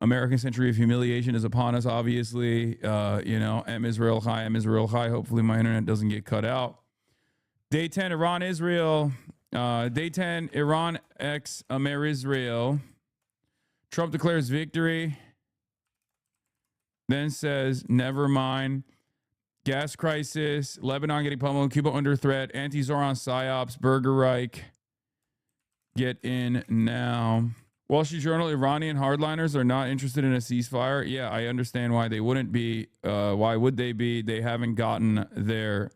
American century of humiliation is upon us, obviously. M Israel Chai, M Israel Chai. Hopefully my internet doesn't get cut out. Day 10, Iran, Israel. Day 10, Iran x Amer Israel. Trump declares victory. Then says, never mind. Gas crisis. Lebanon getting pummeled. Cuba under threat. Anti-Zoran psyops. Burger Reich. Get in now. Wall Street Journal, Iranian hardliners are not interested in a ceasefire. Yeah, I understand why they wouldn't be. Why would they be? They haven't gotten their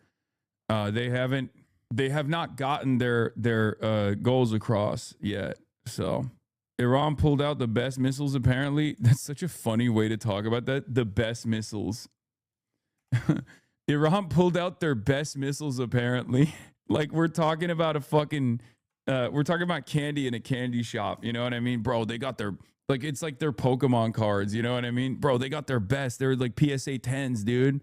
they have not gotten their goals across yet. So Iran pulled out the best missiles, apparently. That's such a funny way to talk about that. The best missiles. Iran pulled out their best missiles, apparently. Like we're talking about a fucking we're talking about candy in a candy shop. You know what I mean? Bro, they got their, like, it's like their Pokemon cards. You know what I mean? Bro, they got their best. They're like PSA 10s, dude.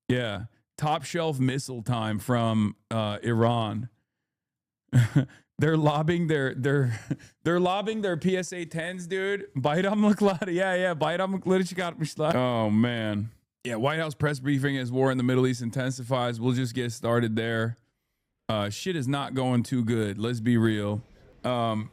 Yeah. Top shelf missile time from Iran. They're lobbing their PSA 10s, dude. Bayram Laklat. Yeah. Bayram Laklat. Oh, man. Yeah, White House press briefing as war in the Middle East intensifies. We'll just get started there. Shit is not going too good. Let's be real. That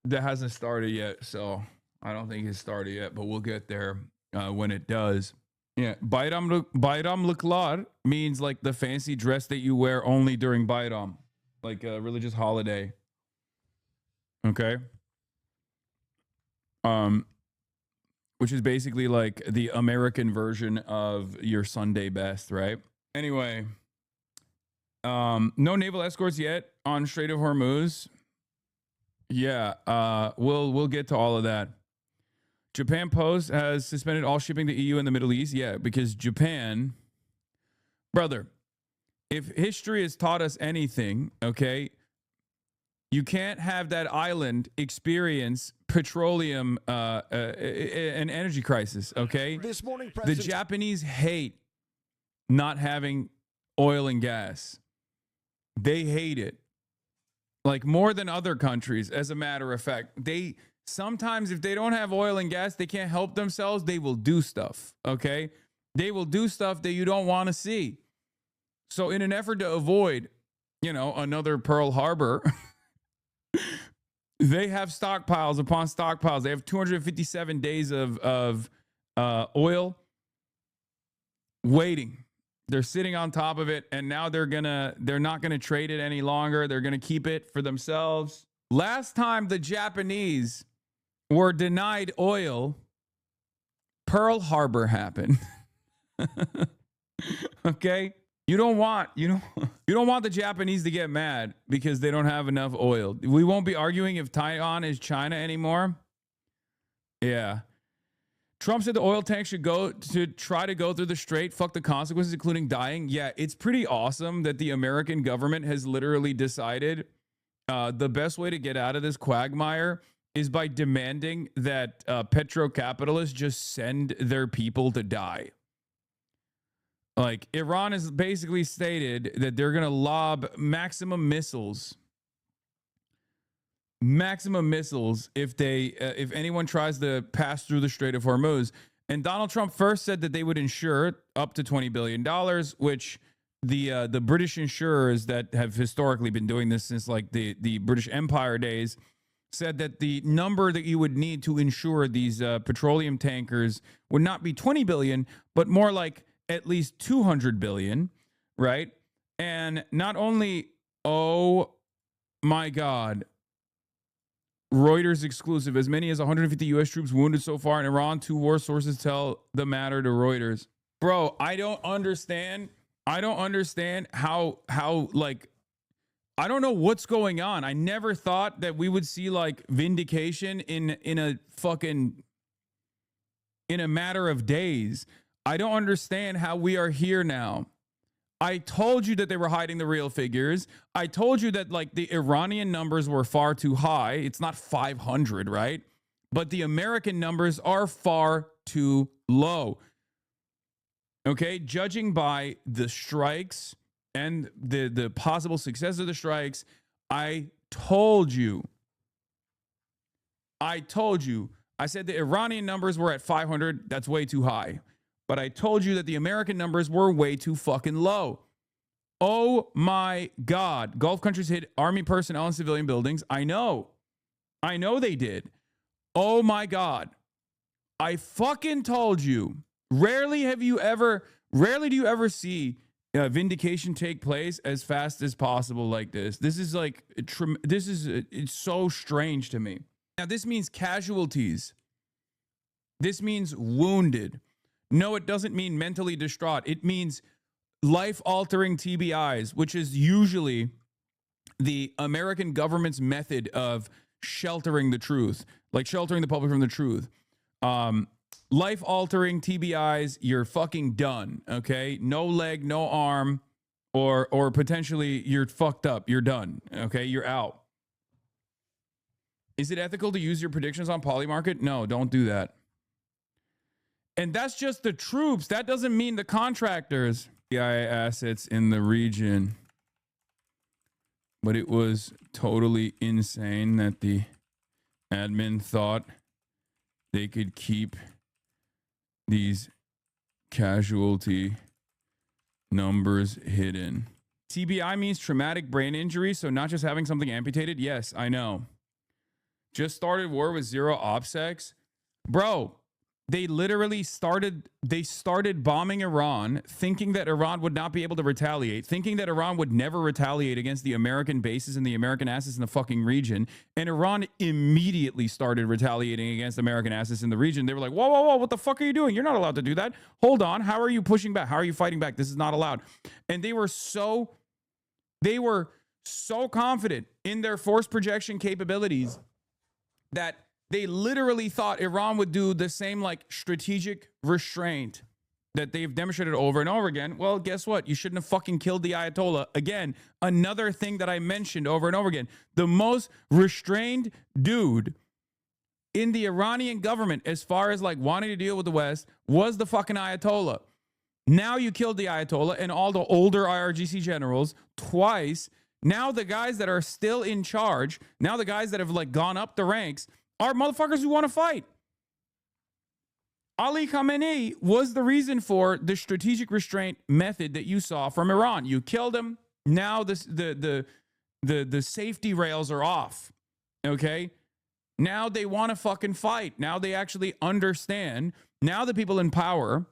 hasn't started yet, so I don't think it's started yet, but we'll get there when it does. Yeah, Bayram Laklar means like the fancy dress that you wear only during Bayram, like a religious holiday. Okay. Which is basically like the American version of your Sunday best, right? Anyway. No naval escorts yet on Strait of Hormuz. Yeah, we'll get to all of that. Japan Post has suspended all shipping to EU and the Middle East. Yeah, because Japan, brother, if history has taught us anything, okay, you can't have that island experience petroleum an energy crisis, okay? This morning, the Japanese hate not having oil and gas. They hate it, like more than other countries. As a matter of fact, they sometimes, if they don't have oil and gas, they can't help themselves. They will do stuff. Okay. They will do stuff that you don't want to see. So in an effort to avoid, another Pearl Harbor, they have stockpiles upon stockpiles. They have 257 days of oil waiting. They're sitting on top of it, and now they're not gonna trade it any longer. They're gonna keep it for themselves. Last time the Japanese were denied oil, Pearl Harbor happened. Okay? You don't want the Japanese to get mad because they don't have enough oil. We won't be arguing if Taiwan is China anymore. Yeah. Trump said the oil tank should try to go through the strait. Fuck the consequences, including dying. Yeah, it's pretty awesome that the American government has literally decided the best way to get out of this quagmire is by demanding that petro-capitalists just send their people to die. Like, Iran has basically stated that they're going to lob maximum missiles if anyone tries to pass through the Strait of Hormuz. And Donald Trump first said that they would insure up to $20 billion, which the British insurers that have historically been doing this since like the British Empire days said that the number that you would need to insure these petroleum tankers would not be 20 billion, but more like at least 200 billion, right? And not only, oh my God, Reuters exclusive, as many as 150 U.S. troops wounded so far in Iran. 2 war sources tell the matter to Reuters. Bro, I don't understand how like, I don't know what's going on. I never thought that we would see like vindication in a matter of days. I don't understand how we are here now. I told you that they were hiding the real figures. I told you that like the Iranian numbers were far too high. It's not 500, right? But the American numbers are far too low. Okay, judging by the strikes and the possible success of the strikes, I told you I said the Iranian numbers were at 500. That's way too high. But I told you that the American numbers were way too fucking low. Oh my God. Gulf countries hit army personnel and civilian buildings. I know they did. Oh my God. I fucking told you. Rarely do you ever see vindication take place as fast as possible like this. This is like, it's so strange to me. Now, this means casualties. This means wounded. No, it doesn't mean mentally distraught. It means life-altering TBIs, which is usually the American government's method of sheltering the truth, like sheltering the public from the truth. Life-altering TBIs, you're fucking done, okay? No leg, no arm, or potentially you're fucked up. You're done, okay? You're out. Is it ethical to use your predictions on Polymarket? No, don't do that. And that's just the troops. That doesn't mean the contractors. CIA assets in the region. But it was totally insane that the admin thought they could keep these casualty numbers hidden. TBI means traumatic brain injury, so not just having something amputated. Yes, I know. Just started war with zero OPSECs. Bro, they literally started bombing Iran, thinking that Iran would not be able to retaliate, thinking that Iran would never retaliate against the American bases and the American assets in the fucking region. And Iran immediately started retaliating against American assets in the region. They were like, whoa, whoa, whoa, what the fuck are you doing? You're not allowed to do that. Hold on. How are you pushing back? How are you fighting back? This is not allowed. And they were so confident in their force projection capabilities that they literally thought Iran would do the same like strategic restraint that they've demonstrated over and over again. Well, guess what? You shouldn't have fucking killed the Ayatollah. Again, another thing that I mentioned over and over again. The most restrained dude in the Iranian government as far as like wanting to deal with the West was the fucking Ayatollah. Now you killed the Ayatollah and all the older IRGC generals twice. Now the guys that are still in charge, now the guys that have like gone up the ranks are motherfuckers who want to fight. Ali Khamenei was the reason for the strategic restraint method that you saw from Iran. You killed him. Now the safety rails are off. Okay? Now they want to fucking fight. Now they actually understand. Now the people in power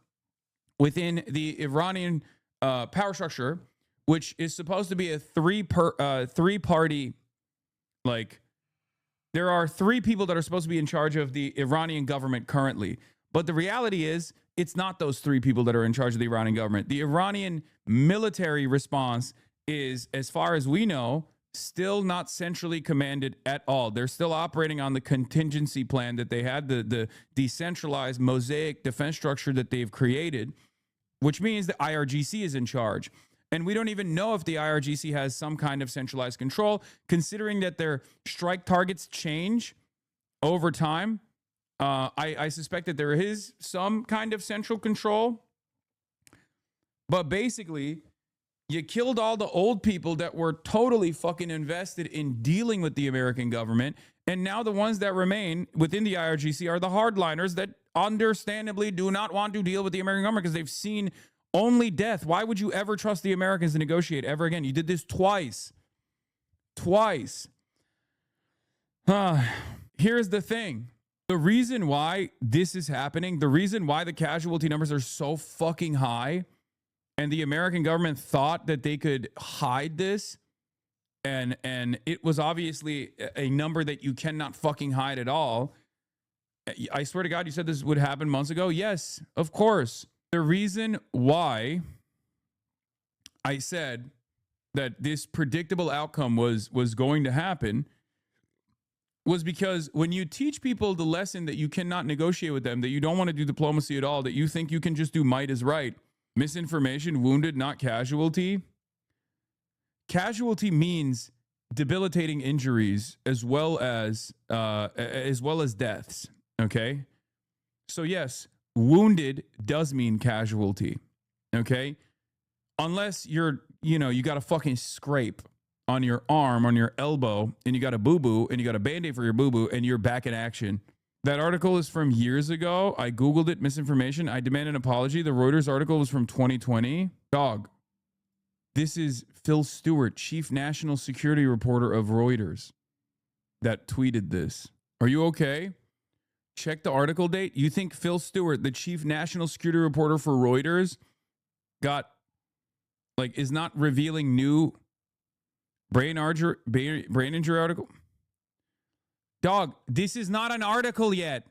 within the Iranian power structure, which is supposed to be a three-party, like, there are three people that are supposed to be in charge of the Iranian government currently. But the reality is, it's not those three people that are in charge of the Iranian government. The Iranian military response is, as far as we know, still not centrally commanded at all. They're still operating on the contingency plan that they had, the decentralized mosaic defense structure that they've created, which means the IRGC is in charge. And we don't even know if the IRGC has some kind of centralized control, considering that their strike targets change over time. I suspect that there is some kind of central control. But basically, you killed all the old people that were totally fucking invested in dealing with the American government. And now the ones that remain within the IRGC are the hardliners that understandably do not want to deal with the American government because they've seen only death. Why would you ever trust the Americans to negotiate ever again? You did this twice. Twice. Here's the thing. The reason why this is happening, the reason why the casualty numbers are so fucking high, and the American government thought that they could hide this, and it was obviously a number that you cannot fucking hide at all. I swear to God, you said this would happen months ago. Yes, of course. The reason why I said that this predictable outcome was going to happen was because when you teach people the lesson that you cannot negotiate with them, that you don't want to do diplomacy at all, that you think you can just do might is right, misinformation, wounded, not casualty. Casualty means debilitating injuries as well as deaths. Okay, so yes. Wounded does mean casualty, okay? Unless you got a fucking scrape on your arm, on your elbow, and you got a boo-boo, and you got a Band-Aid for your boo-boo, and you're back in action. That article is from years ago. I Googled it, misinformation. I demand an apology. The Reuters article was from 2020. Dog. This is Phil Stewart, chief national security reporter of Reuters, that tweeted this. Are you okay? Check the article date. You think Phil Stewart, the chief national security reporter for Reuters, is not revealing new brain injury article? Dog, this is not an article yet.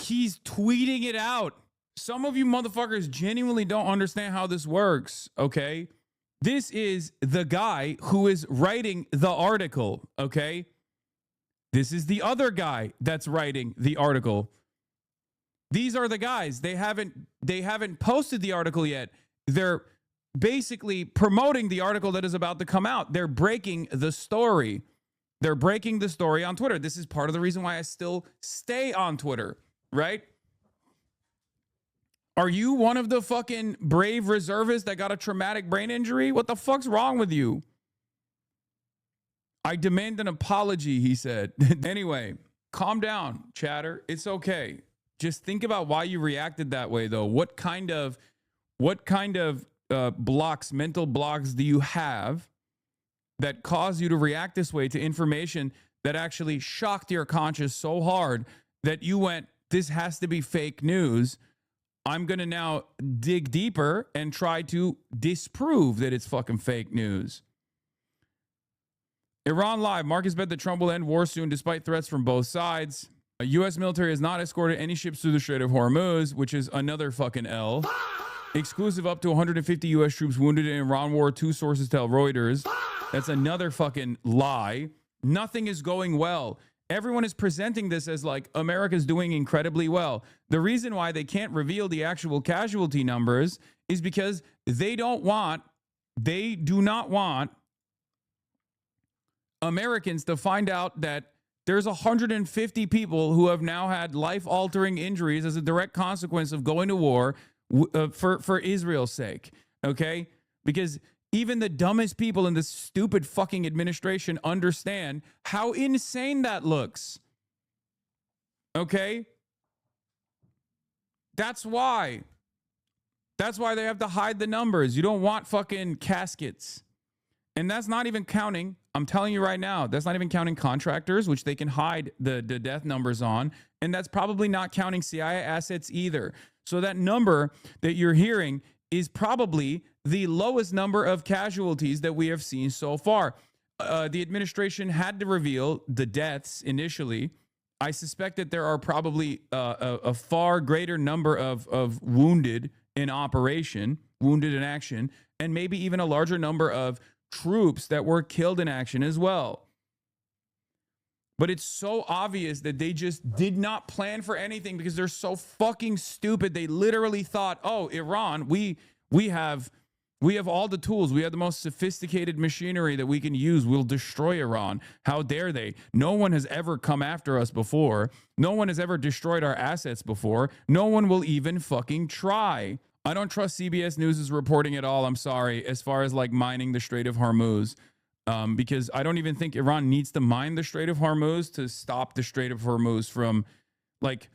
He's tweeting it out. Some of you motherfuckers genuinely don't understand how this works, okay? This is the guy who is writing the article, okay? This is the other guy that's writing the article. These are the guys. They haven't posted the article yet. They're basically promoting the article that is about to come out. They're breaking the story. They're breaking the story on Twitter. This is part of the reason why I still stay on Twitter, right? Are you one of the fucking brave reservists that got a traumatic brain injury? What the fuck's wrong with you? I demand an apology, he said. Anyway, calm down, chatter. It's okay. Just think about why you reacted that way, though. What kind of blocks, mental blocks do you have that cause you to react this way to information that actually shocked your conscience so hard that you went, this has to be fake news. I'm going to now dig deeper and try to disprove that it's fucking fake news. Iran Live. Marcus bet that Trump will end war soon despite threats from both sides. The U.S. military has not escorted any ships through the Strait of Hormuz, which is another fucking L. Exclusive up to 150 U.S. troops wounded in Iran war, 2 sources tell Reuters. That's another fucking lie. Nothing is going well. Everyone is presenting this as like America's doing incredibly well. The reason why they can't reveal the actual casualty numbers is because they do not want Americans to find out that there's 150 people who have now had life-altering injuries as a direct consequence of going to war for Israel's sake, okay? Because even the dumbest people in this stupid fucking administration understand how insane that looks, okay? That's why they have to hide the numbers. You don't want fucking caskets. And that's not even counting, I'm telling you right now, that's not even counting contractors, which they can hide the death numbers on. And that's probably not counting CIA assets either. So that number that you're hearing is probably the lowest number of casualties that we have seen so far. The administration had to reveal the deaths initially. I suspect that there are probably a far greater number of wounded in operation, wounded in action, and maybe even a larger number of troops that were killed in action as well. But it's so obvious that they just did not plan for anything because they're so fucking stupid. They literally thought, oh, Iran, we have all the tools. We have the most sophisticated machinery that we can use. We'll destroy Iran. How dare they? No one has ever come after us before. No one has ever destroyed our assets before. No one will even fucking try. I don't trust CBS News' reporting at all. I'm sorry. As far as like mining the Strait of Hormuz. Because I don't even think Iran needs to mine the Strait of Hormuz to stop the Strait of Hormuz from, like,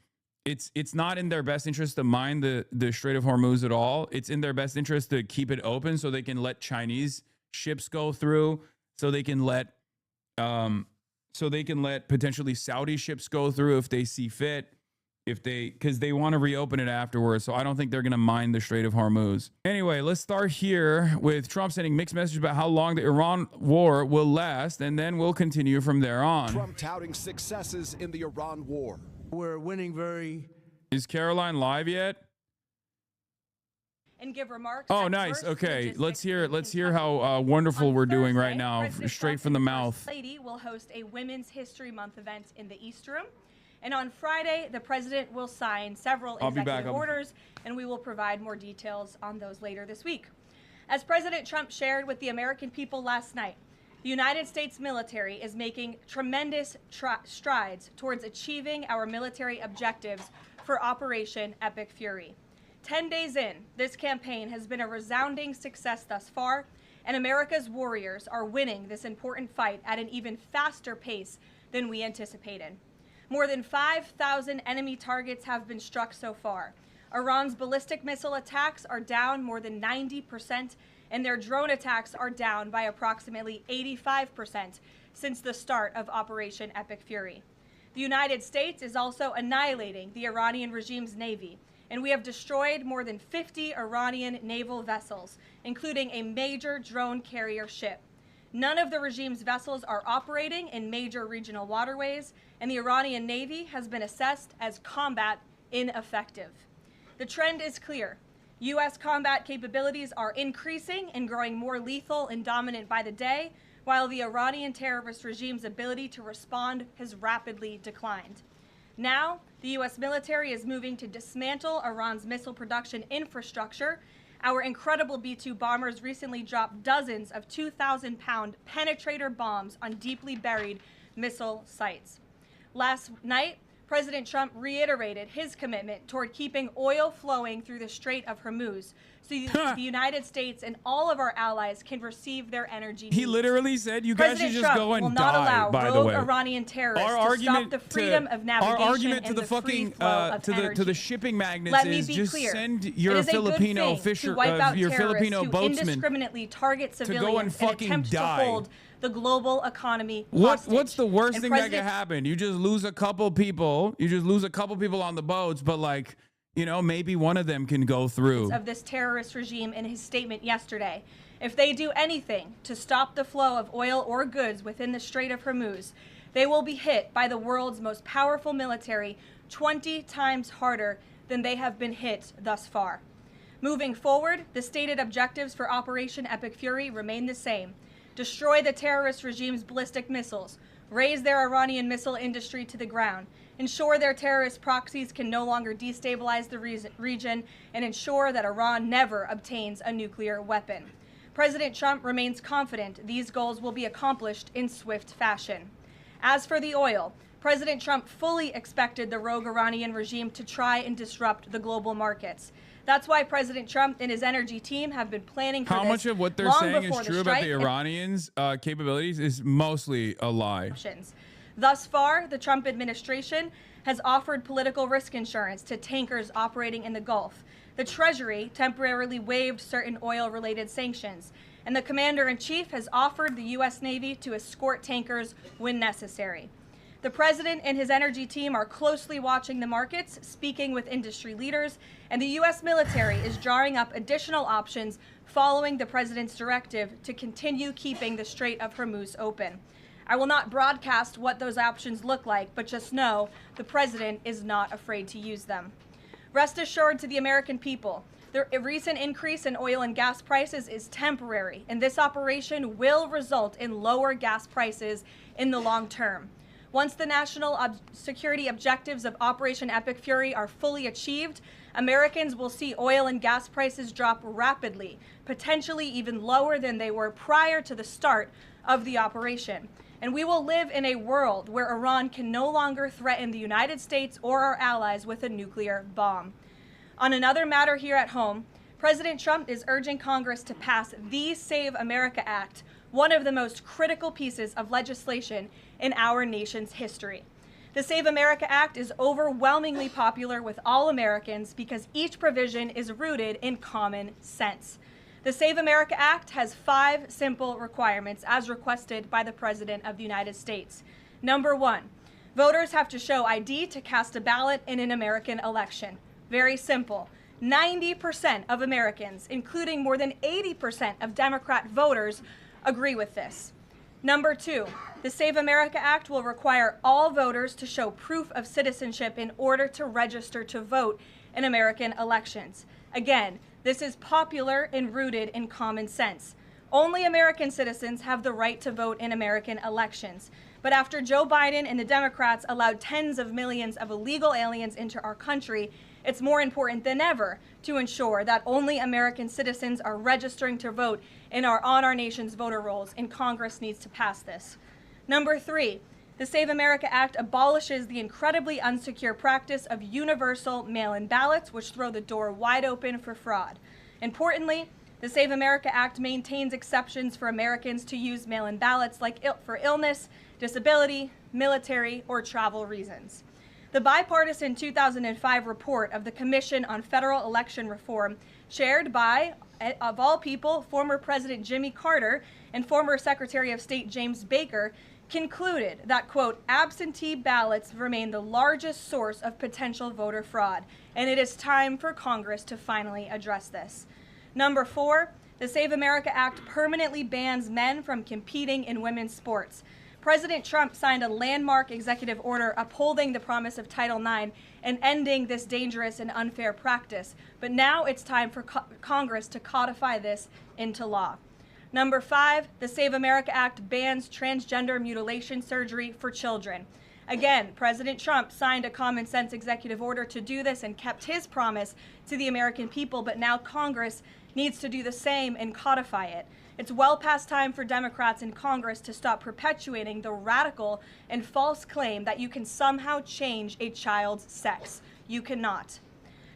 it's not in their best interest to mine the Strait of Hormuz at all. It's in their best interest to keep it open so they can let Chinese ships go through, so they can let potentially Saudi ships go through if they see fit. Because they want to reopen it afterwards. So I don't think they're going to mine the Strait of Hormuz. Anyway, let's start here with Trump sending mixed messages about how long the Iran war will last, and then we'll continue from there on. Trump touting successes in the Iran war. We're winning very... Is Caroline live yet? And give remarks. Oh, nice. Okay, let's hear how wonderful we're doing right now, straight from the mouth. First Lady will host a Women's History Month event in the East Room. And on Friday, the president will sign several executive orders, and we will provide more details on those later this week. As President Trump shared with the American people last night, the United States military is making tremendous strides towards achieving our military objectives for Operation Epic Fury. 10 days in, this campaign has been a resounding success thus far, and America's warriors are winning this important fight at an even faster pace than we anticipated. More than 5,000 enemy targets have been struck so far. Iran's ballistic missile attacks are down more than 90%, and their drone attacks are down by approximately 85% since the start of Operation Epic Fury. The United States is also annihilating the Iranian regime's navy, and we have destroyed more than 50 Iranian naval vessels, including a major drone carrier ship. None of the regime's vessels are operating in major regional waterways, and the Iranian Navy has been assessed as combat ineffective. The trend is clear. U.S. combat capabilities are increasing and growing more lethal and dominant by the day, while the Iranian terrorist regime's ability to respond has rapidly declined. Now, the U.S. military is moving to dismantle Iran's missile production infrastructure. Our incredible B-2 bombers recently dropped dozens of 2,000-pound penetrator bombs on deeply buried missile sites. Last night, President Trump reiterated his commitment toward keeping oil flowing through the Strait of Hormuz so the United States and all of our allies can receive their energy needs. He literally said, you guys should just Trump go and will not die, allow by rogue the way. Iranian terrorists to stop the freedom of navigation our argument to and the the fucking free flow of energy. to the shipping magnets Let me is be just clear. send It your is a Filipino good thing fisher to wipe out your terrorists Filipino who boatsmen indiscriminately target to civilians go and in fucking attempts die. to hold the global economy hostage. What's the worst And thing that could happen? You just lose a couple people. You just lose a couple people on the boats, but like, you know, maybe one of them can go through. Of this terrorist regime in his statement yesterday. If they do anything to stop the flow of oil or goods within the Strait of Hormuz, they will be hit by the world's most powerful military 20 times harder than they have been hit thus far. Moving forward, the stated objectives for Operation Epic Fury remain the same. Destroy the terrorist regime's ballistic missiles, raise their Iranian missile industry to the ground, ensure their terrorist proxies can no longer destabilize the region, and ensure that Iran never obtains a nuclear weapon. President Trump remains confident these goals will be accomplished in swift fashion. As for the oil, President Trump fully expected the rogue Iranian regime to try and disrupt the global markets. That's why President Trump and his energy team have been planning for How this much of what they're long saying is before true about the Iranians' capabilities is mostly a lie. Thus far, the Trump administration has offered political risk insurance to tankers operating in the Gulf. The Treasury temporarily waived certain oil-related sanctions, and the Commander-in-Chief has offered the U.S. Navy to escort tankers when necessary. The President and his energy team are closely watching the markets, speaking with industry leaders, and the U.S. military is drawing up additional options following the President's directive to continue keeping the Strait of Hormuz open. I will not broadcast what those options look like, but just know the President is not afraid to use them. Rest assured to the American people, the recent increase in oil and gas prices is temporary, and this operation will result in lower gas prices in the long term. Once the national security objectives of Operation Epic Fury are fully achieved, Americans will see oil and gas prices drop rapidly, potentially even lower than they were prior to the start of the operation. And we will live in a world where Iran can no longer threaten the United States or our allies with a nuclear bomb. On another matter here at home, President Trump is urging Congress to pass the Save America Act, one of the most critical pieces of legislation in our nation's history. The Save America Act is overwhelmingly popular with all Americans because each provision is rooted in common sense. The Save America Act has 5 simple requirements as requested by the President of the United States. Number 1, voters have to show ID to cast a ballot in an American election. Very simple. 90% of Americans, including more than 80% of Democrat voters, agree with this. Number 2, the Save America Act will require all voters to show proof of citizenship in order to register to vote in American elections. Again, this is popular and rooted in common sense. Only American citizens have the right to vote in American elections. But after Joe Biden and the Democrats allowed tens of millions of illegal aliens into our country, it's more important than ever to ensure that only American citizens are registering to vote on our nation's voter rolls, and Congress needs to pass this. Number 3, the Save America Act abolishes the incredibly unsecure practice of universal mail-in ballots, which throw the door wide open for fraud. Importantly, The Save America Act maintains exceptions for Americans to use mail-in ballots for illness, disability, military, or travel reasons. The bipartisan 2005 report of the Commission on Federal Election Reform, chaired by, of all people, former President Jimmy Carter and former Secretary of State James Baker, concluded that, quote, absentee ballots remain the largest source of potential voter fraud, and it is time for Congress to finally address this. Number 4, the Save America Act permanently bans men from competing in women's sports. President Trump signed a landmark executive order upholding the promise of Title IX and ending this dangerous and unfair practice. But now it's time for Congress to codify this into law. Number 5, the Save America Act bans transgender mutilation surgery for children. Again, President Trump signed a common sense executive order to do this and kept his promise to the American people, but now Congress needs to do the same and codify it. It's well past time for Democrats in Congress to stop perpetuating the radical and false claim that you can somehow change a child's sex. You cannot.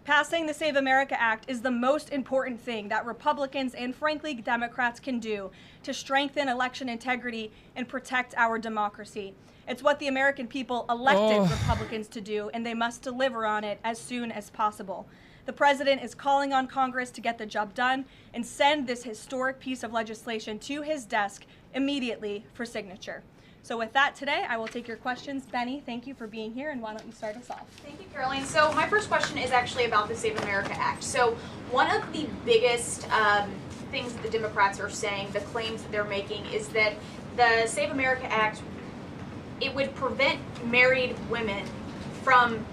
Passing the Save America Act is the most important thing that Republicans and, frankly, Democrats can do to strengthen election integrity and protect our democracy. It's what the American people elected Republicans to do, and they must deliver on it as soon as possible. The president is calling on Congress to get the job done and send this historic piece of legislation to his desk immediately for signature. So with that today, I will take your questions. Benny, thank you for being here, and why don't you start us off? Thank you, Caroline. So my first question is actually about the Save America Act. So one of the biggest things that the Democrats are saying, the claims that they're making, is that the Save America Act, it would prevent married women from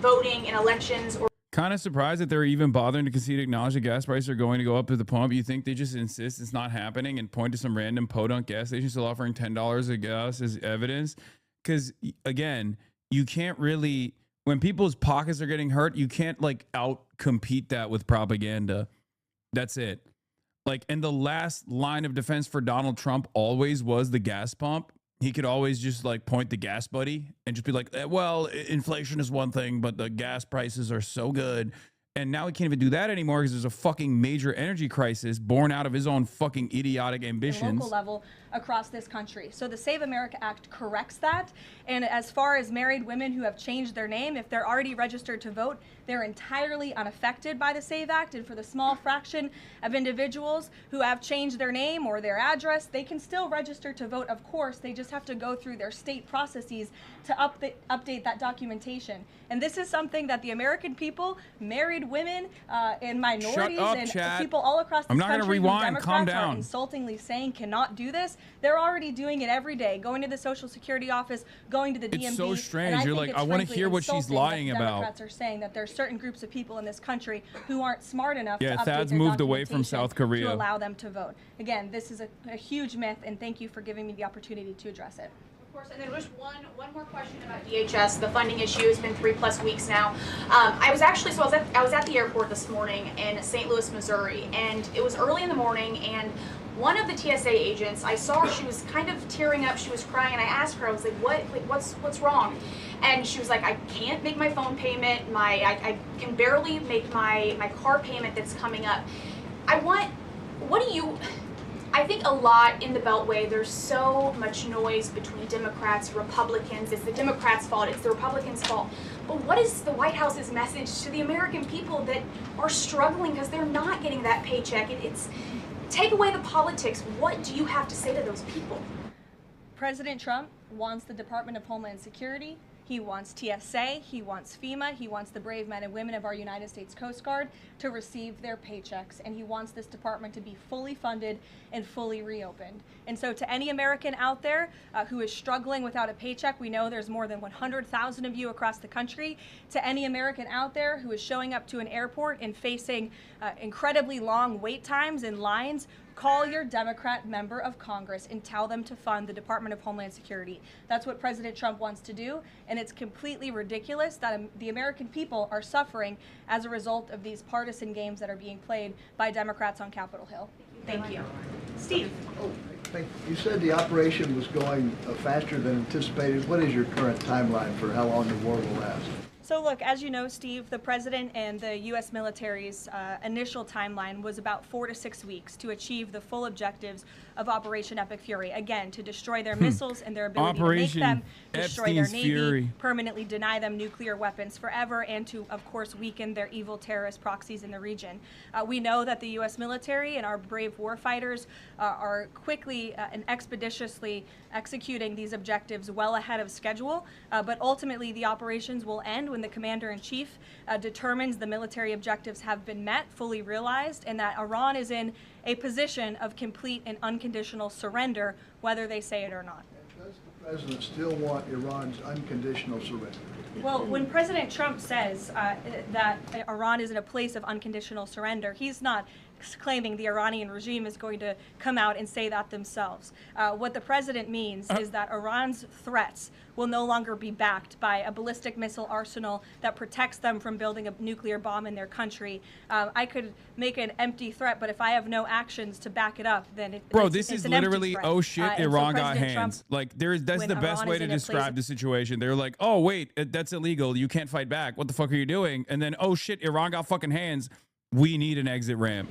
voting in elections. Or kind of surprised that they're even bothering to concede acknowledge that gas prices are going to go up at the pump. You think they just insist it's not happening and point to some random podunk gas station still offering $10 a gas as evidence? Because again, you can't really, when people's pockets are getting hurt, you can't like out compete that with propaganda. That's it. Like, and the last line of defense for Donald Trump always was the gas pump. He could always just like point the gas buddy and just be like, well, inflation is one thing, but the gas prices are so good. And now he can't even do that anymore because there's a fucking major energy crisis born out of his own fucking idiotic ambitions. Local level across this country. So the Save America Act corrects that. And as far as married women who have changed their name, if they're already registered to vote, they're entirely unaffected by the Save Act. And for the small fraction of individuals who have changed their name or their address, they can still register to vote, of course. They just have to go through their state processes to update that documentation. And this is something that the American people, married women, and minorities, and people all across this country who Democrats are insultingly saying cannot do this, they're already doing it every day, going to the Social Security office, going to the DMV. It's so strange. You're like, I want to hear what she's lying about. Democrats are saying that there's certain groups of people in this country who aren't smart enough to update Thad's their moved away from South Korea to allow them to vote. Again, this is a huge myth, and thank you for giving me the opportunity to address it. Of course, and then just one more question about DHS. The funding issue has been 3+ weeks now. I was at the airport this morning in St. Louis, Missouri, and it was early in the morning, and one of the TSA agents, I saw her, she was kind of tearing up, she was crying, and I asked her, I was like, what's wrong? And she was like, I can't make my phone payment, I can barely make my car payment that's coming up. I think a lot in the Beltway, there's so much noise between Democrats, Republicans. It's the Democrats' fault, it's the Republicans' fault. But what is the White House's message to the American people that are struggling because they're not getting that paycheck? It's take away the politics. What do you have to say to those people? President Trump wants the Department of Homeland Security. He wants TSA, he wants FEMA, he wants the brave men and women of our United States Coast Guard to receive their paychecks, and he wants this department to be fully funded and fully reopened. And so to any American out there who is struggling without a paycheck, we know there's more than 100,000 of you across the country. To any American out there who is showing up to an airport and facing incredibly long wait times and lines, call your Democrat member of Congress and tell them to fund the Department of Homeland Security. That's what President Trump wants to do, and it's completely ridiculous that the American people are suffering as a result of these partisan games that are being played by Democrats on Capitol Hill. Thank you. Steve. You said the operation was going faster than anticipated. What is your current timeline for how long the war will last? So look, as you know, Steve, the president and the U.S. military's initial timeline was about 4 to 6 weeks to achieve the full objectives of Operation Epic Fury. Again, to destroy their missiles and their ability Operation to make them, destroy their Epstein's navy, Fury. permanently deny them nuclear weapons forever, and to, of course, weaken their evil terrorist proxies in the region. We know that the U.S. military and our brave warfighters are quickly and expeditiously executing these objectives well ahead of schedule, but ultimately the operations will end when the commander-in-chief determines the military objectives have been met, fully realized, and that Iran is in a position of complete and unconditional surrender, whether they say it or not. Does the president still want Iran's unconditional surrender? Well, when President Trump says that Iran is in a place of unconditional surrender, he's not claiming the Iranian regime is going to come out and say that themselves. What the president means is that Iran's threats will no longer be backed by a ballistic missile arsenal that protects them from building a nuclear bomb in their country. I could make an empty threat, but if I have no actions to back it up, then this is an empty literally, threat. oh shit, And so Iran got President hands. Trump, Like that's the best Iran way is to in a place describe of- the situation. They're like, oh wait, that's illegal. You can't fight back. What the fuck are you doing? And then, oh shit, Iran got fucking hands. We need an exit ramp.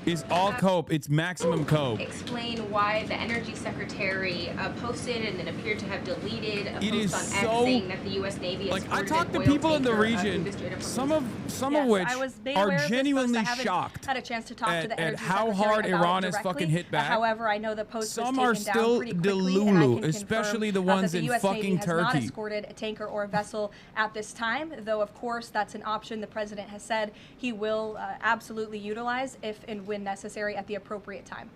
It's all cope. It's maximum cope. Explain why the energy secretary posted and then appeared to have deleted a It is post on X so- saying that the U.S. Navy has Like I ordered talked an to oil people in the tanker, through region, the Strait of some Hormuz. of which I was made are aware of this post. genuinely I haven't shocked had a chance to talk to the at energy how secretary hard about Iran it has directly. fucking hit back. However, I know the post Some was are taken still down pretty quickly, and I delulu, can especially the confirm ones that in the US fucking Navy has not Turkey. escorted a tanker or a vessel at this time, though of course that's an option the president has said he will absolutely utilize if and when necessary at the appropriate time.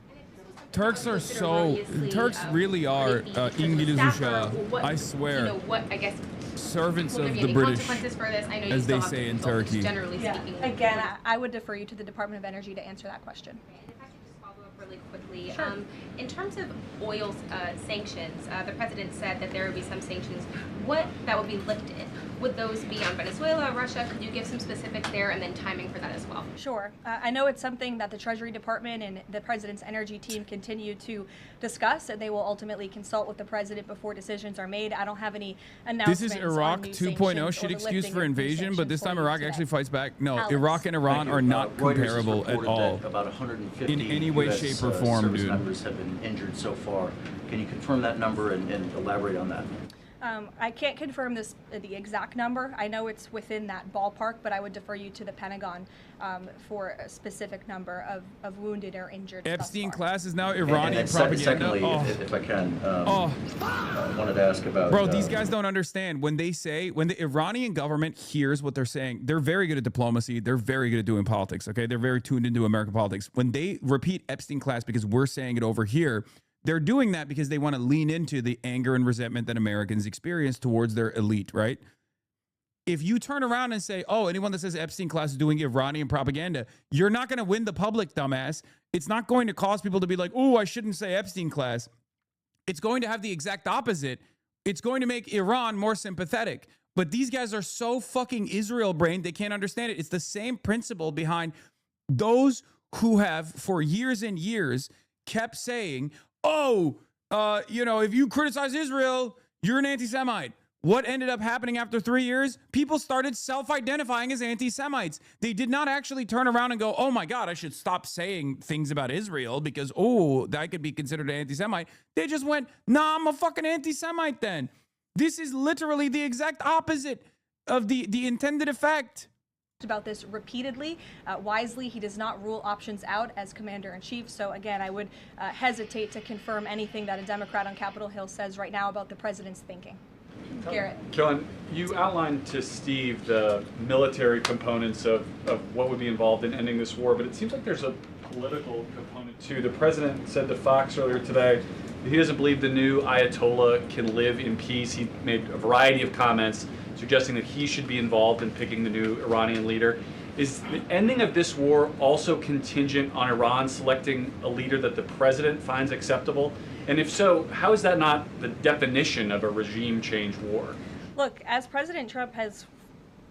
Turks are so. Turks really are İngilizce. I swear. You know what? I guess Servants will there of be the any British, consequences for this? I know you as still they have to say in consult, but Turkey. Generally Yeah. speaking, Again, I would defer you to the Department of Energy to answer that question. And if I could just follow up really quickly, Sure. in terms of oil sanctions, the president said that there would be some sanctions. What that would be lifted? Would those be on Venezuela, Russia? Could you give some specifics there and then timing for that as well? Sure. I know it's something that the Treasury Department and the President's energy team continue to discuss, and they will ultimately consult with the President before decisions are made. I don't have any announcements. This is Iraq on new 2.0 sanctions or shit the excuse lifting for of new invasion, but this sanctions time for you Iraq today. actually fights back. No, Alex. Iraq and Iran Thank you. are not Reuters has comparable at reported all. that about 150 In any way, US, shape, or form, service dude. members have been injured so far. Can you confirm that number and elaborate on that? I can't confirm the exact number. I know it's within that ballpark, but I would defer you to the Pentagon for a specific number of wounded or injured. thus Epstein far. class is now And Iranian then propaganda. secondly, Oh. if I can, Oh. I wanted to ask about... Bro, these guys don't understand. When the Iranian government hears what they're saying, they're very good at diplomacy. They're very good at doing politics, okay? They're very tuned into American politics. When they repeat Epstein class because we're saying it over here, they're doing that because they want to lean into the anger and resentment that Americans experience towards their elite, right? If you turn around and say, oh, anyone that says Epstein class is doing Iranian propaganda, you're not going to win the public, dumbass. It's not going to cause people to be like, oh, I shouldn't say Epstein class. It's going to have the exact opposite. It's going to make Iran more sympathetic. But these guys are so fucking Israel-brained, they can't understand it. It's the same principle behind those who have, for years and years, kept saying, oh, if you criticize Israel, you're an anti-Semite. What ended up happening after 3 years? People started self-identifying as anti-Semites. They did not actually turn around and go, oh my God, I should stop saying things about Israel because, oh, that could be considered an anti-Semite. They just went, nah, I'm a fucking anti-Semite then. This is literally the exact opposite of the intended effect. About this repeatedly. Wisely, he does not rule options out as commander-in-chief. So again, I would hesitate to confirm anything that a Democrat on Capitol Hill says right now about the president's thinking. Garrett. Kellen, you outlined to Steve the military components of what would be involved in ending this war, but it seems like there's a political component too. The president said to Fox earlier today that he doesn't believe the new Ayatollah can live in peace. He made a variety of comments suggesting that he should be involved in picking the new Iranian leader. Is the ending of this war also contingent on Iran selecting a leader that the president finds acceptable? And if so, how is that not the definition of a regime change war? Look, as President Trump has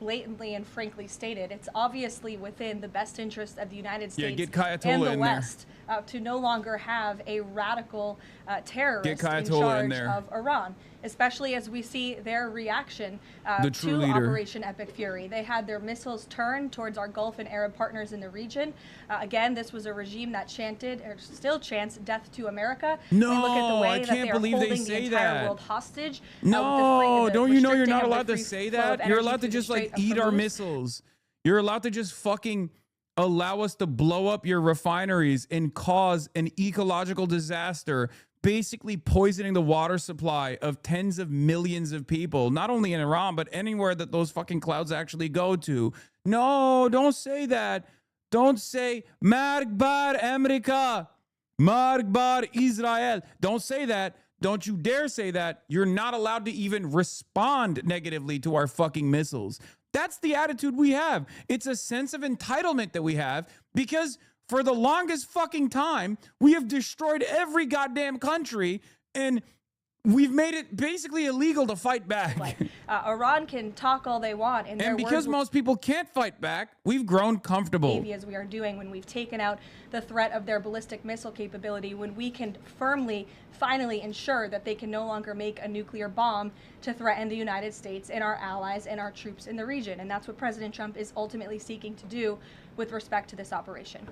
blatantly and frankly stated, it's obviously within the best interest of the United States get Kayatollah and the in West to no longer have a radical terrorist in Kayatollah in charge there. of Iran, especially as we see their reaction The to true leader. Operation Epic Fury. They had their missiles turned towards our Gulf and Arab partners in the region. Again, this was a regime that chanted, or still chants, death to America. No, we look at the way I that can't they are believe they holding say the entire that. world hostage. No, don't you know you're not allowed to free say flow of that? You're energy allowed to through the just like Strait of eat our Hormuz. missiles. You're allowed to just fucking allow us to blow up your refineries and cause an ecological disaster, basically poisoning the water supply of tens of millions of people, not only in Iran, but anywhere that those fucking clouds actually go to. No, don't say that. Don't say Mark bar America, Mark bar Israel. Don't say that. Don't you dare say that. You're not allowed to even respond negatively to our fucking missiles. That's the attitude we have. It's a sense of entitlement that we have because for the longest fucking time, we have destroyed every goddamn country and we've made it basically illegal to fight back. Iran can talk all they want, and because most people can't fight back, we've grown comfortable. As we are doing when we've taken out the threat of their ballistic missile capability, when we can firmly, finally ensure that they can no longer make a nuclear bomb to threaten the United States and our allies and our troops in the region. And that's what President Trump is ultimately seeking to do with respect to this operation.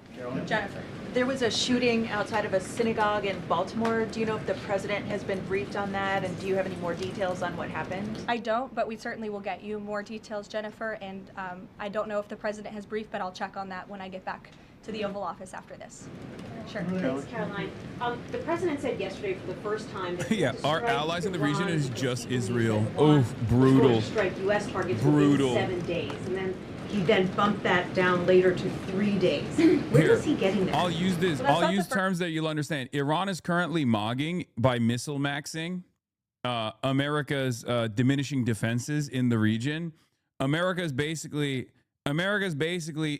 Jennifer. There was a shooting outside of a synagogue in Baltimore. Do you know if the president has been briefed on that, and do you have any more details on what happened? I don't, but we certainly will get you more details, Jennifer, and I don't know if the president has briefed, but I'll check on that when I get back to the Oval Office after this. Sure. Thanks, Caroline. The president said yesterday for the first time that Yeah, our allies in the region is just Israel. Oh, brutal. Strike U.S. targets Brutal. within 7 days, and then he then bumped that down later to 3 days. Where is he getting that? I'll use this. I'll use terms that you'll understand. Iran is currently mogging by missile maxing America's diminishing defenses in the region. America's basically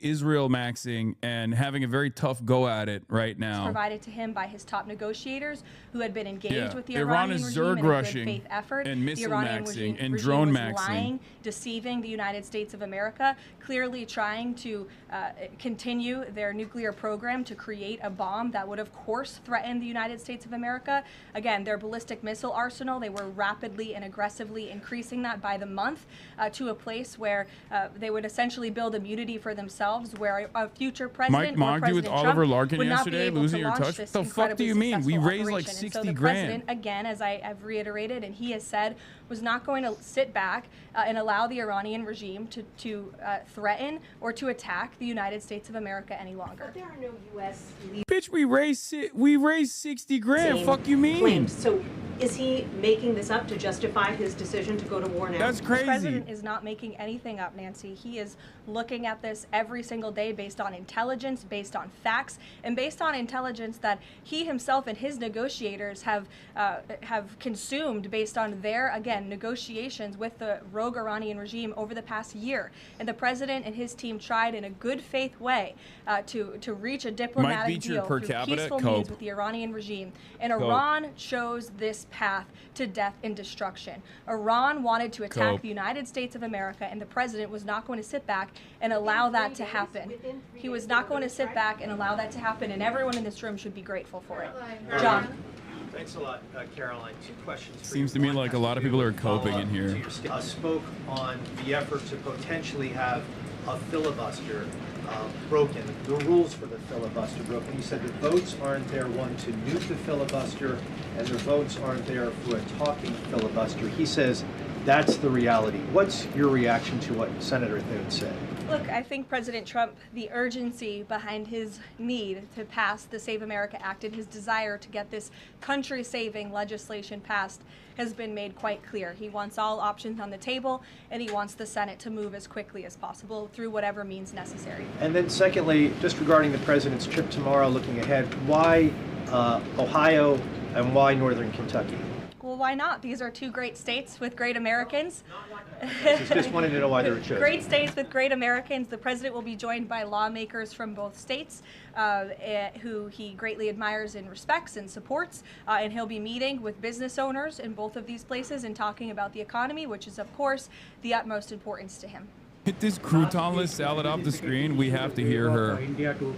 Israel maxing and having a very tough go at it right now. Provided to him by his top negotiators who had been engaged with the Iran Iranian is regime Zerg in a rushing good faith effort. and missile the Iranian maxing and regime drone was maxing. lying, deceiving the United States of America, clearly trying to continue their nuclear program to create a bomb that would, of course, threaten the United States of America. Again, their ballistic missile arsenal, they were rapidly and aggressively increasing that by the month to a place where they would essentially build immunity for themselves, where a future president Mike mogged you with Oliver Larkin would not be yesterday, able losing to your launch touch. this What the fuck do you mean? We raised like 60 and so the grand. president, again, as I've reiterated, and he has said, was not going to sit back and allow the Iranian regime to threaten or to attack the United States of America any longer. But there are no U.S. Bitch, we raised 60 grand. Fuck you mean? claims. So is he making this up to justify his decision to go to war now? That's crazy. The president is not making anything up, Nancy. He is looking at this every single day based on intelligence, based on facts, and based on intelligence that he himself and his negotiators have consumed based on their, again, negotiations with the rogue Iranian regime over the past year. And the president and his team tried in a good faith way to reach a diplomatic deal through peaceful means with the Iranian regime. And Iran chose this path to death and destruction. Iran wanted to attack the United States of America, and the president was not going to sit back and allow that to happen. He was not going to sit back and allow that to happen, and everyone in this room should be grateful for it. John. Thanks a lot, Caroline. Two questions for Seems to me like a lot of people are coping in here. Spoke on the effort to potentially have a filibuster broken, the rules for the filibuster broken. He said the votes aren't there, one, to nuke the filibuster, and the votes aren't there for a talking filibuster. He says that's the reality. What's your reaction to what Senator Thune said? Look, I think President Trump, the urgency behind his need to pass the Save America Act and his desire to get this country-saving legislation passed has been made quite clear. He wants all options on the table, and he wants the Senate to move as quickly as possible through whatever means necessary. And then secondly, just regarding the president's trip tomorrow, looking ahead, why Ohio and why Northern Kentucky? Well, why not? These are two great states with great Americans. Just wanted to know why they were chosen. Great states with great Americans. The president will be joined by lawmakers from both states who he greatly admires and respects and supports. And he'll be meeting with business owners in both of these places and talking about the economy, which is, of course, the utmost importance to him. Hit this croutonless salad off the screen. We have to hear her. India to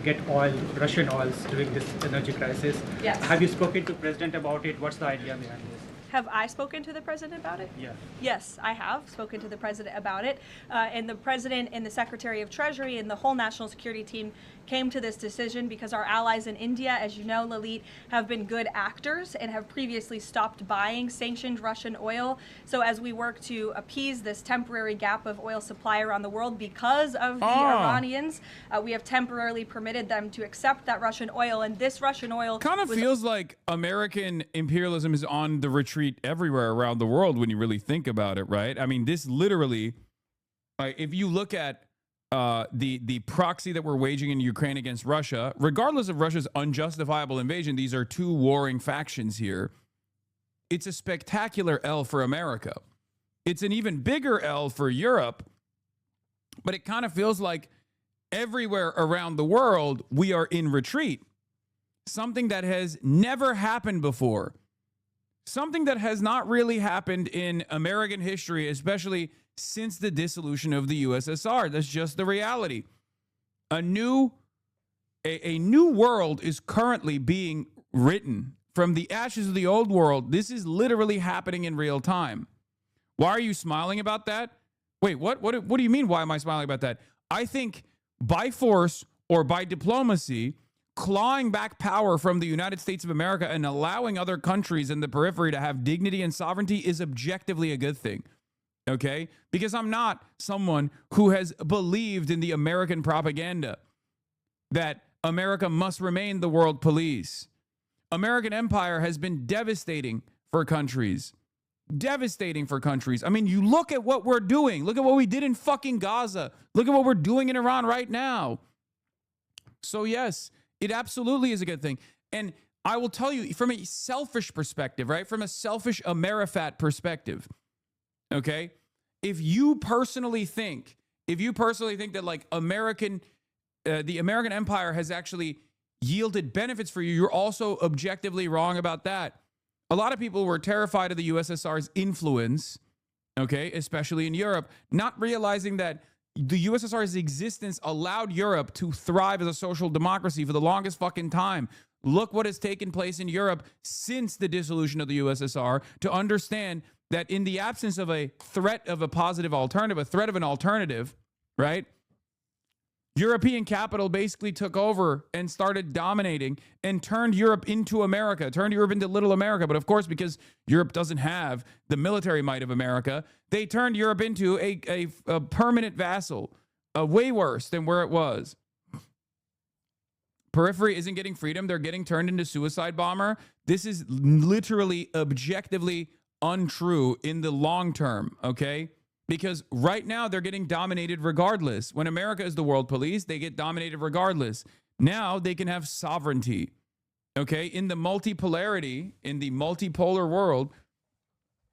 get oil, Russian oils during this energy crisis. Yes. Have you spoken to President about it? What's the idea behind this? Have I spoken to the president about it? Yeah. Yes, I have spoken to the president about it. And the president and the Secretary of Treasury and the whole national security team came to this decision because our allies in India, as you know, Lalit, have been good actors and have previously stopped buying sanctioned Russian oil. So as we work to appease this temporary gap of oil supply around the world because of the Iranians, we have temporarily permitted them to accept that Russian oil. And this Russian oil kind of feels like American imperialism is on the retreat everywhere around the world when you really think about it, right? I mean, this literally, if you look at the proxy that we're waging in Ukraine against Russia, regardless of Russia's unjustifiable invasion, these are two warring factions here. It's a spectacular L for America. It's an even bigger L for Europe, but it kind of feels like everywhere around the world, we are in retreat. Something that has never happened before. Something that has not really happened in American history, especially since the dissolution of the USSR. That's just the reality. A new world is currently being written from the ashes of the old world. This is literally happening in real time. Why are you smiling about that? Wait, what do you mean? Why am I smiling about that? I think by force or by diplomacy, clawing back power from the United States of America and allowing other countries in the periphery to have dignity and sovereignty is objectively a good thing. Okay? Because I'm not someone who has believed in the American propaganda that America must remain the world police. American empire has been devastating for countries. Devastating for countries. I mean, you look at what we're doing. Look at what we did in fucking Gaza. Look at what we're doing in Iran right now. So yes, it absolutely is a good thing. And I will tell you from a selfish perspective, right? From a selfish Amerifat perspective, okay? If you personally think that like the American empire has actually yielded benefits for you, you're also objectively wrong about that. A lot of people were terrified of the USSR's influence, okay, especially in Europe, not realizing that the USSR's existence allowed Europe to thrive as a social democracy for the longest fucking time. Look what has taken place in Europe since the dissolution of the USSR to understand that in the absence of a threat of a positive alternative, a threat of an alternative, right? European capital basically took over and started dominating and turned Europe into America, turned Europe into little America. But of course, because Europe doesn't have the military might of America, they turned Europe into a permanent vassal, way worse than where it was. Periphery isn't getting freedom. They're getting turned into suicide bomber. This is literally objectively untrue in the long term, okay? Because right now they're getting dominated regardless. When America is the world police, they get dominated regardless. Now they can have sovereignty. Okay? In the multipolarity, in the multipolar world,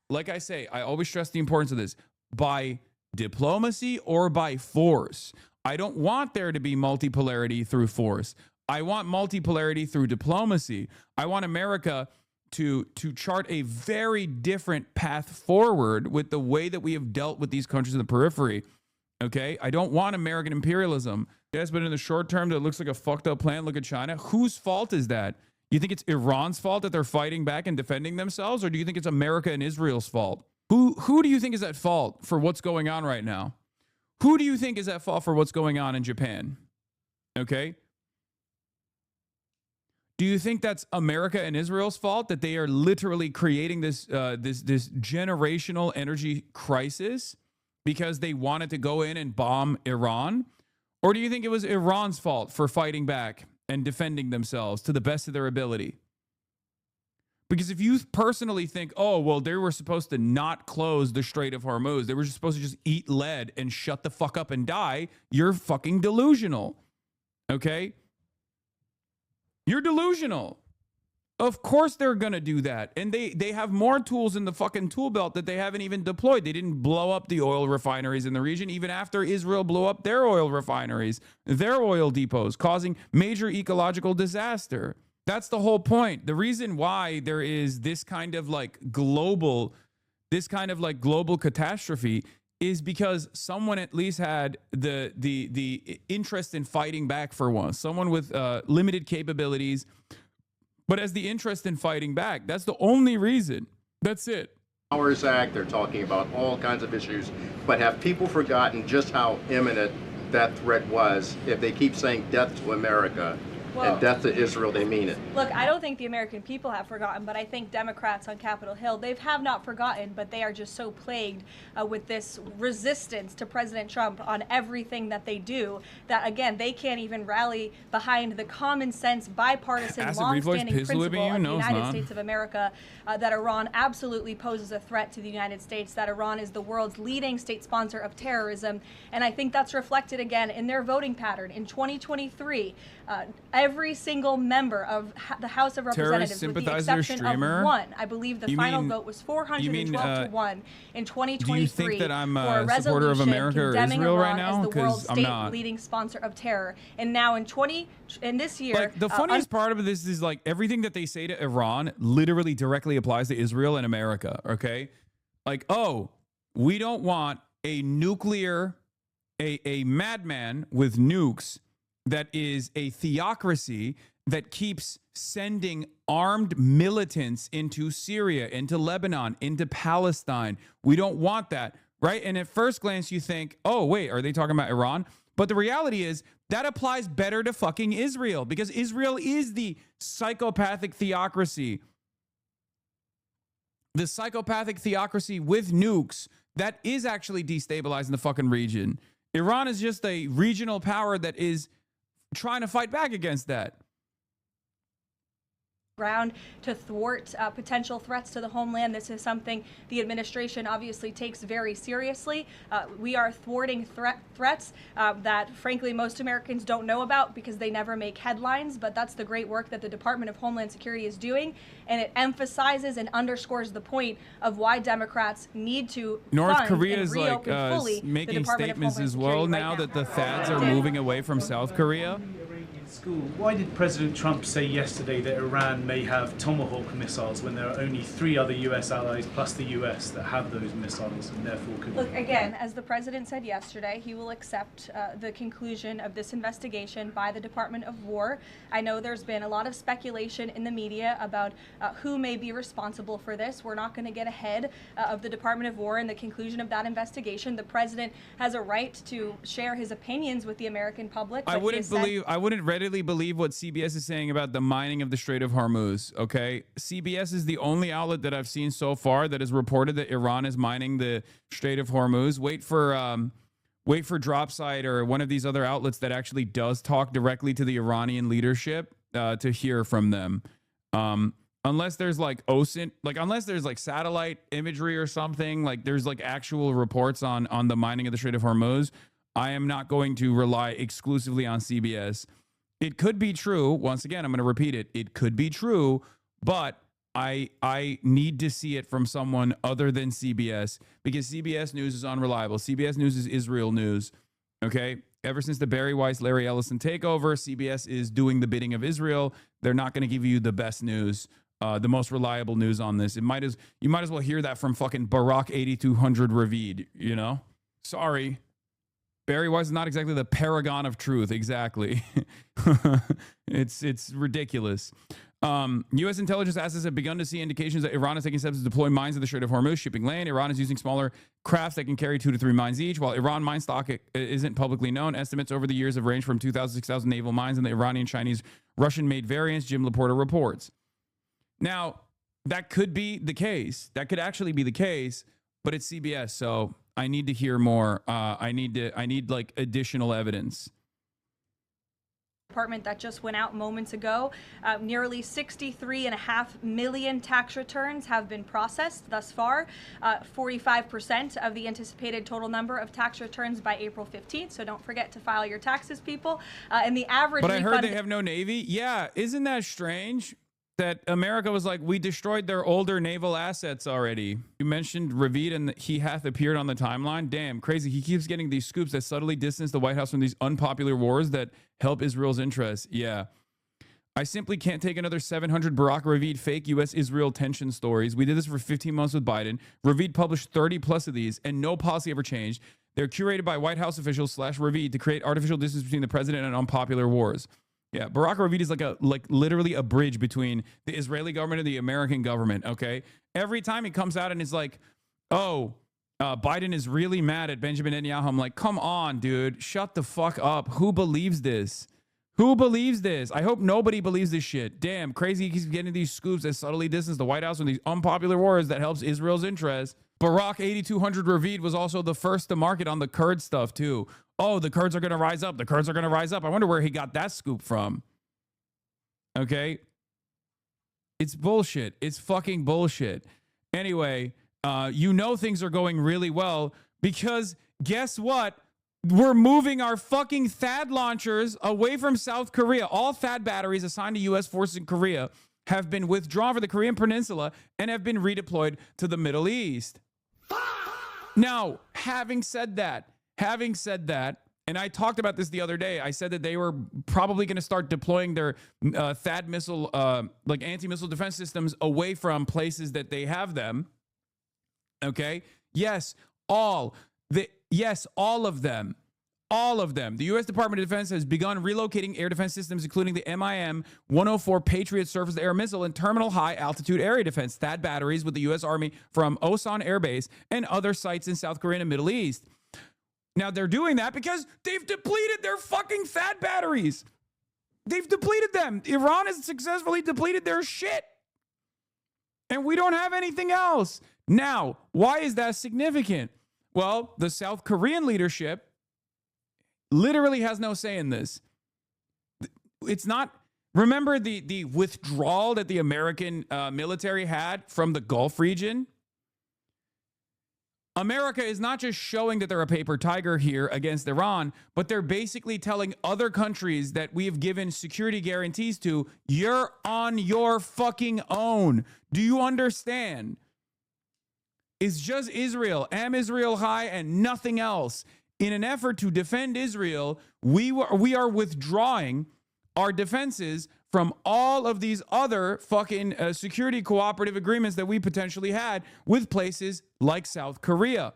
like I say, I always stress the importance of this. By diplomacy or by force. I don't want there to be multipolarity through force. I want multipolarity through diplomacy. I want America to chart a very different path forward with the way that we have dealt with these countries in the periphery. Okay? I don't want American imperialism. Yes, but in the short term, that looks like a fucked up plan. Look at China. Whose fault is that? You think it's Iran's fault that they're fighting back and defending themselves? Or do you think it's America and Israel's fault? Who do you think is at fault for what's going on right now? Who do you think is at fault for what's going on in Japan? Okay? Do you think that's America and Israel's fault that they are literally creating this this generational energy crisis because they wanted to go in and bomb Iran? Or do you think it was Iran's fault for fighting back and defending themselves to the best of their ability? Because if you personally think, oh, well, they were supposed to not close the Strait of Hormuz, they were just supposed to just eat lead and shut the fuck up and die, you're fucking delusional. Okay? You're delusional. Of course they're going to do that. And they have more tools in the fucking tool belt that they haven't even deployed. They didn't blow up the oil refineries in the region, even after Israel blew up their oil refineries, their oil depots, causing major ecological disaster. That's the whole point. The reason why there is this kind of like global catastrophe is because someone at least had the interest in fighting back for once. Someone with limited capabilities, but has the interest in fighting back. That's the only reason. That's it. Powers Act, they're talking about all kinds of issues, but have people forgotten just how imminent that threat was? If they keep saying death to America and death to Israel, they mean it. Look, I don't think the American people have forgotten, but I think Democrats on Capitol Hill, they have not forgotten, but they are just so plagued with this resistance to President Trump on everything that they do that, again, they can't even rally behind the common sense, bipartisan, long-standing principle of the United States of America that Iran absolutely poses a threat to the United States, that Iran is the world's leading state sponsor of terrorism. And I think that's reflected again in their voting pattern. In 2023, every single member of the House of Representatives, with the exception of one, I believe the final vote was 412 to 1 in 2023. Do you think that I'm a supporter of America or Israel right now? Because I'm not. Leading sponsor of terror. And now in this year, like, the funniest part of this is like everything that they say to Iran literally directly applies to Israel and America. Okay, like, oh, we don't want a nuclear, a madman with nukes that is a theocracy that keeps sending armed militants into Syria, into Lebanon, into Palestine. We don't want that, right? And at first glance, you think, oh, wait, are they talking about Iran? But the reality is that applies better to fucking Israel, because Israel is the psychopathic theocracy. The psychopathic theocracy with nukes that is actually destabilizing the fucking region. Iran is just a regional power that is trying to fight back against that. Ground to thwart potential threats to the homeland. This is something the administration obviously takes very seriously. We are thwarting threats that, frankly, most Americans don't know about because they never make headlines, but that's the great work that the Department of Homeland Security is doing, and it emphasizes and underscores the point of why Democrats need to North fund Korea and is reopen like fully making the Department statements of Homeland as well Security now right that the THAADs are moving away from South Korea. School. Why did President Trump say yesterday that Iran may have Tomahawk missiles when there are only 3 other U.S. allies plus the U.S. that have those missiles and therefore could... Look, again, as the president said yesterday, he will accept the conclusion of this investigation by the Department of War. I know there's been a lot of speculation in the media about who may be responsible for this. We're not going to get ahead of the Department of War and the conclusion of that investigation. The president has a right to share his opinions with the American public. I wouldn't readily believe what CBS is saying about the mining of the Strait of Hormuz, okay? CBS is the only outlet that I've seen so far that has reported that Iran is mining the Strait of Hormuz. Wait for Dropsite or one of these other outlets that actually does talk directly to the Iranian leadership to hear from them. Unless there's like OSINT, like unless there's like satellite imagery or something, like there's like actual reports on the mining of the Strait of Hormuz, I am not going to rely exclusively on CBS. It could be true. Once again, I'm going to repeat it. It could be true, but I need to see it from someone other than CBS, because CBS News is unreliable. CBS News is Israel news. Okay. Ever since the Barry Weiss, Larry Ellison takeover, CBS is doing the bidding of Israel. They're not going to give you the best news, the most reliable news on this. You might as well hear that from fucking Barack 8200 Ravid, you know? Sorry. Barry Weiss is not exactly the paragon of truth. Exactly. It's ridiculous. U.S. intelligence assets have begun to see indications that Iran is taking steps to deploy mines in the Strait of Hormuz, shipping land. Iran is using smaller crafts that can carry 2 to 3 mines each. While Iran mine stock isn't publicly known, estimates over the years have ranged from 2,000 to 6,000 naval mines in the Iranian, Chinese, Russian-made variants, Jim Laporta reports. Now, that could be the case. That could actually be the case, but it's CBS, so I need to hear more. I need like additional evidence. Department that just went out moments ago. Nearly 63.5 million tax returns have been processed thus far. 45% of the anticipated total number of tax returns by April 15th. So don't forget to file your taxes, people. And the average. But I heard they have no Navy. Yeah, isn't that strange? That America was like, we destroyed their older naval assets already. You mentioned Ravid and he hath appeared on the timeline. Damn, crazy. He keeps getting these scoops that subtly distance the White House from these unpopular wars that help Israel's interests. Yeah. I simply can't take another 700 Barack Ravid fake U.S.-Israel tension stories. We did this for 15 months with Biden. Ravid published 30 plus of these, and no policy ever changed. They're curated by White House officials / Ravid to create artificial distance between the president and unpopular wars. Yeah, Barack Ravid is like literally a bridge between the Israeli government and the American government, okay? Every time he comes out and is like, oh, Biden is really mad at Benjamin Netanyahu. I'm like, come on, dude. Shut the fuck up. Who believes this? Who believes this? I hope nobody believes this shit. Damn, crazy he keeps getting these scoops that subtly distance the White House from these unpopular wars that helps Israel's interests. Barack 8200 Ravid was also the first to market on the Kurd stuff, too. Oh, the Kurds are going to rise up. The Kurds are going to rise up. I wonder where he got that scoop from. Okay? It's bullshit. It's fucking bullshit. Anyway, you know things are going really well because guess what? We're moving our fucking THAAD launchers away from South Korea. All THAAD batteries assigned to U.S. forces in Korea have been withdrawn from the Korean Peninsula and have been redeployed to the Middle East. Now, having said that, and I talked about this the other day, I said that they were probably going to start deploying their THAAD missile, like anti-missile defense systems away from places that they have them. Okay? Yes, all of them. All of them. The U.S. Department of Defense has begun relocating air defense systems, including the MIM-104 Patriot surface-to-air missile and terminal high-altitude area defense THAAD batteries with the U.S. Army from Osan Air Base and other sites in South Korea and the Middle East. Now, they're doing that because they've depleted their fucking THAAD batteries. They've depleted them. Iran has successfully depleted their shit. And we don't have anything else. Now, why is that significant? Well, the South Korean leadership literally has no say in this. It's not, remember the withdrawal that the American military had from the Gulf region? America is not just showing that they're a paper tiger here against Iran, but they're basically telling other countries that we have given security guarantees to, you're on your fucking own. Do you understand? It's just Israel, Am Israel High, and nothing else. In an effort to defend Israel, we are withdrawing our defenses from all of these other fucking security cooperative agreements that we potentially had with places like South Korea.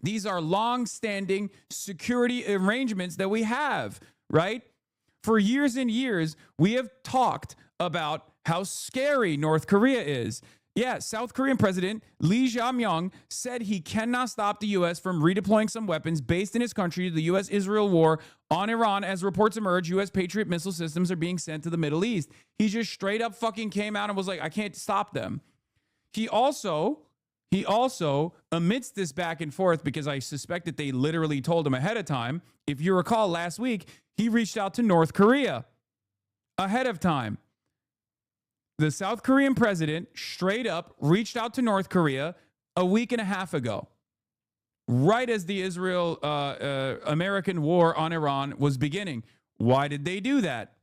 These are long-standing security arrangements that we have, right? For years and years, we have talked about how scary North Korea is. Yeah, South Korean President Lee Jae-myung said he cannot stop the U.S. from redeploying some weapons based in his country to the U.S.-Israel war on Iran. As reports emerge, U.S. Patriot missile systems are being sent to the Middle East. He just straight up fucking came out and was like, I can't stop them. He also, amidst this back and forth, because I suspect that they literally told him ahead of time, if you recall last week, he reached out to North Korea ahead of time. The South Korean president straight up reached out to North Korea a week and a half ago, right as the Israel-American war on Iran was beginning. Why did they do that?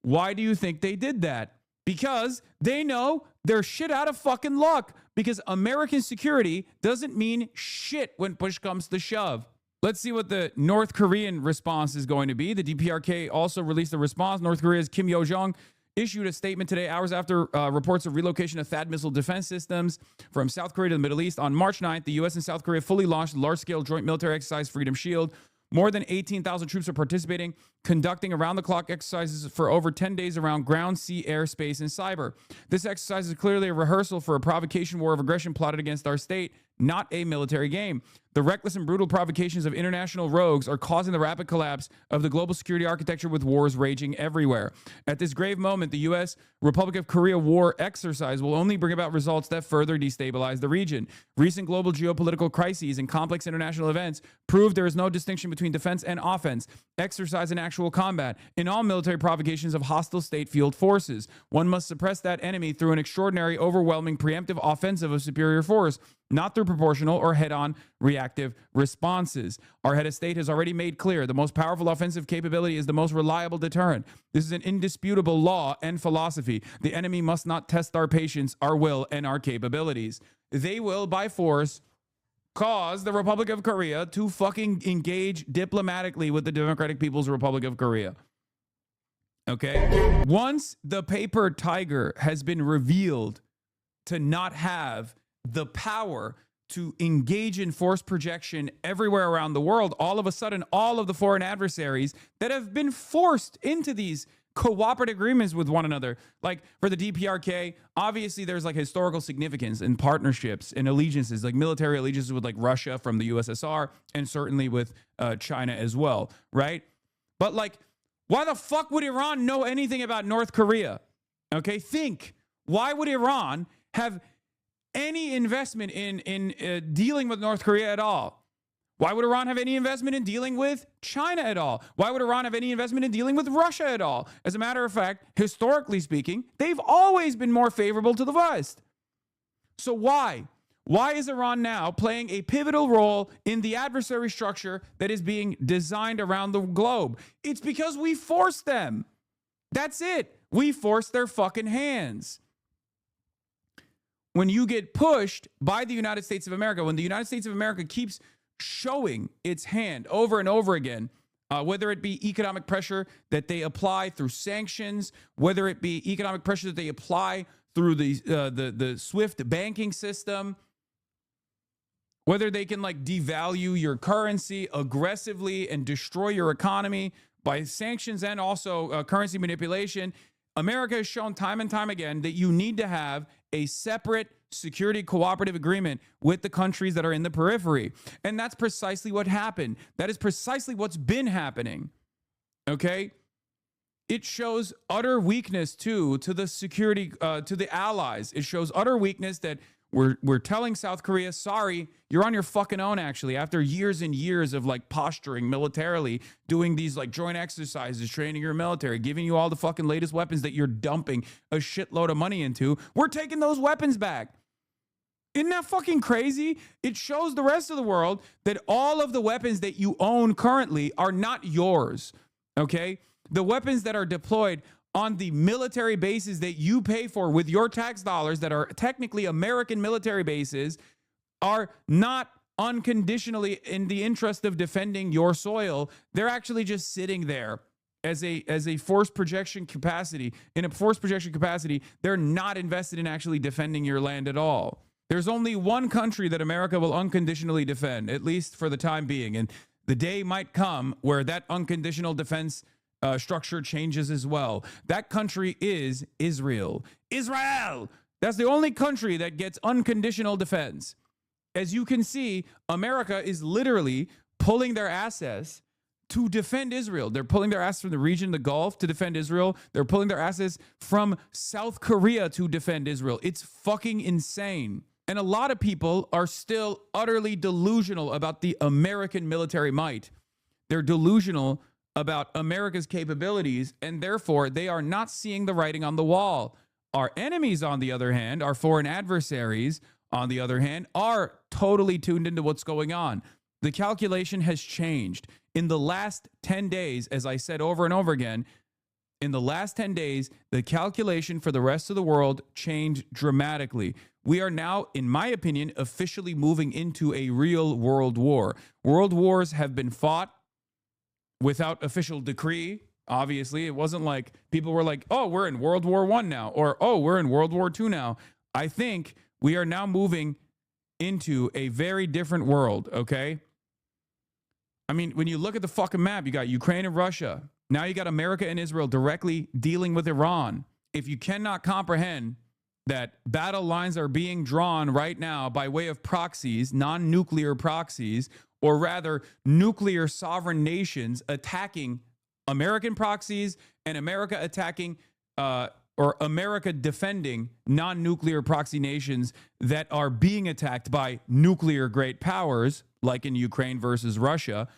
Why do you think they did that? Because they know they're shit out of fucking luck, because American security doesn't mean shit when push comes to shove. Let's see what the North Korean response is going to be. The DPRK also released a response. North Korea's Kim Yo-jong issued a statement today, hours after reports of relocation of THAAD missile defense systems from South Korea to the Middle East. On March 9th, the U.S. and South Korea fully launched large-scale joint military exercise Freedom Shield. More than 18,000 troops are participating, conducting around-the-clock exercises for over 10 days around ground, sea, air, space, and cyber. This exercise is clearly a rehearsal for a provocation war of aggression plotted against our state, not a military game. The reckless and brutal provocations of international rogues are causing the rapid collapse of the global security architecture, with wars raging everywhere. At this grave moment, the U.S. Republic of Korea war exercise will only bring about results that further destabilize the region. Recent global geopolitical crises and complex international events prove there is no distinction between defense and offense, exercise and actual combat, in all military provocations of hostile state-fueled forces. One must suppress that enemy through an extraordinary, overwhelming, preemptive offensive of superior force, not through proportional or head-on reactive responses. Our head of state has already made clear the most powerful offensive capability is the most reliable deterrent. This is an indisputable law and philosophy. The enemy must not test our patience, our will, and our capabilities. They will, by force, cause the Republic of Korea to fucking engage diplomatically with the Democratic People's Republic of Korea. Okay? Once the paper tiger has been revealed to not have the power to engage in force projection everywhere around the world, all of a sudden, all of the foreign adversaries that have been forced into these cooperative agreements with one another, like for the DPRK, obviously there's like historical significance in partnerships and allegiances, like military allegiances with like Russia from the USSR and certainly with China as well, right? But like, why the fuck would Iran know anything about North Korea? Okay, think. Why would Iran have any investment in dealing with North Korea at all? Why would Iran have any investment in dealing with China at all? Why would Iran have any investment in dealing with Russia at all? As a matter of fact, historically speaking, they've always been more favorable to the West. So why? Why is Iran now playing a pivotal role in the adversary structure that is being designed around the globe? It's because we forced them. That's it. We forced their fucking hands. When you get pushed by the United States of America, when the United States of America keeps showing its hand over and over again, whether it be economic pressure that they apply through sanctions, whether it be economic pressure that they apply through the SWIFT banking system, whether they can like devalue your currency aggressively and destroy your economy by sanctions and also currency manipulation, America has shown time and time again that you need to have a separate security cooperative agreement with the countries that are in the periphery. And that's precisely what happened. That is precisely what's been happening. Okay? It shows utter weakness too to the security, to the allies. It shows utter weakness that we're telling South Korea, sorry, you're on your fucking own, actually, after years and years of like posturing militarily, doing these like joint exercises, training your military, giving you all the fucking latest weapons that you're dumping a shitload of money into. We're taking those weapons back. Isn't that fucking crazy? It shows the rest of the world that all of the weapons that you own currently are not yours, okay? The weapons that are deployed on the military bases that you pay for with your tax dollars that are technically American military bases are not unconditionally in the interest of defending your soil. They're actually just sitting there as a force projection capacity. In a force projection capacity, they're not invested in actually defending your land at all. There's only one country that America will unconditionally defend, at least for the time being. And the day might come where that unconditional defense structure changes as well. That country is Israel. Israel! That's the only country that gets unconditional defense. As you can see, America is literally pulling their assets to defend Israel. They're pulling their assets from the region, the Gulf, to defend Israel. They're pulling their assets from South Korea to defend Israel. It's fucking insane. And a lot of people are still utterly delusional about the American military might. They're delusional about America's capabilities, and therefore they are not seeing the writing on the wall. Our enemies, on the other hand, our foreign adversaries, on the other hand, are totally tuned into what's going on. The calculation has changed. In the last 10 days, as I said over and over again, in the last 10 days, the calculation for the rest of the world changed dramatically. We are now, in my opinion, officially moving into a real world war. World wars have been fought without official decree. Obviously, it wasn't like people were like, oh, we're in World War I now, or oh, we're in World War II now. I think we are now moving into a very different world, okay? I mean, when you look at the fucking map, you got Ukraine and Russia. Now you got America and Israel directly dealing with Iran. If you cannot comprehend that battle lines are being drawn right now by way of proxies, non-nuclear proxies, or rather nuclear sovereign nations attacking American proxies and America attacking or America defending non-nuclear proxy nations that are being attacked by nuclear great powers, like in Ukraine versus Russia,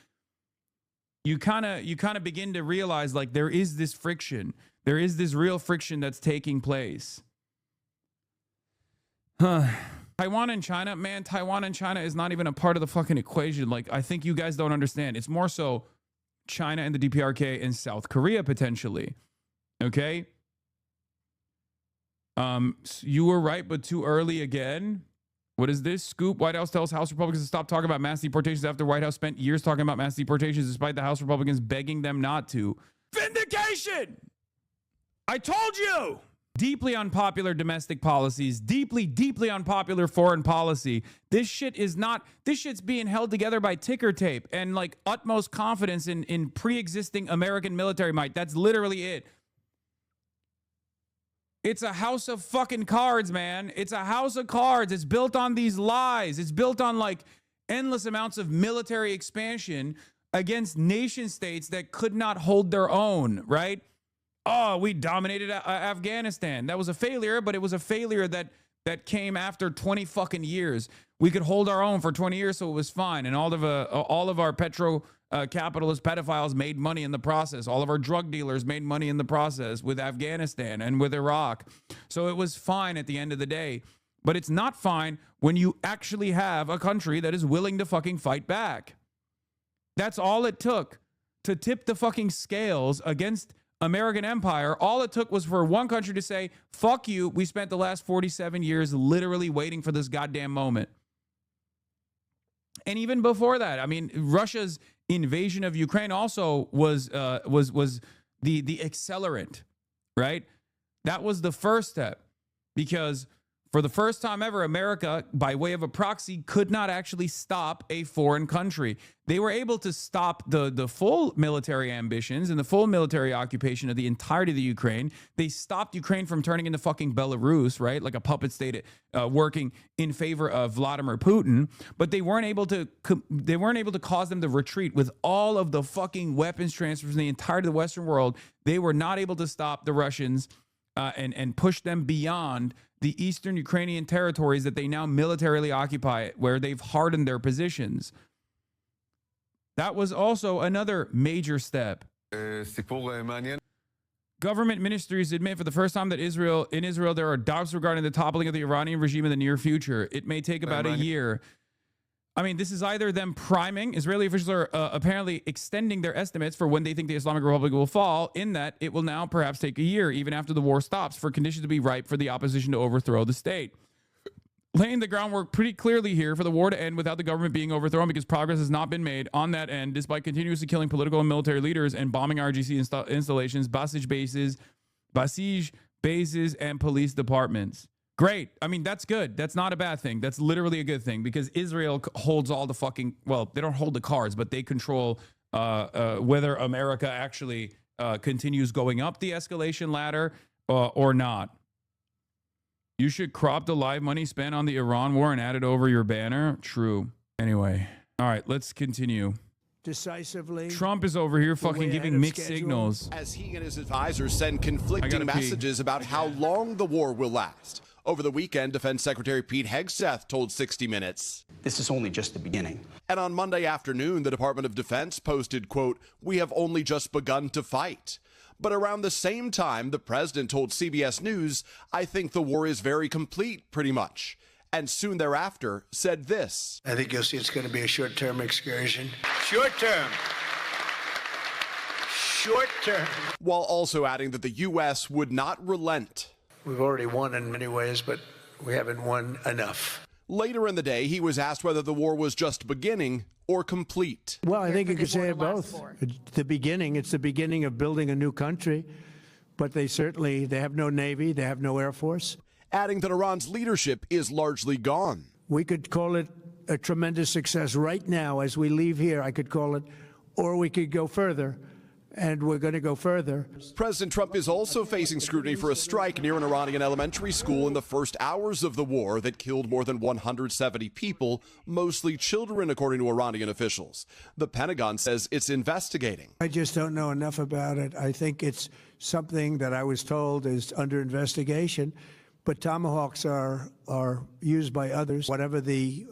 you kind of begin to realize like there is this friction. There is this real friction that's taking place. Taiwan and China, man, Taiwan and China is not even a part of the fucking equation. Like, I think you guys don't understand. It's more so China and the DPRK and South Korea potentially. Okay? You were right, but too early again. What is this? Scoop. White House tells House Republicans to stop talking about mass deportations after White House spent years talking about mass deportations despite the House Republicans begging them not to. Vindication! I told you! Deeply unpopular domestic policies, deeply, deeply unpopular foreign policy. This shit's being held together by ticker tape and like utmost confidence in pre-existing American military might. That's literally it. It's a house of fucking cards, man. It's a house of cards. It's built on these lies. It's built on like endless amounts of military expansion against nation states that could not hold their own, right? Oh, we dominated Afghanistan. That was a failure, but it was a failure that came after 20 fucking years. We could hold our own for 20 years, so it was fine. And all of our capitalist pedophiles made money in the process. All of our drug dealers made money in the process with Afghanistan and with Iraq. So it was fine at the end of the day. But it's not fine when you actually have a country that is willing to fucking fight back. That's all it took to tip the fucking scales against American empire. All it took was for one country to say, fuck you. We spent the last 47 years literally waiting for this goddamn moment. And even before that, I mean, Russia's invasion of Ukraine also was the accelerant, right? That was the first step, because for the first time ever, America, by way of a proxy, could not actually stop a foreign country. They were able to stop the full military ambitions and the full military occupation of the entirety of the Ukraine. They stopped Ukraine from turning into fucking Belarus, right? Like a puppet state working in favor of Vladimir Putin. But they weren't able to cause them to retreat with all of the fucking weapons transfers in the entirety of the Western world. They were not able to stop the Russians and push them beyond the eastern Ukrainian territories that they now militarily occupy, where they've hardened their positions. That was also another major step. Government ministries admit for the first time that in Israel there are doubts regarding the toppling of the Iranian regime in the near future. It may take about a year. I mean, this is either them priming. Israeli officials are apparently extending their estimates for when they think the Islamic Republic will fall, in that it will now perhaps take a year, even after the war stops, for conditions to be ripe for the opposition to overthrow the state. Laying the groundwork pretty clearly here for the war to end without the government being overthrown, because progress has not been made on that end, despite continuously killing political and military leaders and bombing RGC installations, Basij bases, and police departments. Great. I mean, that's good. That's not a bad thing. That's literally a good thing, because Israel holds all the fucking, well, they don't hold the cards, but they control whether America actually continues going up the escalation ladder or not. You should crop the live money spent on the Iran war and add it over your banner. True. Anyway. All right, let's continue. Decisively. Trump is over here fucking giving mixed signals. As he and his advisors send conflicting messages about how long the war will last. Over the weekend, Defense Secretary Pete Hegseth told 60 Minutes, "This is only just the beginning." And on Monday afternoon, the Department of Defense posted, quote, "We have only just begun to fight." But around the same time, the president told CBS News, "I think the war is very complete, pretty much." And soon thereafter said this. I think you'll see it's going to be a short-term excursion. Short-term. Short-term. While also adding that the U.S. would not relent. We've already won in many ways, but we haven't won enough. Later in the day, he was asked whether the war was just beginning or complete. Well, I think you could say it both. It's the beginning of building a new country, but they have no Navy, they have no Air Force. Adding that Iran's leadership is largely gone. We could call it a tremendous success right now as we leave here. I could call it, or we could go further. And we're going to go further. President Trump is also facing scrutiny for a strike near an Iranian elementary school in the first hours of the war that killed more than 170 people, mostly children, according to Iranian officials. The Pentagon says it's investigating. I just don't know enough about it. I think it's something that I was told is under investigation, but tomahawks are used by others, whatever the...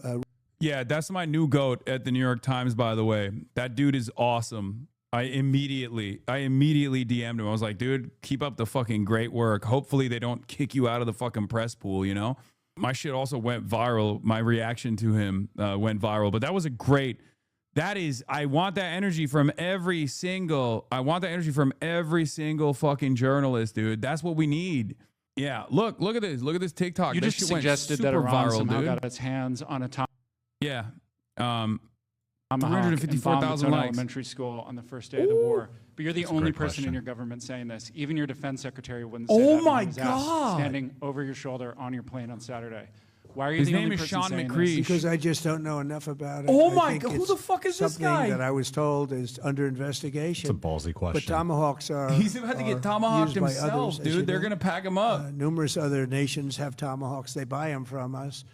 Yeah, that's my new GOAT at the New York Times, by the way. That dude is awesome. I immediately DM'd him. I was like, dude, keep up the fucking great work. Hopefully they don't kick you out of the fucking press pool, you know? My shit also went viral. My reaction to him went viral. But that was I want that energy from every single fucking journalist, dude. That's what we need. Yeah, look at this. Look at this TikTok. You just suggested that Iran somehow got its hands on a top. Yeah. 354,000 likes. Elementary school on the first day of the war. But you're the only person in your government saying this. Even your defense secretary wouldn't say that. Oh my his ass God! Standing over your shoulder on your plane on Saturday. Why are you His the name only is person Sean saying McCreesh. this? Because I just don't know enough about it. Oh I my think God, who it's the fuck is this something guy? that I was told is under investigation. It's a ballsy question. But tomahawks are. He's about to get tomahawked used by himself, others, as you dude. They're know. gonna pack him up. Numerous other nations have tomahawks. They buy them from us.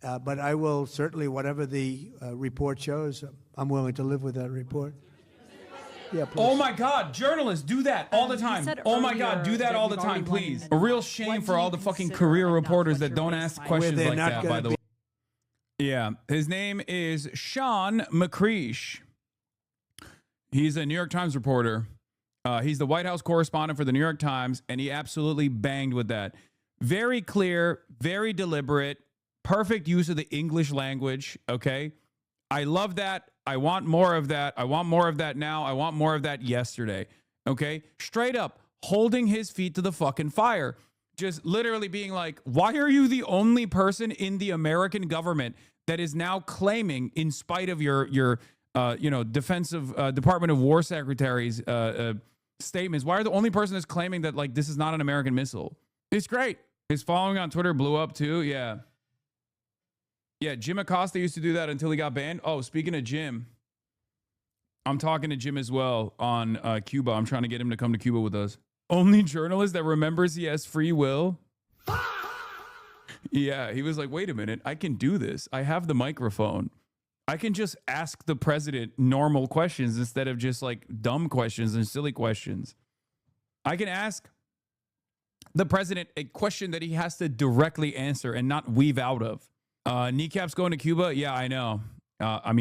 But I will certainly, whatever the report shows, I'm willing to live with that report. Yeah, please. Oh my God, journalists, do that all the time. Oh my God, do that all the time, please. A real shame for all the fucking career reporters that don't ask questions like that, by the way. Yeah, his name is Sean McCreesh. He's a New York Times reporter. He's the White House correspondent for the New York Times, and he absolutely banged with that. Very clear, very deliberate, perfect use of the English language, okay? I love that. I want more of that. I want more of that now. I want more of that yesterday, okay? Straight up, holding his feet to the fucking fire. Just literally being like, why are you the only person in the American government that is now claiming, in spite of your defensive Department of War Secretary's statements, why are the only person that's claiming that, like, this is not an American missile? It's great. His following on Twitter blew up too. Yeah. Yeah, Jim Acosta used to do that until he got banned. Oh, speaking of Jim, I'm talking to Jim as well on Cuba. I'm trying to get him to come to Cuba with us. Only journalist that remembers he has free will. Yeah, he was like, wait a minute, I can do this. I have the microphone. I can just ask the president normal questions instead of just like dumb questions and silly questions. I can ask the president a question that he has to directly answer and not weave out of. Kneecaps going to Cuba? Yeah, I know. I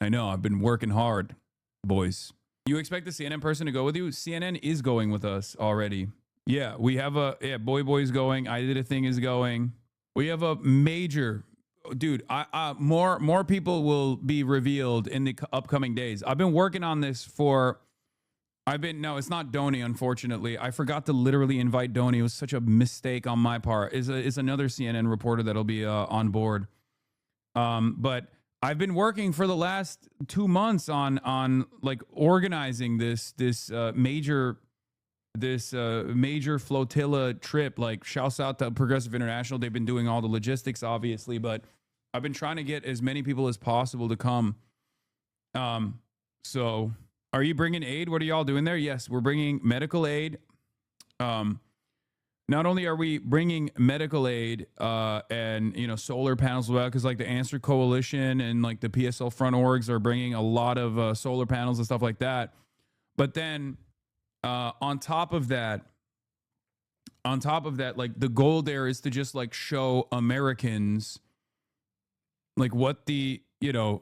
know. I've been working hard, boys. You expect the CNN person to go with you? CNN is going with us already. Yeah, we have Boy's going. I Did a Thing is going. We have a major, dude. More people will be revealed in the upcoming days. I've been working on this no, it's not Donnie, unfortunately. I forgot to literally invite Donnie. It was such a mistake on my part. Is another CNN reporter that'll be on board. But I've been working for the last 2 months on like organizing this major flotilla trip. Like, shouts out to Progressive International. They've been doing all the logistics, obviously, but I've been trying to get as many people as possible to come. So are you bringing aid? What are y'all doing there? Yes, we're bringing medical aid. Not only are we bringing medical aid and solar panels, because like the Answer Coalition and like the PSL Front orgs are bringing a lot of solar panels and stuff like that. But then on top of that, like the goal there is to just like show Americans like what the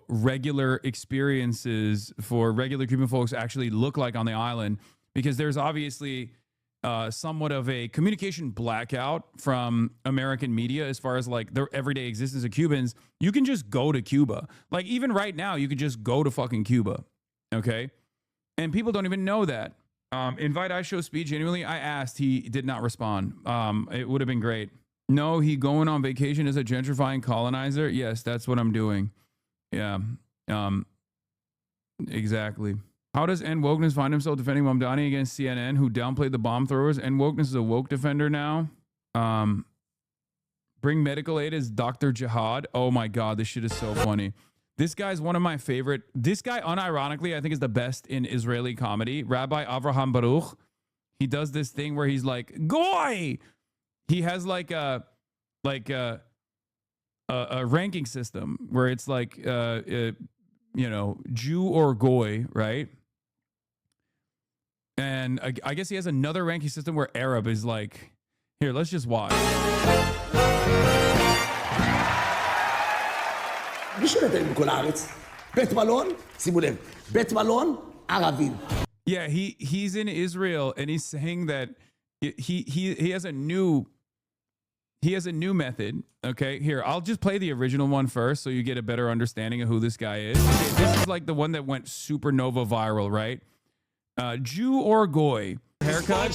regular experiences for regular Cuban folks actually look like on the island, because there's obviously somewhat of a communication blackout from American media as far as like their everyday existence of Cubans. You can just go to Cuba. Like, even right now, you could just go to fucking Cuba. Okay. And people don't even know that. Invite I show speed. Genuinely, I asked. He did not respond. It would have been great. No, he going on vacation as a gentrifying colonizer. Yes, that's what I'm doing. Yeah. Exactly. How does End Wokeness find himself defending Mamdani against CNN, who downplayed the bomb throwers? End Wokeness is a woke defender now. Bring medical aid as Dr. Jihad. Oh my God, this shit is so funny. This guy's one of my favorite. This guy, unironically, I think is the best in Israeli comedy. Rabbi Avraham Baruch. He does this thing where he's like, Goy! He has like a ranking system where it's like, Jew or Goy, right? And I guess he has another ranking system where Arab is like, here, let's just watch. Yeah, he's in Israel and he's saying that he has a new method. Okay, here, I'll just play the original one first so you get a better understanding of who this guy is. Okay, this is like the one that went supernova viral, right? Jew or Goy? Haircut?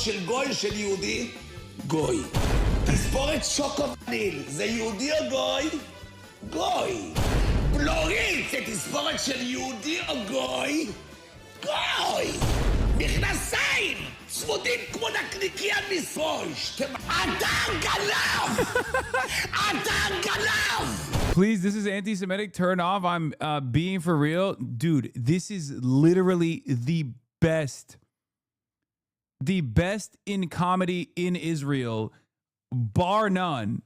גוי. תספורת שוקו וניל, זה יהודי או גוי? גוי. בלורית זה תספורת של יהודי או גוי? גוי! מכנסיים! צמודים כמו נקניקייה מספוש! אתה גנב! אתה גנב! Please, this is anti-Semitic. Turn off. I'm being for real. Dude, this is literally the best in comedy in Israel, bar none.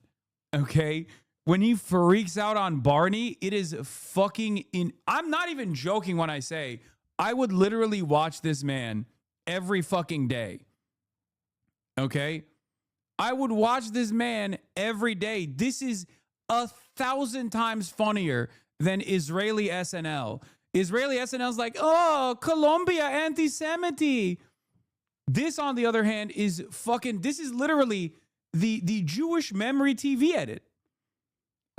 Okay? When he freaks out on Barney, it is fucking I'm not even joking when I say I would literally watch this man every fucking day. Okay? I would watch this man every day. This is 1,000 times funnier than Israeli SNL. Israeli SNL is like, oh, Colombia, anti-Semitic. This, on the other hand, is fucking, this is literally the Jewish memory TV edit.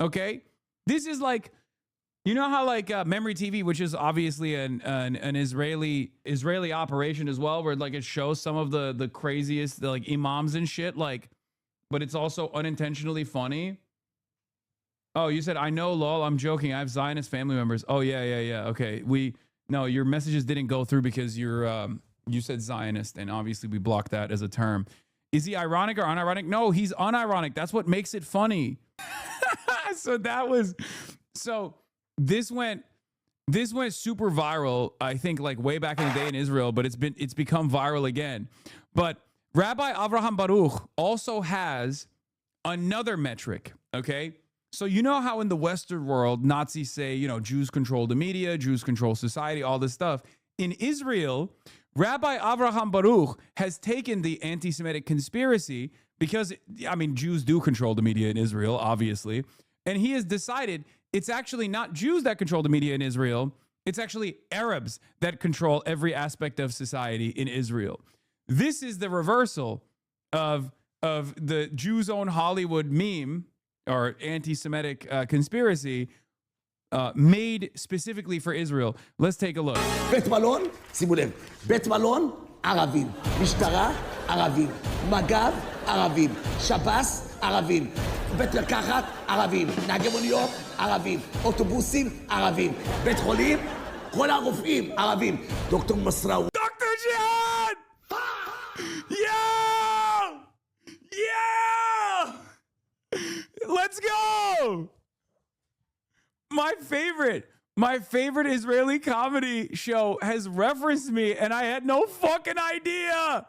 Okay? This is like, you know how like memory TV, which is obviously an Israeli operation as well, where like it shows some of the craziest like imams and shit, like, but it's also unintentionally funny. Oh, you said, I know, lol, I'm joking. I have Zionist family members. Oh, yeah. Okay. No, your messages didn't go through because you said Zionist, and obviously we blocked that as a term. Is he ironic or unironic? No, he's unironic. That's what makes it funny. This went super viral, I think, like way back in the day in Israel, but it's become viral again. But Rabbi Avraham Baruch also has another metric, okay? So you know how in the Western world, Nazis say, you know, Jews control the media, Jews control society, all this stuff. In Israel, Rabbi Avraham Baruch has taken the anti-Semitic conspiracy because, I mean, Jews do control the media in Israel, obviously. And he has decided it's actually not Jews that control the media in Israel. It's actually Arabs that control every aspect of society in Israel. This is the reversal of the Jews own Hollywood meme or anti-Semitic conspiracy made specifically for Israel. Let's take a look. בית מלון, שימו לב, בית מלון, ערבים, משטרה, ערבים, מג"ב, ערבים, שב"ס, ערבים, בית מרקחת, ערבים, נהגי מוניות, ערבים, אוטובוסים, ערבים, בית חולים, כל הרופאים, ערבים, דוקטור מסראוי. דוקטור ג'יהאד! Yeah! Yeah! Let's go! My favorite Israeli comedy show has referenced me and I had no fucking idea.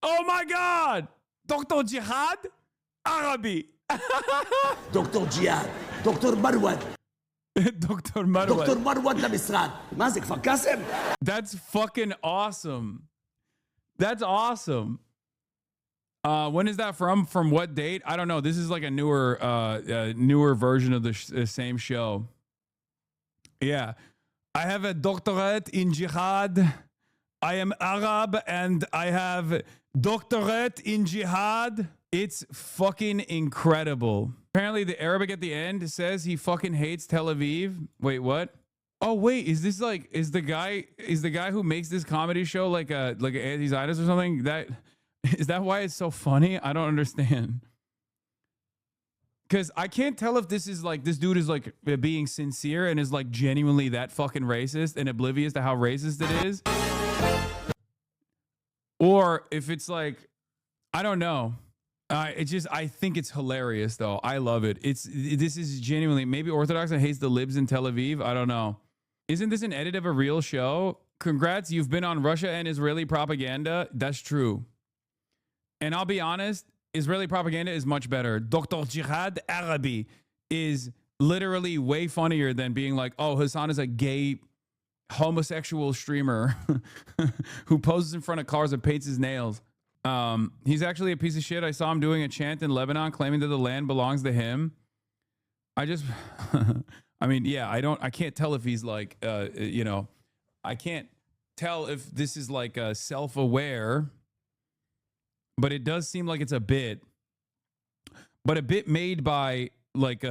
Oh my God. Dr. Jihad Arabi. Dr. Jihad. Dr. Marwan. Dr. Marwan. Dr. Marwan למשרד. מה זה, כפר קאסם? That's fucking awesome. That's awesome. When is that from? From what date? I don't know. This is like a newer version of the same show. Yeah. I have a doctorate in jihad. I am Arab and I have doctorate in jihad. It's fucking incredible. Apparently the Arabic at the end says he fucking hates Tel Aviv. Wait, what? Oh wait, is this like is the guy who makes this comedy show like an anti-Zionist or something? Is that why it's so funny? I don't understand. Because I can't tell if this is like, this dude is like being sincere and is like genuinely that fucking racist and oblivious to how racist it is. Or if it's like, I don't know. I think it's hilarious though. I love it. This is genuinely, maybe Orthodox and hates the libs in Tel Aviv. I don't know. Isn't this an edit of a real show? Congrats, you've been on Russia and Israeli propaganda. That's true. And I'll be honest, Israeli propaganda is much better. Dr. Jihad Arabi is literally way funnier than being like, oh, Hassan is a gay homosexual streamer who poses in front of cars and paints his nails. He's actually a piece of shit. I saw him doing a chant in Lebanon claiming that the land belongs to him. I mean, yeah, I can't tell if he's like, I can't tell if this is like self-aware. But it does seem like it's a bit made by like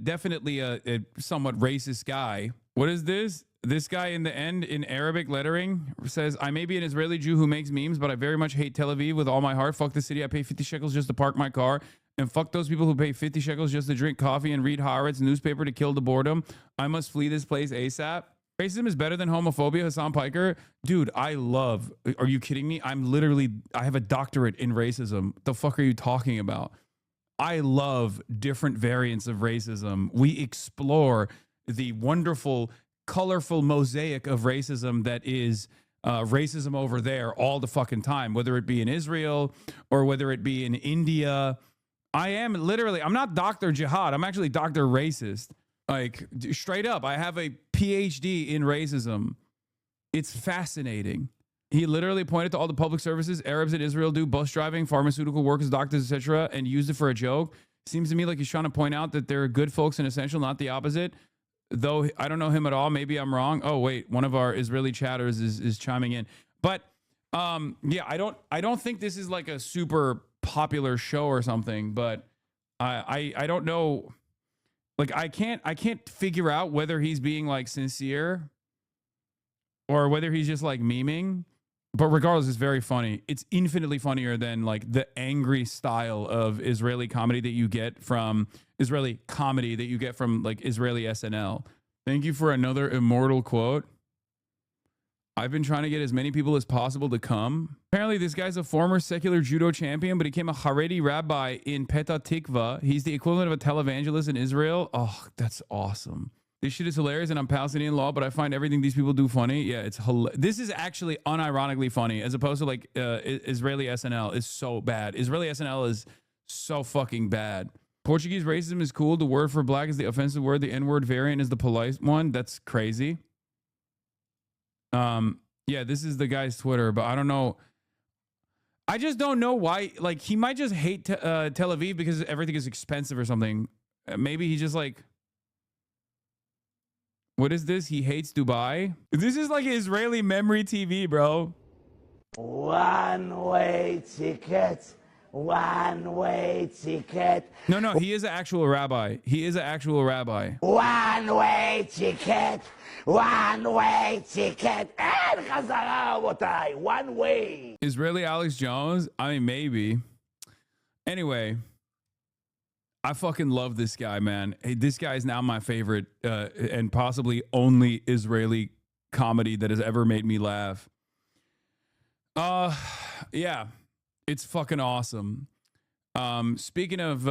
definitely a somewhat racist guy. What is this? This guy in the end in Arabic lettering says, I may be an Israeli Jew who makes memes, but I very much hate Tel Aviv with all my heart. Fuck the city. I pay 50 shekels just to park my car And fuck those people who pay 50 shekels just to drink coffee and read Haaretz newspaper to kill the boredom. I must flee this place ASAP. Racism is better than homophobia, Hassan Piker. Dude, are you kidding me? I have a doctorate in racism. The fuck are you talking about? I love different variants of racism. We explore the wonderful, colorful mosaic of racism that is racism over there all the fucking time, whether it be in Israel or whether it be in India. I'm not Dr. Jihad. I'm actually Dr. Racist. Like, straight up, I have a PhD in racism. It's fascinating. He literally pointed to all the public services Arabs in Israel do, bus driving, pharmaceutical workers, doctors, etc., and used it for a joke. Seems to me like he's trying to point out that there are good folks in Essential, not the opposite. Though I don't know him at all. Maybe I'm wrong. Oh, wait, one of our Israeli chatters is chiming in. But yeah, I don't think this is like a super popular show or something, but I don't know. Like, I can't figure out whether he's being like sincere or whether he's just like memeing. But regardless, it's very funny. It's infinitely funnier than like the angry style of Israeli comedy that you get from like Israeli SNL. Thank you for another immortal quote. I've been trying to get as many people as possible to come. Apparently, this guy's a former secular judo champion, but he became a Haredi rabbi in Petah Tikva. He's the equivalent of a televangelist in Israel. Oh, that's awesome. This shit is hilarious, and I'm Palestinian law, but I find everything these people do funny. Yeah, it's this is actually unironically funny, as opposed to like Israeli SNL is so bad. Israeli SNL is so fucking bad. Portuguese racism is cool. The word for black is the offensive word. The N-word variant is the polite one. That's crazy. Yeah, this is the guy's Twitter, but I don't know. I just don't know why. Like, he might just hate Tel Aviv because everything is expensive or something. Maybe he just like, what is this? He hates Dubai. This is like Israeli memory TV, bro. One-way ticket. One-way ticket. No, he is an actual rabbi. He is an actual rabbi. One-way ticket. One-way ticket. And Chazara, רבותיי. One way. Israeli Alex Jones? I mean, maybe. Anyway, I fucking love this guy, man. Hey, this guy is now my favorite and possibly only Israeli comedy that has ever made me laugh. Yeah. It's fucking awesome. Speaking of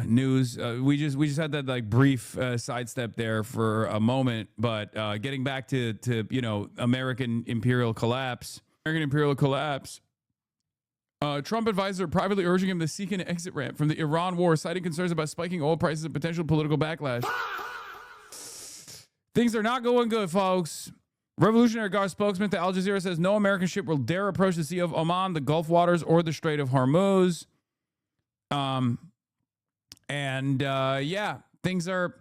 news, we just had that like brief sidestep there for a moment, but getting back to American imperial collapse. Trump advisor privately urging him to seek an exit ramp from the Iran war, citing concerns about spiking oil prices and potential political backlash. Things are not going good, folks. Revolutionary Guard spokesman to Al Jazeera says no American ship will dare approach the Sea of Oman, the Gulf waters, or the Strait of Hormuz. Yeah, things are.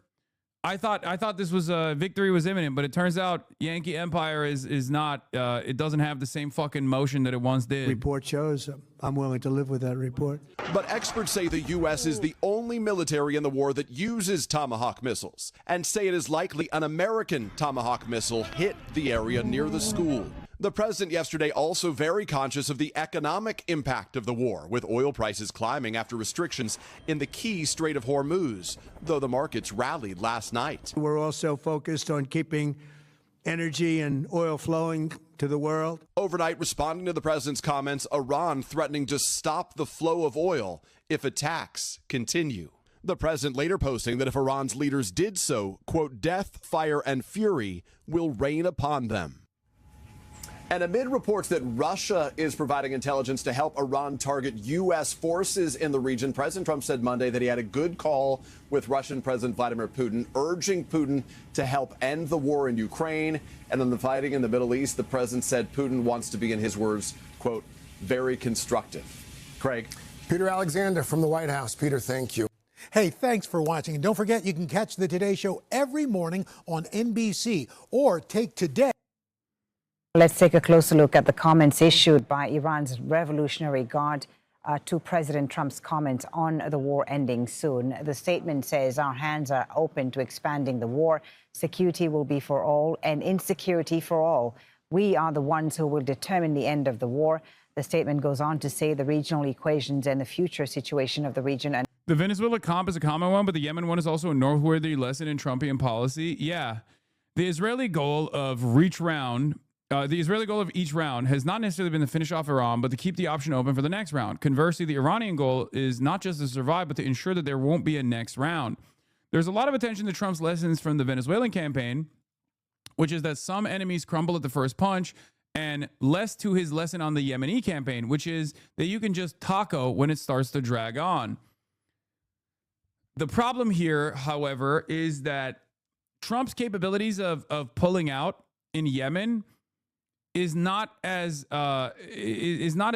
I thought this was victory was imminent, but it turns out Yankee Empire is not. It doesn't have the same fucking motion that it once did. Report shows I'm willing to live with that report. But experts say the U.S. is the only military in the war that uses Tomahawk missiles, and say it is likely an American Tomahawk missile hit the area near the school. The president yesterday also very conscious of the economic impact of the war, with oil prices climbing after restrictions in the key Strait of Hormuz, though the markets rallied last night. We're also focused on keeping energy and oil flowing to the world. Overnight, responding to the president's comments, Iran threatening to stop the flow of oil if attacks continue. The president later posting that if Iran's leaders did so, quote, death, fire, and fury will rain upon them. And amid reports that Russia is providing intelligence to help Iran target U.S. forces in the region, President Trump said Monday that he had a good call with Russian President Vladimir Putin, urging Putin to help end the war in Ukraine. And on the fighting in the Middle East, the president said Putin wants to be, in his words, quote, very constructive. Craig. Peter Alexander from the White House. Peter, thank you. Hey, thanks for watching. And don't forget, you can catch the Today Show every morning on NBC or take Today. Let's take a closer look at the comments issued by Iran's Revolutionary Guard to President Trump's comments on the war ending soon. The statement says our hands are open to expanding the war. Security will be for all and insecurity for all. We are the ones who will determine the end of the war. The statement goes on to say the regional equations and the future situation of the region. And the Venezuela comp is a common one, but the Yemen one is also a noteworthy lesson in Trumpian policy. Yeah. The Israeli goal of each round has not necessarily been to finish off Iran, but to keep the option open for the next round. Conversely, the Iranian goal is not just to survive, but to ensure that there won't be a next round. There's a lot of attention to Trump's lessons from the Venezuelan campaign, which is that some enemies crumble at the first punch, and less to his lesson on the Yemeni campaign, which is that you can just taco when it starts to drag on. The problem here, however, is that Trump's capabilities of pulling out in Yemen is not as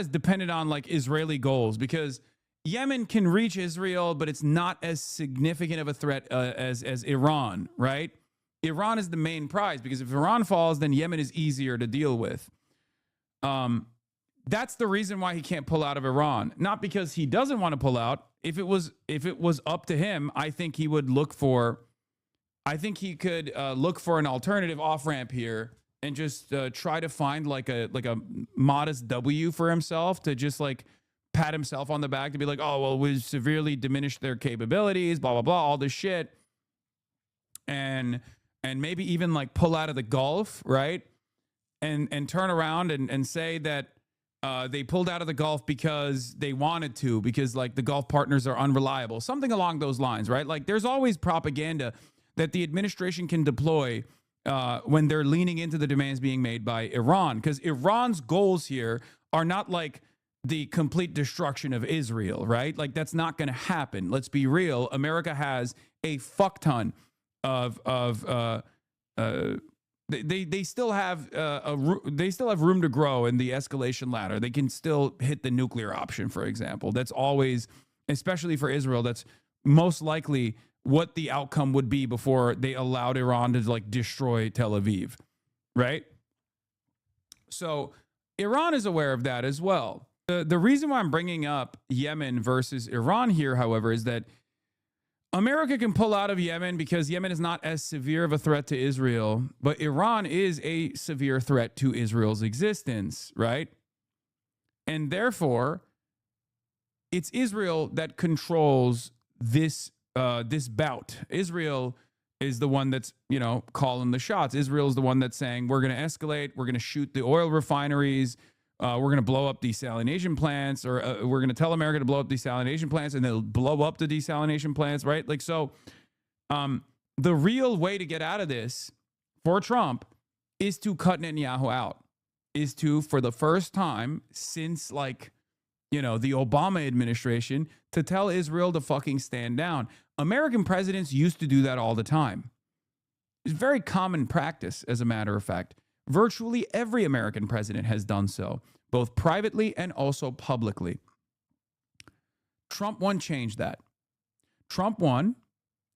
dependent on like Israeli goals, because Yemen can reach Israel, but it's not as significant of a threat as Iran, right? Iran is the main prize, because if Iran falls, then Yemen is easier to deal with. That's the reason why he can't pull out of Iran, not because he doesn't want to pull out. If it was up to him, I think he would look for. I think he could look for an alternative off ramp here and just try to find like a modest W for himself, to just like pat himself on the back, to be like, oh well, we severely diminished their capabilities, blah blah blah, all this shit, and maybe even like pull out of the Gulf, right? And turn around and say that they pulled out of the Gulf because they wanted to, because like the Gulf partners are unreliable, something along those lines, right? Like there's always propaganda that the administration can deploy when they're leaning into the demands being made by Iran, because Iran's goals here are not like the complete destruction of Israel, right? Like that's not going to happen. Let's be real. America has a fuck ton of they still have room to grow in the escalation ladder. They can still hit the nuclear option, for example. That's always, especially for Israel, that's most likely what the outcome would be before they allowed Iran to like destroy Tel Aviv, right? So Iran is aware of that as well. The reason why I'm bringing up Yemen versus Iran here, however, is that America can pull out of Yemen because Yemen is not as severe of a threat to Israel, but Iran is a severe threat to Israel's existence, right? And therefore, it's Israel that controls this bout. Israel is the one that's, calling the shots. Israel is the one that's saying, we're going to escalate, we're going to shoot the oil refineries, we're going to blow up desalination plants, or we're going to tell America to blow up desalination plants, and they'll blow up the desalination plants, right? Like, so the real way to get out of this for Trump is to cut Netanyahu out, is to, for the first time since the Obama administration, to tell Israel to fucking stand down. American presidents used to do that all the time. It's very common practice, as a matter of fact. Virtually every American president has done so, both privately and also publicly. Trump 1 changed that. Trump 1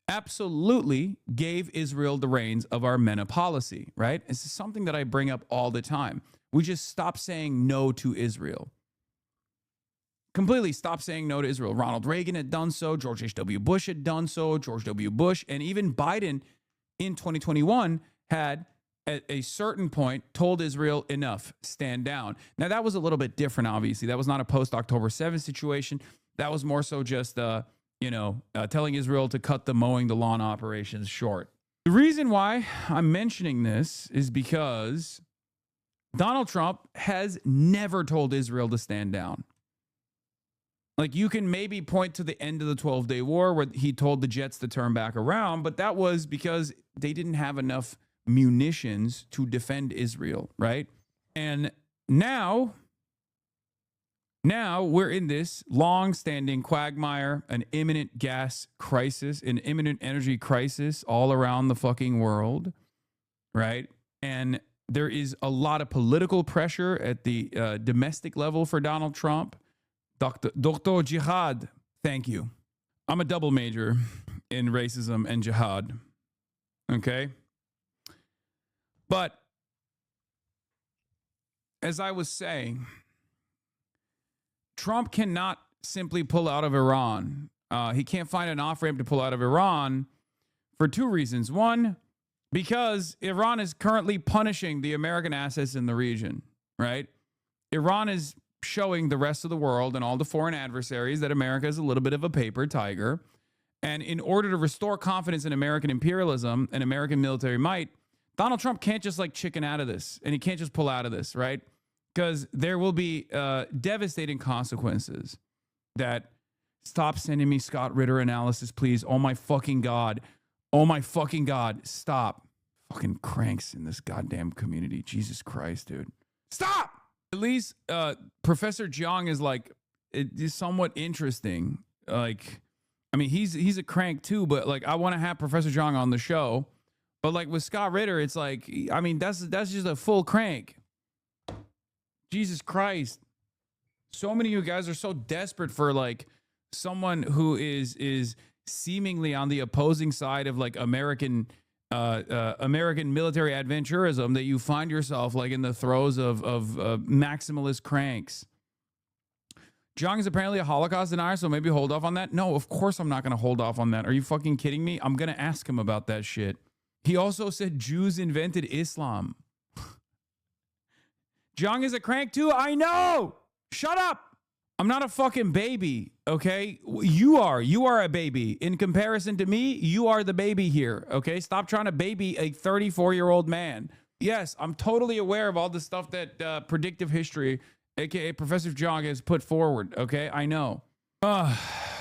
absolutely gave Israel the reins of our MENA policy, right? This is something that I bring up all the time. We just stopped saying no to Israel. Completely stopped saying no to Israel. Ronald Reagan had done so. George H.W. Bush had done so. George W. Bush, and even Biden in 2021 had, at a certain point, told Israel, enough, stand down. Now, that was a little bit different, obviously. That was not a post-October 7th situation. That was more so just, telling Israel to cut the mowing the lawn operations short. The reason why I'm mentioning this is because Donald Trump has never told Israel to stand down. Like, you can maybe point to the end of the 12-day war where he told the jets to turn back around, but that was because they didn't have enough munitions to defend Israel, right? And now we're in this long-standing quagmire, an imminent gas crisis, an imminent energy crisis all around the fucking world, right? And there is a lot of political pressure at the domestic level for Donald Trump. Dr. Jihad, thank you. I'm a double major in racism and jihad, okay? But as I was saying, Trump cannot simply pull out of Iran. He can't find an off-ramp to pull out of Iran for 2 reasons. 1, because Iran is currently punishing the American assets in the region, right? Iran is showing the rest of the world and all the foreign adversaries that America is a little bit of a paper tiger. And in order to restore confidence in American imperialism and American military might, Donald Trump can't just like chicken out of this, and he can't just pull out of this, right? Because there will be devastating consequences. That stop sending me Scott Ritter analysis, please. Oh my fucking God. Oh my fucking God. Stop. Fucking cranks in this goddamn community. Jesus Christ, dude. Stop! At least Professor Jiang is like, it is somewhat interesting. Like, I mean, he's a crank too, but like, I want to have Professor Jiang on the show. But like with Scott Ritter, it's like, I mean, that's just a full crank. Jesus Christ. So many of you guys are so desperate for like someone who is seemingly on the opposing side of like American military adventurism that you find yourself like in the throes of maximalist cranks. Jiang is apparently a Holocaust denier, so maybe hold off on that. No, of course I'm not going to hold off on that. Are you fucking kidding me? I'm going to ask him about that shit. He also said Jews invented Islam. Jiang is a crank too. I know. Shut up. I'm not a fucking baby, okay? You are a baby. In comparison to me, you are the baby here, okay? Stop trying to baby a 34-year-old man. Yes, I'm totally aware of all the stuff that predictive history, aka Professor Jiang, has put forward, okay? I know.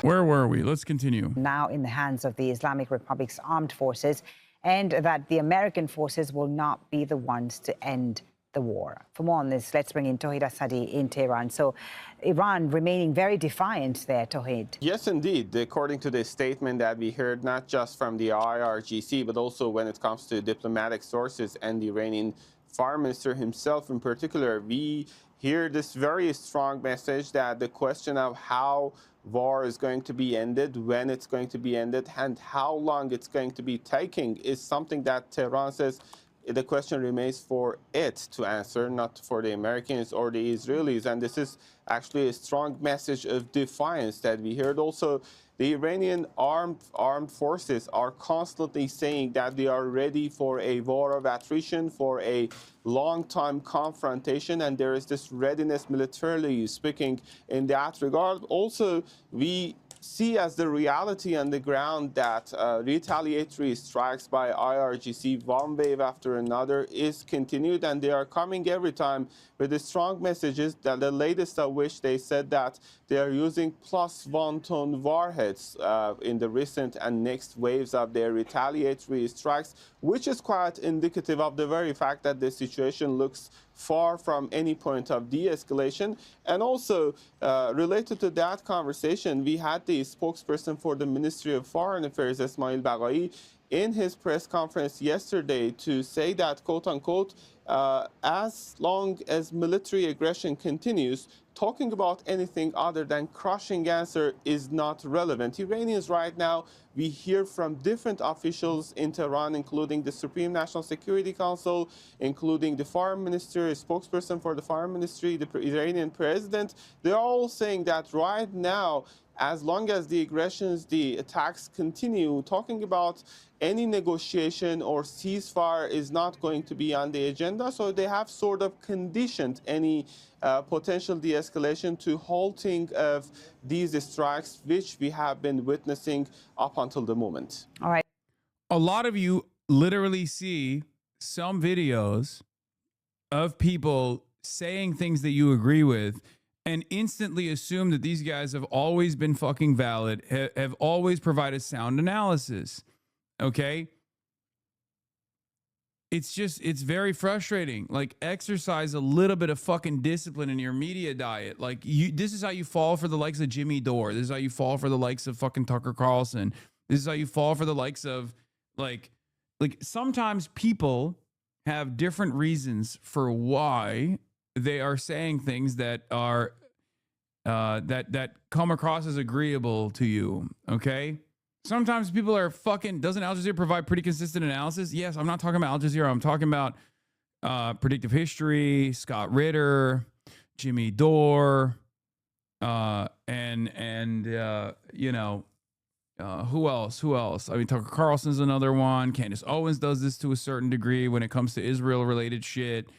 Where were we? Let's continue. Now in the hands of the Islamic Republic's armed forces, and that the American forces will not be the ones to end the war. For more on this, let's bring in Tauhid Asadi in Tehran. So Iran remaining very defiant there, Tauhid. Yes, indeed. According to the statement that we heard, not just from the IRGC, but also when it comes to diplomatic sources and the Iranian foreign minister himself in particular, we hear this very strong message that the question of how war is going to be ended, when it's going to be ended, and how long it's going to be taking is something that Tehran says the question remains for it to answer, not for the Americans or the Israelis. And this is actually a strong message of defiance that we heard. Also, the Iranian armed forces are constantly saying that they are ready for a war of attrition, for a long-time confrontation, and there is this readiness militarily speaking in that regard. Also, we see as the reality on the ground that retaliatory strikes by IRGC, one wave after another, is continued, and they are coming every time with the strong messages, that the latest of which they said that they are using +1-ton warheads in the recent and next waves of their retaliatory strikes, which is quite indicative of the very fact that the situation looks far from any point of de-escalation. And also, related to that conversation, we had the spokesperson for the Ministry of Foreign Affairs, Ismail Baghai, in his press conference yesterday to say that, quote unquote, as long as military aggression continues, talking about anything other than crushing answer is not relevant. Iranians right now, we hear from different officials in Tehran, including the Supreme National Security Council, including the foreign minister, a spokesperson for the foreign ministry, the Iranian president. They're all saying that right now, as long as the aggressions, the attacks continue, talking about any negotiation or ceasefire is not going to be on the agenda. So they have sort of conditioned any potential de-escalation to halting of these strikes, which we have been witnessing up until the moment. All right. A lot of you literally see some videos of people saying things that you agree with and instantly assume that these guys have always been fucking valid, have always provided sound analysis. Okay? It's very frustrating. Like, exercise a little bit of fucking discipline in your media diet. Like, this is how you fall for the likes of Jimmy Dore. This is how you fall for the likes of fucking Tucker Carlson. This is how you fall for the likes of, like sometimes people have different reasons for why they are saying things that are that come across as agreeable to you. Okay, sometimes people are fucking. Doesn't Al Jazeera provide pretty consistent analysis? Yes, I'm not talking about Al Jazeera. I'm talking about predictive history, Scott Ritter, Jimmy Dore, and you know, who else? I mean, Tucker Carlson's another one. Candace Owens does this to a certain degree when it comes to Israel-related shit.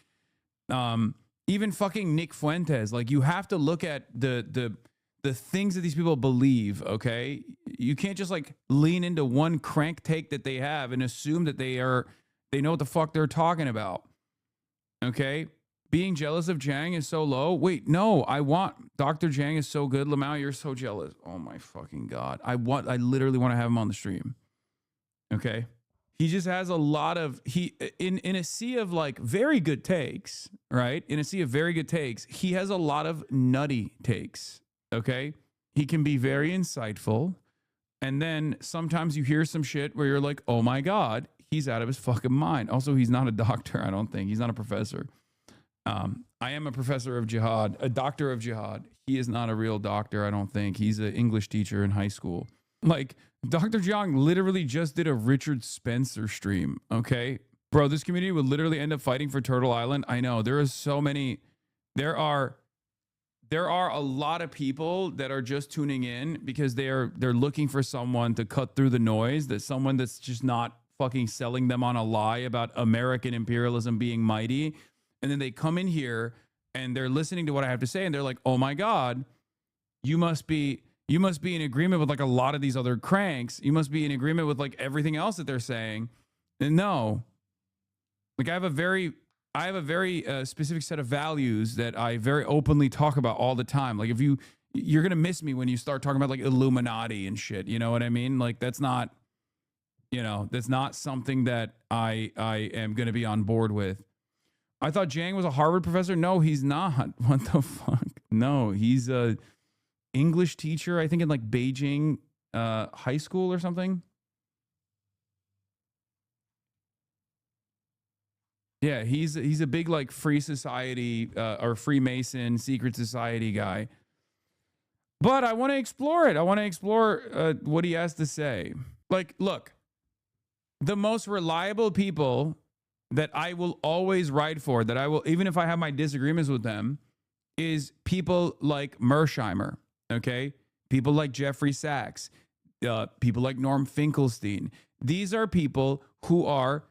even fucking Nick Fuentes. Like, you have to look at the things that these people believe, okay? You can't just like lean into one crank take that they have and assume that they know what the fuck they're talking about. Okay? Being jealous of Jiang is so low. Wait, no, Dr. Jiang is so good. Lamau, you're so jealous. Oh my fucking God. I literally want to have him on the stream. Okay? He just has a lot of, in a sea of like very good takes, right? In a sea of very good takes, he has a lot of nutty takes. Okay? He can be very insightful. And then sometimes you hear some shit where you're like, oh my God, he's out of his fucking mind. Also, he's not a doctor, I don't think. He's not a professor. I am a professor of jihad, a doctor of jihad. He is not a real doctor, I don't think. He's an English teacher in high school. Like, Dr. Jiang literally just did a Richard Spencer stream, okay? Bro, this community would literally end up fighting for Turtle Island. I know, there is so many. There are a lot of people that are just tuning in because they're looking for someone to cut through the noise, that someone that's just not fucking selling them on a lie about American imperialism being mighty. And then they come in here and they're listening to what I have to say and they're like, oh my God, you must be in agreement with like a lot of these other cranks. You must be in agreement with like everything else that they're saying. And no, like I have a very specific set of values that I very openly talk about all the time. Like if you're going to miss me when you start talking about like Illuminati and shit. You know what I mean? Like that's not something that I am going to be on board with. I thought Jiang was a Harvard professor. No, he's not. What the fuck? No, he's a English teacher, I think in like Beijing high school or something. Yeah, he's a big like free society or Freemason secret society guy. But I want to explore it. I want to explore what he has to say. Like, look, the most reliable people that I will always ride for, that I will, even if I have my disagreements with them, is people like Mersheimer, okay? People like Jeffrey Sachs, people like Norm Finkelstein. These are people who are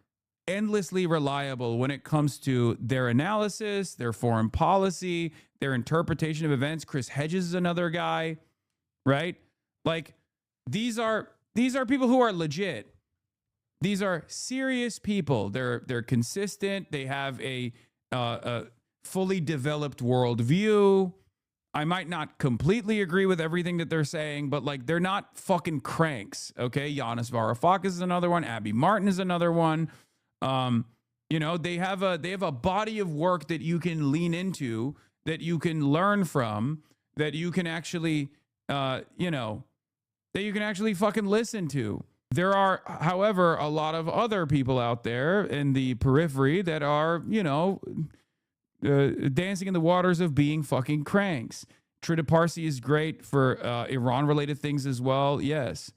endlessly reliable when it comes to their analysis, their foreign policy, their interpretation of events. Chris Hedges is another guy, right? Like these are people who are legit. These are serious people. They're consistent. They have a fully developed worldview. I might not completely agree with everything that they're saying, but like they're not fucking cranks. Okay, Yanis Varoufakis is another one. Abby Martin is another one. You know, they have a body of work that you can lean into, that you can learn from, that you can actually that you can actually fucking listen to. There are, however, a lot of other people out there in the periphery that are, dancing in the waters of being fucking cranks. Trita Parsi is great for Iran-related things as well. Yes.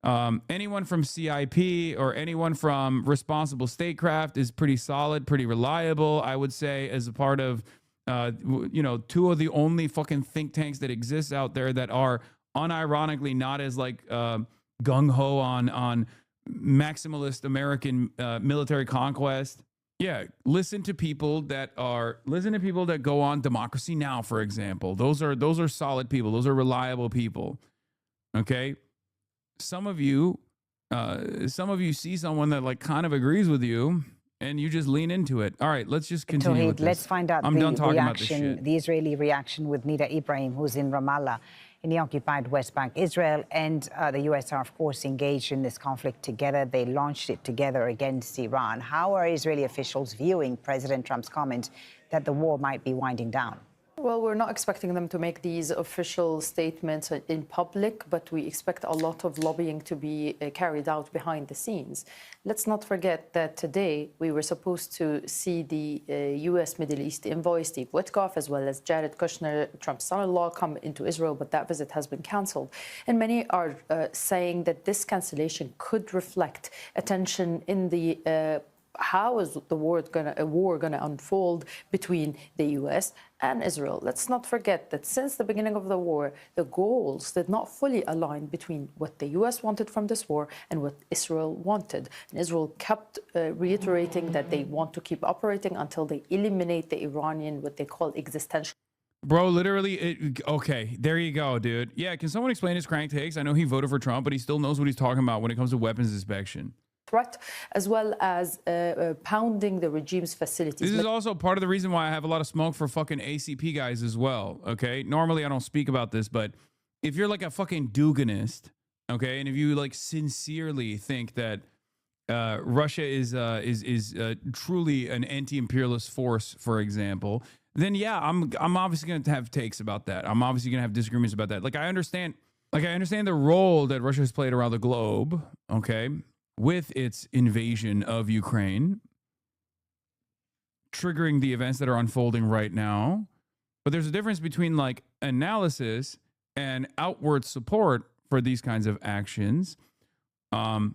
Anyone from CIP or anyone from Responsible Statecraft is pretty solid, pretty reliable, I would say, as a part of, two of the only fucking think tanks that exist out there that are unironically not as like gung-ho on maximalist American military conquest. Yeah, listen to people that go on Democracy Now!, for example. Those are solid people. Those are reliable people. Okay? Some of you see someone that like kind of agrees with you and you just lean into it. All right, let's just continue with this. Let's find out the Israeli reaction with Nida Ibrahim, who's in Ramallah in the occupied West Bank. Israel and the U.S. are, of course, engaged in this conflict together. They launched it together against Iran. How are Israeli officials viewing President Trump's comment that the war might be winding down? Well, we're not expecting them to make these official statements in public, but we expect a lot of lobbying to be carried out behind the scenes. Let's not forget that today we were supposed to see the U.S. Middle East envoy, Steve Witkoff, as well as Jared Kushner, Trump's son-in-law, come into Israel, but that visit has been cancelled. And many are saying that this cancellation could reflect a tension in the how is the war going to unfold between the U.S. and Israel? Let's not forget that since the beginning of the war, the goals did not fully align between what the U.S. wanted from this war and what Israel wanted. And Israel kept reiterating that they want to keep operating until they eliminate the Iranian, what they call existential. Bro, literally, okay, there you go, dude. Yeah, can someone explain his crank takes? I know he voted for Trump, but he still knows what he's talking about when it comes to weapons inspection. Threat, as well as pounding the regime's facilities. This is also part of the reason why I have a lot of smoke for fucking ACP guys as well, okay? Normally, I don't speak about this, but if you're like a fucking Duganist, okay, and if you like sincerely think that Russia is truly an anti-imperialist force, for example, then yeah, I'm obviously going to have takes about that. I'm obviously going to have disagreements about that. Like I understand the role that Russia has played around the globe, okay, with its invasion of Ukraine, triggering the events that are unfolding right now. But there's a difference between like analysis and outward support for these kinds of actions, rather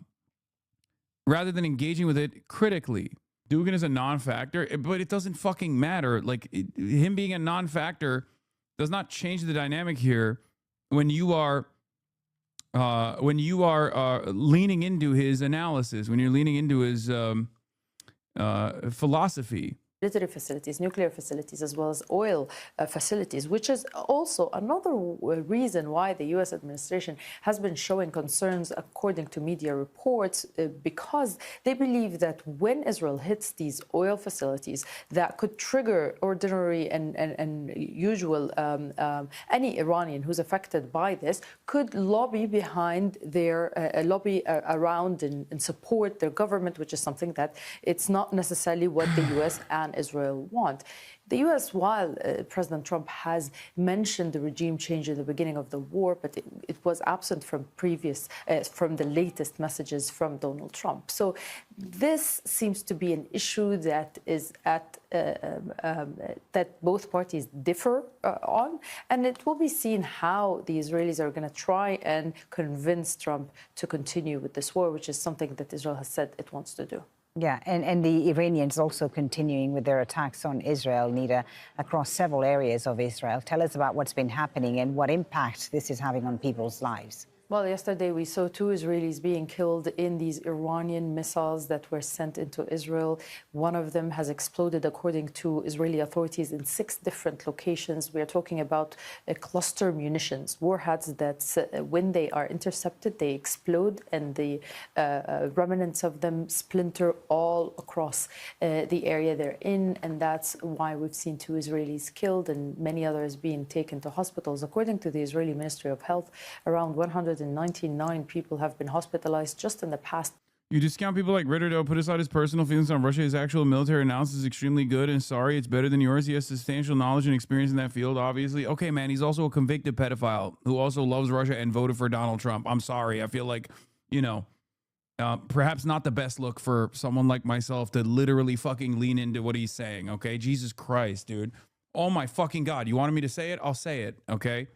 than engaging with it critically. Dugan is a non-factor, but it doesn't fucking matter. Like him being a non-factor does not change the dynamic here when you are leaning into his analysis, when you're leaning into his philosophy. Military facilities, nuclear facilities, as well as oil facilities, which is also another reason why the U.S. administration has been showing concerns, according to media reports, because they believe that when Israel hits these oil facilities, that could trigger ordinary and usual, any Iranian who's affected by this could lobby behind their, lobby around and support their government, which is something that it's not necessarily what the U.S. and Israel want. The U.S., while President Trump has mentioned the regime change at the beginning of the war, but it was absent from from the latest messages from Donald Trump. So this seems to be an issue that is that both parties differ on, and it will be seen how the Israelis are going to try and convince Trump to continue with this war, which is something that Israel has said it wants to do. Yeah, and the Iranians also continuing with their attacks on Israel, Nida, across several areas of Israel. Tell us about what's been happening and what impact this is having on people's lives. Well, yesterday we saw 2 Israelis being killed in these Iranian missiles that were sent into Israel. One of them has exploded, according to Israeli authorities, in 6 different locations. We are talking about cluster munitions, warheads that, when they are intercepted, they explode, and the remnants of them splinter all across the area they're in. And that's why we've seen 2 Israelis killed and many others being taken to hospitals. According to the Israeli Ministry of Health, around 199 people have been hospitalized just in the past. You discount people like Ritter, though. Put aside his personal feelings on Russia. His actual military analysis is extremely good, and sorry, it's better than yours. He has substantial knowledge and experience in that field, obviously. Okay, man, he's also a convicted pedophile who also loves Russia and voted for Donald Trump. I'm sorry. I feel like, you know, perhaps not the best look for someone like myself to literally fucking lean into what he's saying, okay? Jesus Christ, dude. Oh my fucking God. You wanted me to say it? I'll say it, okay?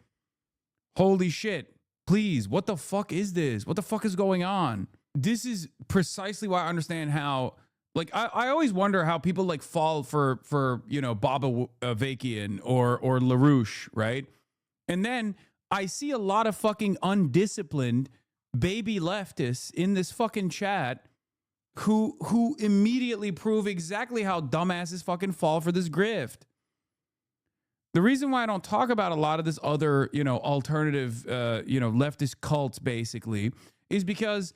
Holy shit. Please, what the fuck is this? What the fuck is going on? This is precisely why I understand how, like, I always wonder how people like fall for you know, Baba Vakian or LaRouche, right? And then I see a lot of fucking undisciplined baby leftists in this fucking chat who immediately prove exactly how dumbasses fucking fall for this grift. The reason why I don't talk about a lot of this other, you know, alternative, you know, leftist cults basically is because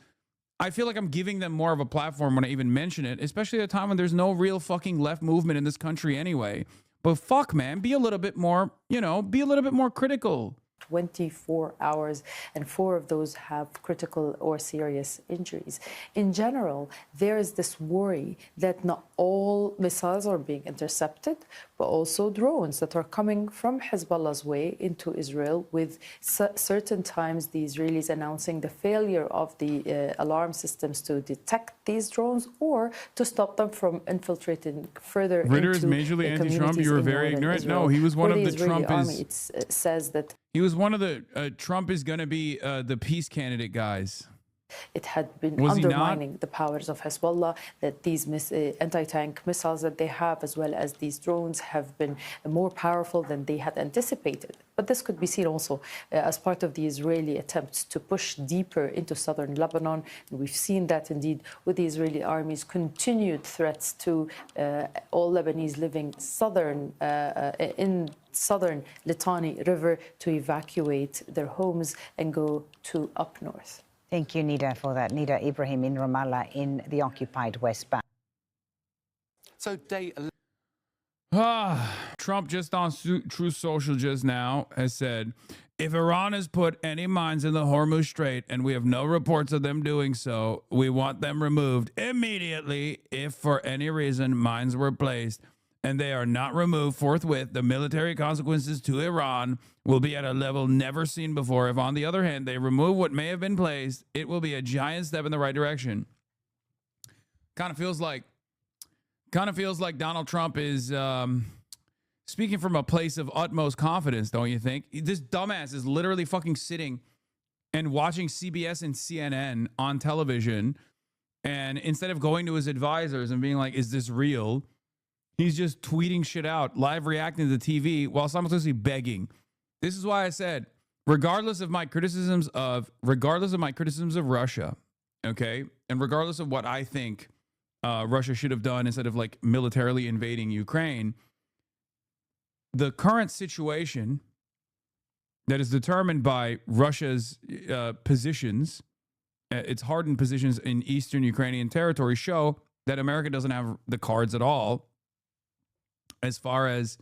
I feel like I'm giving them more of a platform when I even mention it, especially at a time when there's no real fucking left movement in this country anyway. But fuck, man, be a little bit more, you know, be a little bit more critical. 24 hours, and 4 of those have critical or serious injuries. In general, there is this worry that not all missiles are being intercepted, but also drones that are coming from Hezbollah's way into Israel, with certain times the Israelis announcing the failure of the alarm systems to detect these drones or to stop them from infiltrating further Ritter into is majorly anti-Trump. You were very ignorant. Israel. No, he was one of the Israeli Trump army, is... it says that He was one of the Trump is going to be the peace candidate guys. It had been Was he not? undermining the powers of Hezbollah, that these anti-tank missiles that they have, as well as these drones, have been more powerful than they had anticipated. But this could be seen also as part of the Israeli attempts to push deeper into southern Lebanon. And we've seen that indeed with the Israeli army's continued threats to all Lebanese living in southern Litani River to evacuate their homes and go to up north. Thank you, Nida, for that. Nida Ibrahim in Ramallah in the occupied West Bank. So day 11. Trump just on Truth Social just now has said, if Iran has put any mines in the Hormuz Strait and we have no reports of them doing so, we want them removed immediately. If for any reason mines were placed and they are not removed forthwith, the military consequences to Iran will be at a level never seen before. If, on the other hand, they remove what may have been placed, it will be a giant step in the right direction. Kind of feels like Donald Trump is speaking from a place of utmost confidence, don't you think? This dumbass is literally fucking sitting and watching CBS and CNN on television, and instead of going to his advisors and being like, is this real? He's just tweeting shit out, live reacting to the TV while simultaneously begging. This is why I said, regardless of my criticisms of Russia, okay, and regardless of what I think Russia should have done instead of like militarily invading Ukraine, the current situation that is determined by Russia's positions, its hardened positions in eastern Ukrainian territory, show that America doesn't have the cards at all. As far as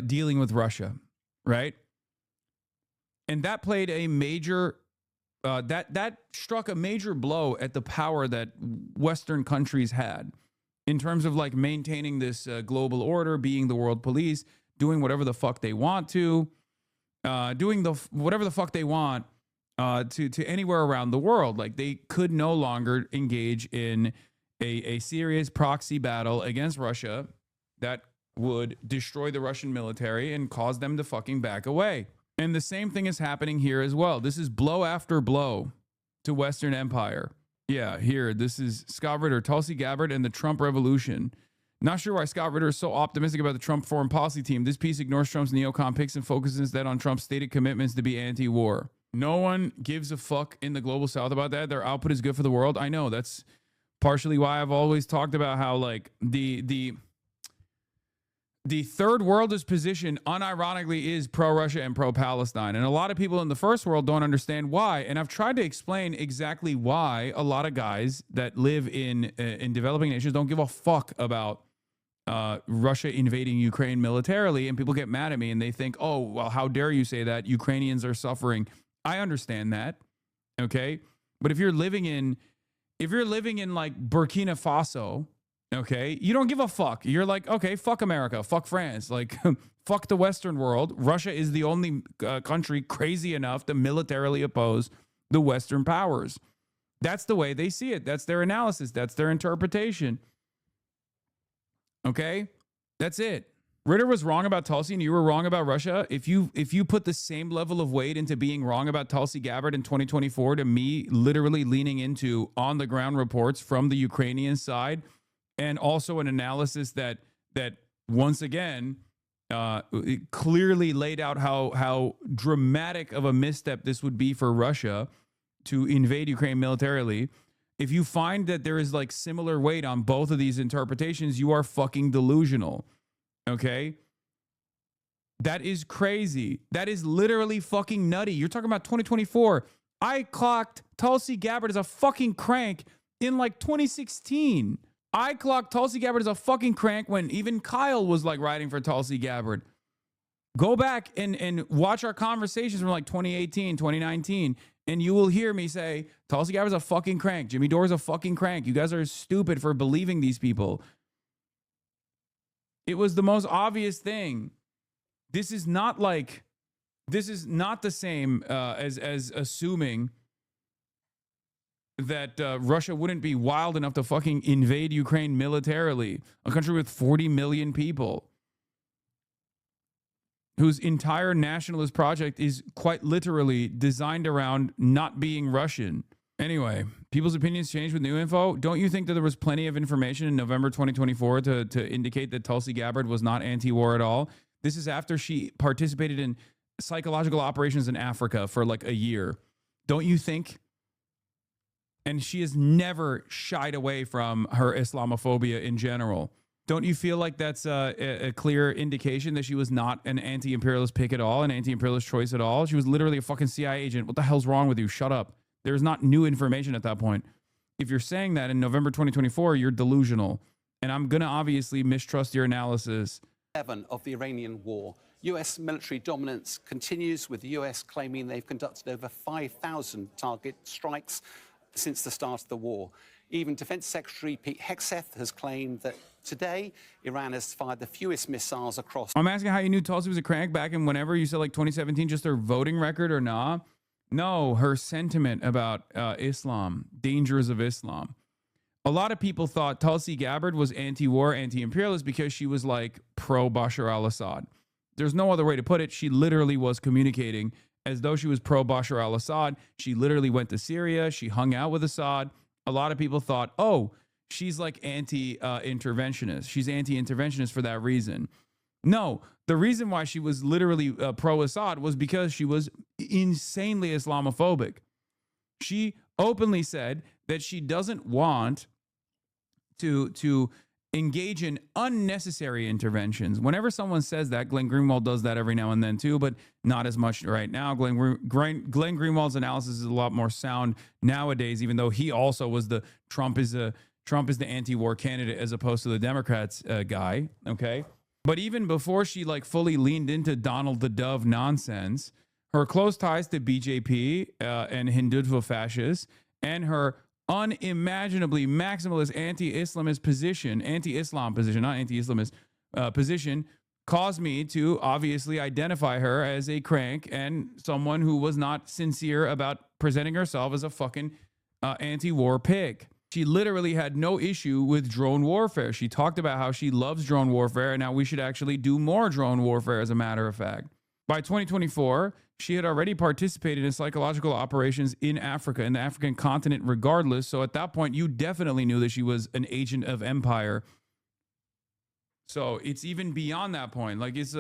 dealing with Russia, right? And that played a major, that struck a major blow at the power that Western countries had in terms of like maintaining this global order, being the world police, doing whatever the fuck they want to, whatever the fuck they want to anywhere around the world. Like they could no longer engage in a serious proxy battle against Russia that would destroy the Russian military and cause them to fucking back away. And the same thing is happening here as well. This is blow after blow to Western empire. Yeah, here, this is Scott Ritter, Tulsi Gabbard, and the Trump revolution. Not sure why Scott Ritter is so optimistic about the Trump foreign policy team. This piece ignores Trump's neocon picks and focuses instead on Trump's stated commitments to be anti-war. No one gives a fuck in the global south about that. Their output is good for the world. I know, that's partially why I've always talked about how like the third worldist position unironically is pro-Russia and pro-Palestine. And a lot of people in the first world don't understand why. And I've tried to explain exactly why a lot of guys that live in developing nations don't give a fuck about Russia invading Ukraine militarily. And people get mad at me and they think, oh, well, how dare you say that? Ukrainians are suffering. I understand that. Okay. But if you're living in like Burkina Faso, okay, you don't give a fuck. You're like, okay, fuck America, fuck France, like fuck the Western world. Russia is the only country crazy enough to militarily oppose the Western powers. That's the way they see it. That's their analysis. That's their interpretation. Okay, that's it. Ritter was wrong about Tulsi and you were wrong about Russia. If you put the same level of weight into being wrong about Tulsi Gabbard in 2024 to me literally leaning into on the ground reports from the Ukrainian side, and also an analysis that once again it clearly laid out how dramatic of a misstep this would be for Russia to invade Ukraine militarily. If you find that there is like similar weight on both of these interpretations, you are fucking delusional. Okay? That is crazy. That is literally fucking nutty. You're talking about 2024. I clocked Tulsi Gabbard as a fucking crank in like 2016. I clocked Tulsi Gabbard as a fucking crank when even Kyle was like riding for Tulsi Gabbard. Go back and watch our conversations from like 2018, 2019, and you will hear me say, Tulsi Gabbard's a fucking crank. Jimmy Dore's a fucking crank. You guys are stupid for believing these people. It was the most obvious thing. This is not the same as assuming that Russia wouldn't be wild enough to fucking invade Ukraine militarily, a country with 40 million people. whose entire nationalist project is quite literally designed around not being Russian. Anyway, people's opinions change with new info. Don't you think that there was plenty of information in November 2024 to indicate that Tulsi Gabbard was not anti-war at all? This is after she participated in psychological operations in Africa for like a year. Don't you think? And she has never shied away from her Islamophobia in general. Don't you feel like that's a clear indication that she was not an anti-imperialist pick at all, an anti-imperialist choice at all? She was literally a fucking CIA agent. What the hell's wrong with you? Shut up. There's not new information at that point. If you're saying that in November 2024, you're delusional. And I'm going to obviously mistrust your analysis. Of the Iranian war. U.S. military dominance continues, with the U.S. claiming they've conducted over 5,000 target strikes since the start of the war. Even Defense Secretary Pete Hegseth has claimed that today, Iran has fired the fewest missiles across. I'm asking how you knew Tulsi was a crank back in whenever you said like 2017, just her voting record or nah? No, her sentiment about Islam, dangers of Islam. A lot of people thought Tulsi Gabbard was anti-war, anti-imperialist because she was like pro-Bashar al-Assad. There's no other way to put it. She literally was communicating as though she was pro-Bashar al-Assad. She literally went to Syria. She hung out with Assad. A lot of people thought, oh, she's like anti-interventionist. She's anti-interventionist for that reason. No, the reason why she was literally pro-Assad was because she was insanely Islamophobic. She openly said that she doesn't want to engage in unnecessary interventions. Whenever someone says that, Glenn Greenwald does that every now and then too, but not as much right now. Glenn Greenwald's analysis is a lot more sound nowadays, even though he also was the Trump is the anti-war candidate as opposed to the Democrats guy. Okay. But even before she like fully leaned into Donald the Dove nonsense, her close ties to BJP and Hindutva fascists and her unimaginably maximalist anti-Islamist position, anti-Islam position, not anti-Islamist position, caused me to obviously identify her as a crank and someone who was not sincere about presenting herself as a fucking anti-war pig. She literally had no issue with drone warfare. She talked about how she loves drone warfare and how we should actually do more drone warfare, as a matter of fact. By 2024, she had already participated in psychological operations in Africa, in the African continent, regardless. So at that point, you definitely knew that she was an agent of empire. So it's even beyond that point. Like it's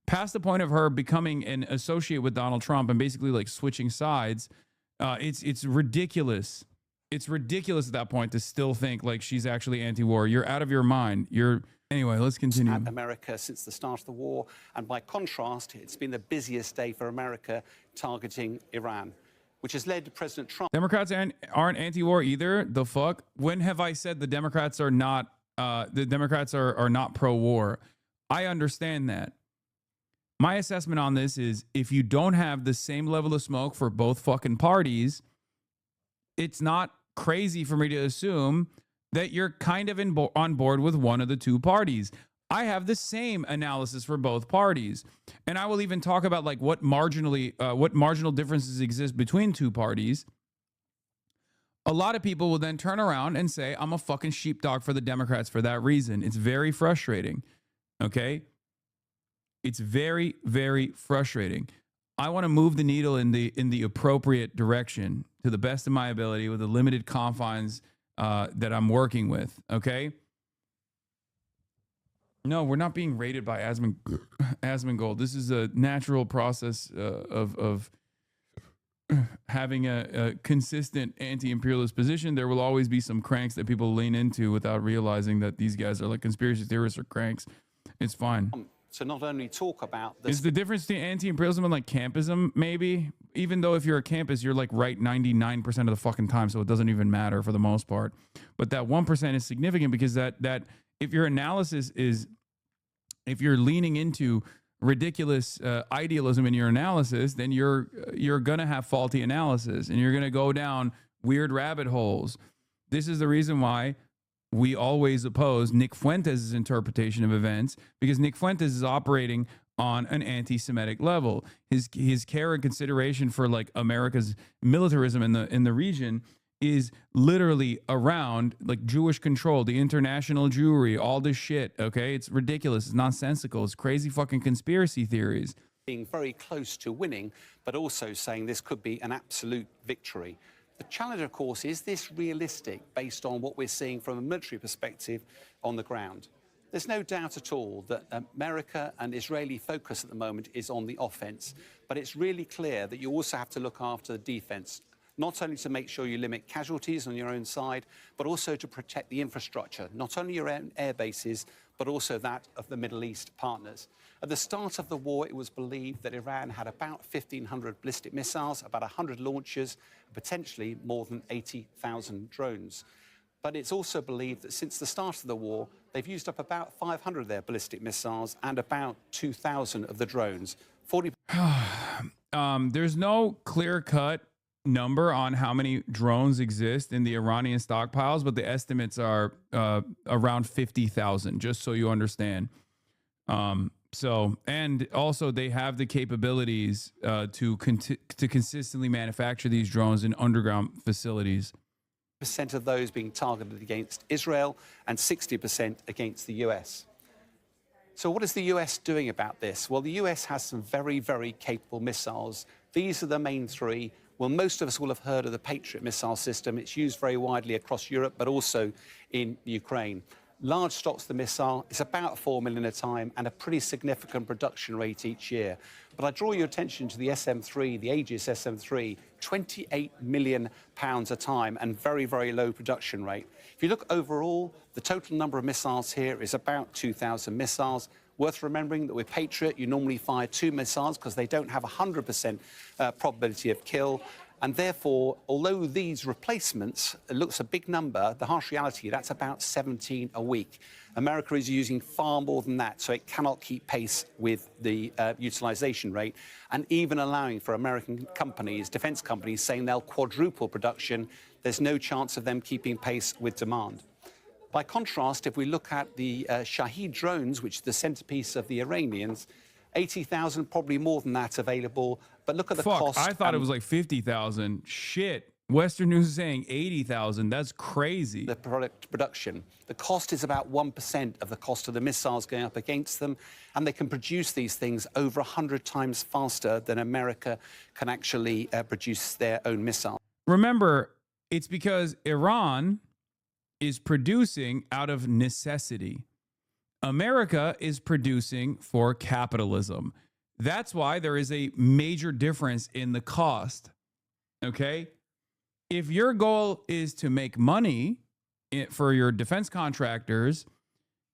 past the point of her becoming an associate with Donald Trump and basically like switching sides. It's ridiculous. It's ridiculous at that point to still think like she's actually anti-war. You're out of your mind. Anyway, let's continue. At America since the start of the war, and by contrast, it's been the busiest day for America targeting Iran, which has led to President Trump. Democrats aren't anti-war either. The fuck? When have I said the Democrats are not? The Democrats are not pro-war. I understand that. My assessment on this is if you don't have the same level of smoke for both fucking parties, it's not crazy for me to assume that you're kind of on board with one of the two parties. I have the same analysis for both parties. And I will even talk about like what marginal differences exist between two parties. A lot of people will then turn around and say, I'm a fucking sheepdog for the Democrats for that reason. It's very frustrating. Okay? It's very, very frustrating. I want to move the needle in the appropriate direction to the best of my ability with the limited confines that I'm working with, okay? No, we're not being rated by Asmongold. This is a natural process of having a consistent anti-imperialist position. There will always be some cranks that people lean into without realizing that these guys are like conspiracy theorists or cranks. It's fine. To not only talk about this. Is the difference between anti-imperialism and like campism, maybe? Even though if you're a campus, you're like right 99% of the fucking time, so it doesn't even matter for the most part. But that 1% is significant because that if your analysis is, if you're leaning into ridiculous idealism in your analysis, then you're gonna have faulty analysis and you're gonna go down weird rabbit holes. This is the reason why we always oppose Nick Fuentes' interpretation of events, because Nick Fuentes is operating on an anti-Semitic level. His care and consideration for like America's militarism in the region is literally around like Jewish control, the international Jewry, all this shit. Okay, it's ridiculous. It's nonsensical. It's crazy fucking conspiracy theories. Being very close to winning, but also saying this could be an absolute victory. The challenge, of course, is this realistic based on what we're seeing from a military perspective on the ground? There's no doubt at all that America and Israeli focus at the moment is on the offense, but it's really clear that you also have to look after the defense, not only to make sure you limit casualties on your own side, but also to protect the infrastructure, not only your own air bases, but also that of the Middle East partners. At the start of the war, it was believed that Iran had about 1,500 ballistic missiles, about 100 launchers, and potentially more than 80,000 drones. But it's also believed that since the start of the war, they've used up about 500 of their ballistic missiles and about 2,000 of the drones. 40. There's no clear-cut number on how many drones exist in the Iranian stockpiles, but the estimates are around 50,000, just so you understand. And also they have the capabilities to consistently manufacture these drones in underground facilities. % of those being targeted against Israel and 60% against the US. So what is the US doing about this? Well, the US has some very, very capable missiles. These are the main three. Well, most of us will have heard of the Patriot missile system. It's used very widely across Europe, but also in Ukraine. Large stocks of the missile, it's about 4 million a time and a pretty significant production rate each year. But I draw your attention to the SM-3, the Aegis SM-3, 28 million pounds a time and very, very low production rate. If you look overall, the total number of missiles here is about 2,000 missiles. Worth remembering that with Patriot, you normally fire 2 missiles because they don't have 100% probability of kill. And therefore, although these replacements looks a big number, the harsh reality, that's about 17 a week. America is using far more than that, so it cannot keep pace with the utilization rate. And even allowing for American companies, defense companies, saying they'll quadruple production, there's no chance of them keeping pace with demand. By contrast, if we look at the Shahed drones, which is the centerpiece of the Iranians, 80,000, probably more than that available. But look at the cost. I thought it was like 50,000. Shit. Western News is saying 80,000. That's crazy. The production. The cost is about 1% of the cost of the missiles going up against them. And they can produce these things over 100 times faster than America can actually produce their own missiles. Remember, it's because Iran is producing out of necessity. America is producing for capitalism. That's why there is a major difference in the cost. Okay? If your goal is to make money for your defense contractors,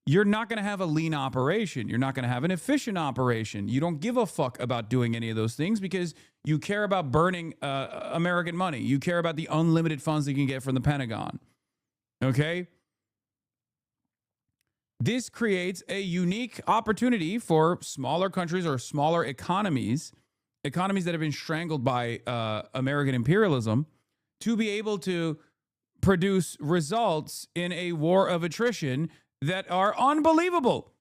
you're not going to have a lean operation. You're not going to have an efficient operation. You don't give a fuck about doing any of those things because you care about burning American money. You care about the unlimited funds that you can get from the Pentagon. Okay? This creates a unique opportunity for smaller countries or smaller economies that have been strangled by American imperialism, to be able to produce results in a war of attrition that are unbelievable.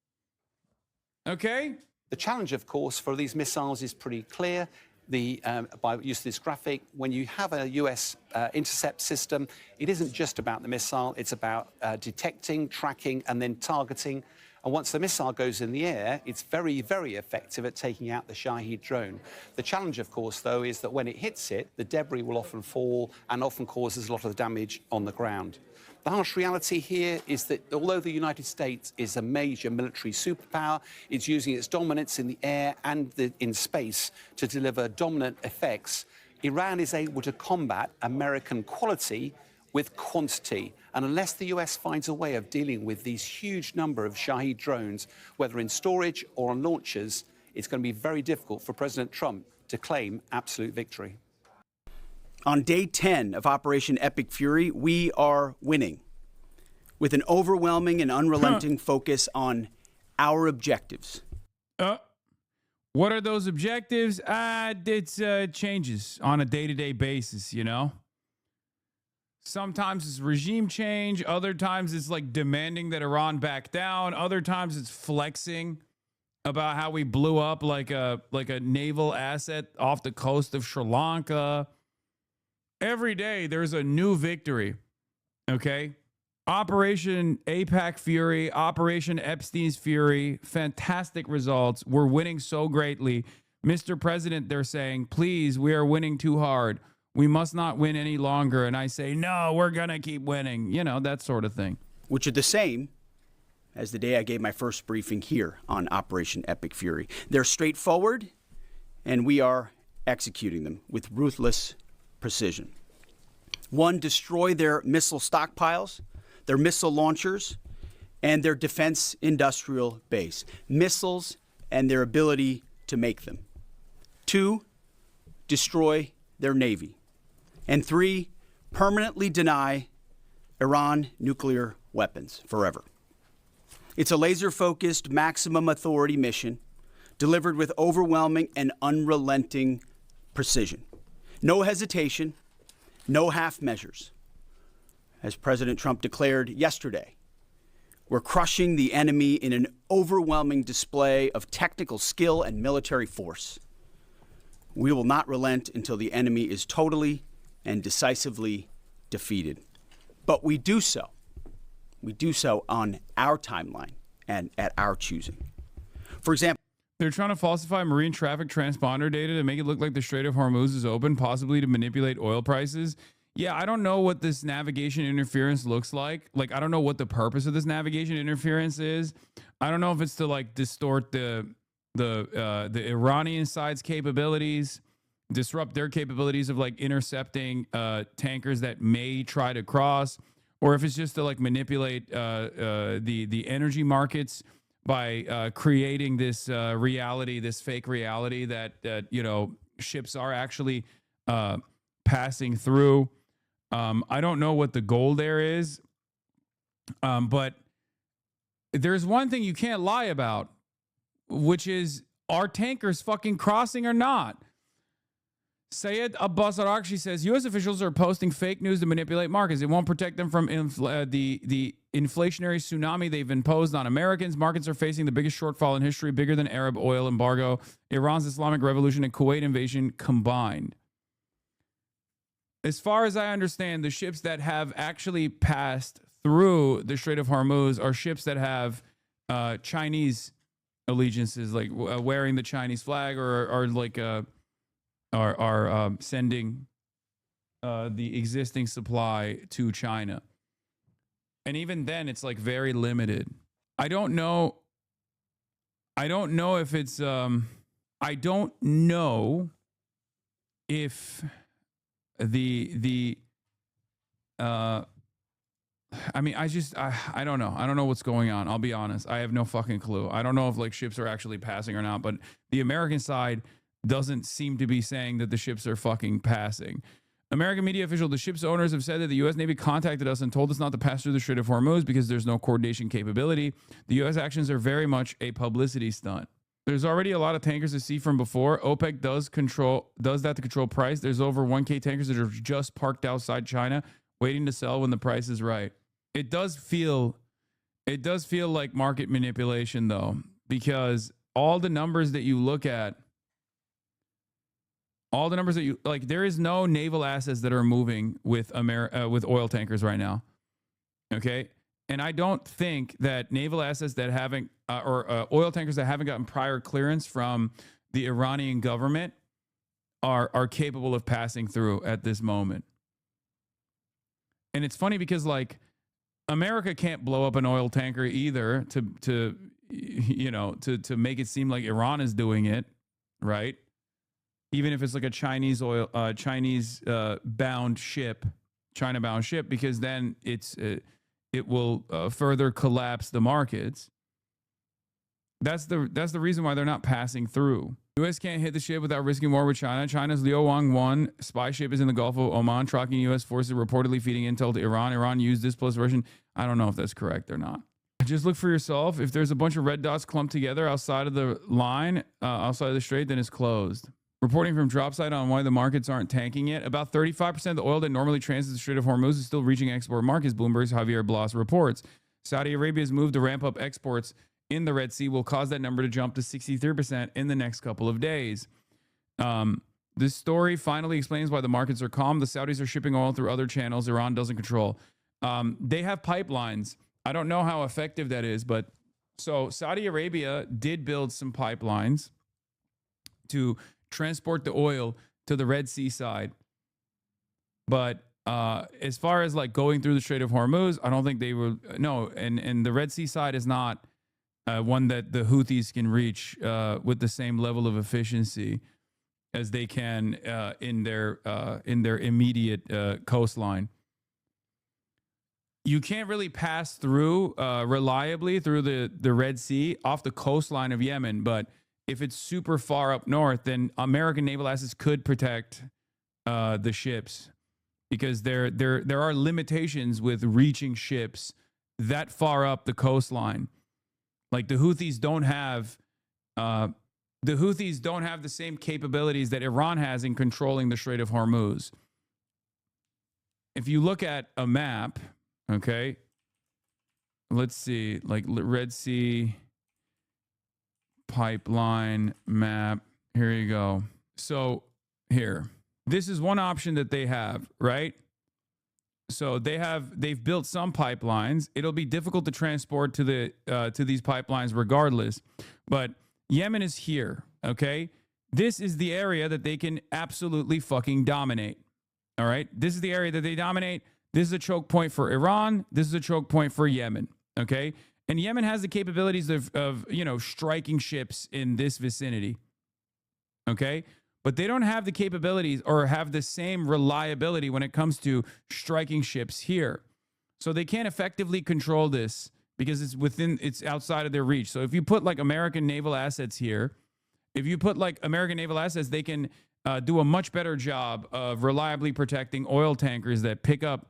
Okay? The challenge, of course, for these missiles is pretty clear. By use of this graphic, when you have a US intercept system, it isn't just about the missile, it's about detecting, tracking, and then targeting. And once the missile goes in the air, it's very, very effective at taking out the Shahed drone. The challenge, of course, though, is that when it hits it, the debris will often fall and often causes a lot of damage on the ground. The harsh reality here is that although the United States is a major military superpower, it's using its dominance in the air and in space to deliver dominant effects. Iran is able to combat American quality with quantity. And unless the US finds a way of dealing with these huge number of Shahed drones, whether in storage or on launchers, it's going to be very difficult for President Trump to claim absolute victory. On day 10 of Operation Epic Fury, we are winning with an overwhelming and unrelenting focus on our objectives. What are those objectives? It changes on a day-to-day basis, you know? Sometimes it's regime change. Other times it's like demanding that Iran back down. Other times it's flexing about how we blew up like a naval asset off the coast of Sri Lanka. Every day there's a new victory. Okay. Operation APAC Fury, Operation Epstein's Fury, fantastic results. We're winning so greatly. Mr. President, they're saying, please, we are winning too hard. We must not win any longer. And I say, no, we're going to keep winning. You know, that sort of thing. Which are the same as the day I gave my first briefing here on Operation Epic Fury. They're straightforward, and we are executing them with ruthless precision. One, destroy their missile stockpiles, their missile launchers, and their defense industrial base. Missiles and their ability to make them. 2, destroy their navy. And 3, permanently deny Iran nuclear weapons forever. It's a laser-focused, maximum authority mission delivered with overwhelming and unrelenting precision. No hesitation, no half measures. As President Trump declared yesterday, we're crushing the enemy in an overwhelming display of technical skill and military force. We will not relent until the enemy is totally and decisively defeated. But we do so on our timeline and at our choosing. For example, they're trying to falsify marine traffic transponder data to make it look like the Strait of Hormuz is open, possibly to manipulate oil prices. Yeah, I don't know what this navigation interference looks like. Like, I don't know what the purpose of this navigation interference is. I don't know if it's to like distort the Iranian side's capabilities, disrupt their capabilities of like intercepting tankers that may try to cross, or if it's just to like manipulate the energy markets by creating this reality, this fake reality that you know, ships are actually passing through. I don't know what the goal there is, but there's one thing you can't lie about, which is, are tankers fucking crossing or not? Sayed Abbas Arakshi says U.S. officials are posting fake news to manipulate markets. It won't protect them from the inflationary tsunami they've imposed on Americans. Markets are facing the biggest shortfall in history, bigger than Arab oil embargo, Iran's Islamic Revolution, and Kuwait invasion combined. As far as I understand, the ships that have actually passed through the Strait of Hormuz are ships that have Chinese allegiances, like wearing the Chinese flag, or are sending the existing supply to China. And even then, it's like very limited. I don't know if it's I don't know if I mean, I don't know. I don't know what's going on. I'll be honest. I have no fucking clue. I don't know if like ships are actually passing or not, but the American side doesn't seem to be saying that the ships are fucking passing. American media official, the ship's owners have said that the U.S. Navy contacted us and told us not to pass through the Strait of Hormuz because there's no coordination capability. The U.S. actions are very much a publicity stunt. There's already a lot of tankers to see from before. OPEC does that to control price. There's over 1K tankers that are just parked outside China, waiting to sell when the price is right. It does feel like market manipulation, though, because all the numbers that you look at, there is no naval assets that are moving with oil tankers right now. Okay. And I don't think that naval assets that haven't, or oil tankers that haven't gotten prior clearance from the Iranian government are capable of passing through at this moment. And it's funny because like America can't blow up an oil tanker either to make it seem like Iran is doing it, right? Even if it's like a Chinese bound ship, China bound ship, because then it will further collapse the markets. That's the reason why they're not passing through. U.S. can't hit the ship without risking war with China. China's Liu Wang-1 spy ship is in the Gulf of Oman, tracking U.S. forces reportedly feeding intel to Iran. Iran used this plus version. I don't know if that's correct or not. Just look for yourself. If there's a bunch of red dots clumped together outside of the line, outside of the strait, then it's closed. Reporting from Dropside on why the markets aren't tanking yet. About 35% of the oil that normally transits the Strait of Hormuz is still reaching export markets, Bloomberg's Javier Blas reports. Saudi Arabia's move to ramp up exports in the Red Sea will cause that number to jump to 63% in the next couple of days. This story finally explains why the markets are calm. The Saudis are shipping oil through other channels Iran doesn't control. They have pipelines. I don't know how effective that is, but so Saudi Arabia did build some pipelines to transport the oil to the Red Sea side. But as far as like going through the Strait of Hormuz, I don't think they were. No, and the Red Sea side is not one that the Houthis can reach with the same level of efficiency as they can in their immediate coastline. You can't really pass through reliably through the Red Sea off the coastline of Yemen, but if it's super far up north, then American naval assets could protect the ships, because there are limitations with reaching ships that far up the coastline. Like the Houthis don't have the same capabilities that Iran has in controlling the Strait of Hormuz. If you look at a map, okay, let's see, like Red Sea pipeline map. Here you go. So here, this is one option that they have, right? So they've built some pipelines. It'll be difficult to transport to these pipelines regardless, but Yemen is here, okay? This is the area that they can absolutely fucking dominate. All right? This is the area that they dominate. This is a choke point for Iran. This is a choke point for Yemen, okay? And Yemen has the capabilities of striking ships in this vicinity, okay? But they don't have the capabilities or have the same reliability when it comes to striking ships here. So they can't effectively control this because it's outside of their reach. So if you put like American naval assets here, they can do a much better job of reliably protecting oil tankers that pick up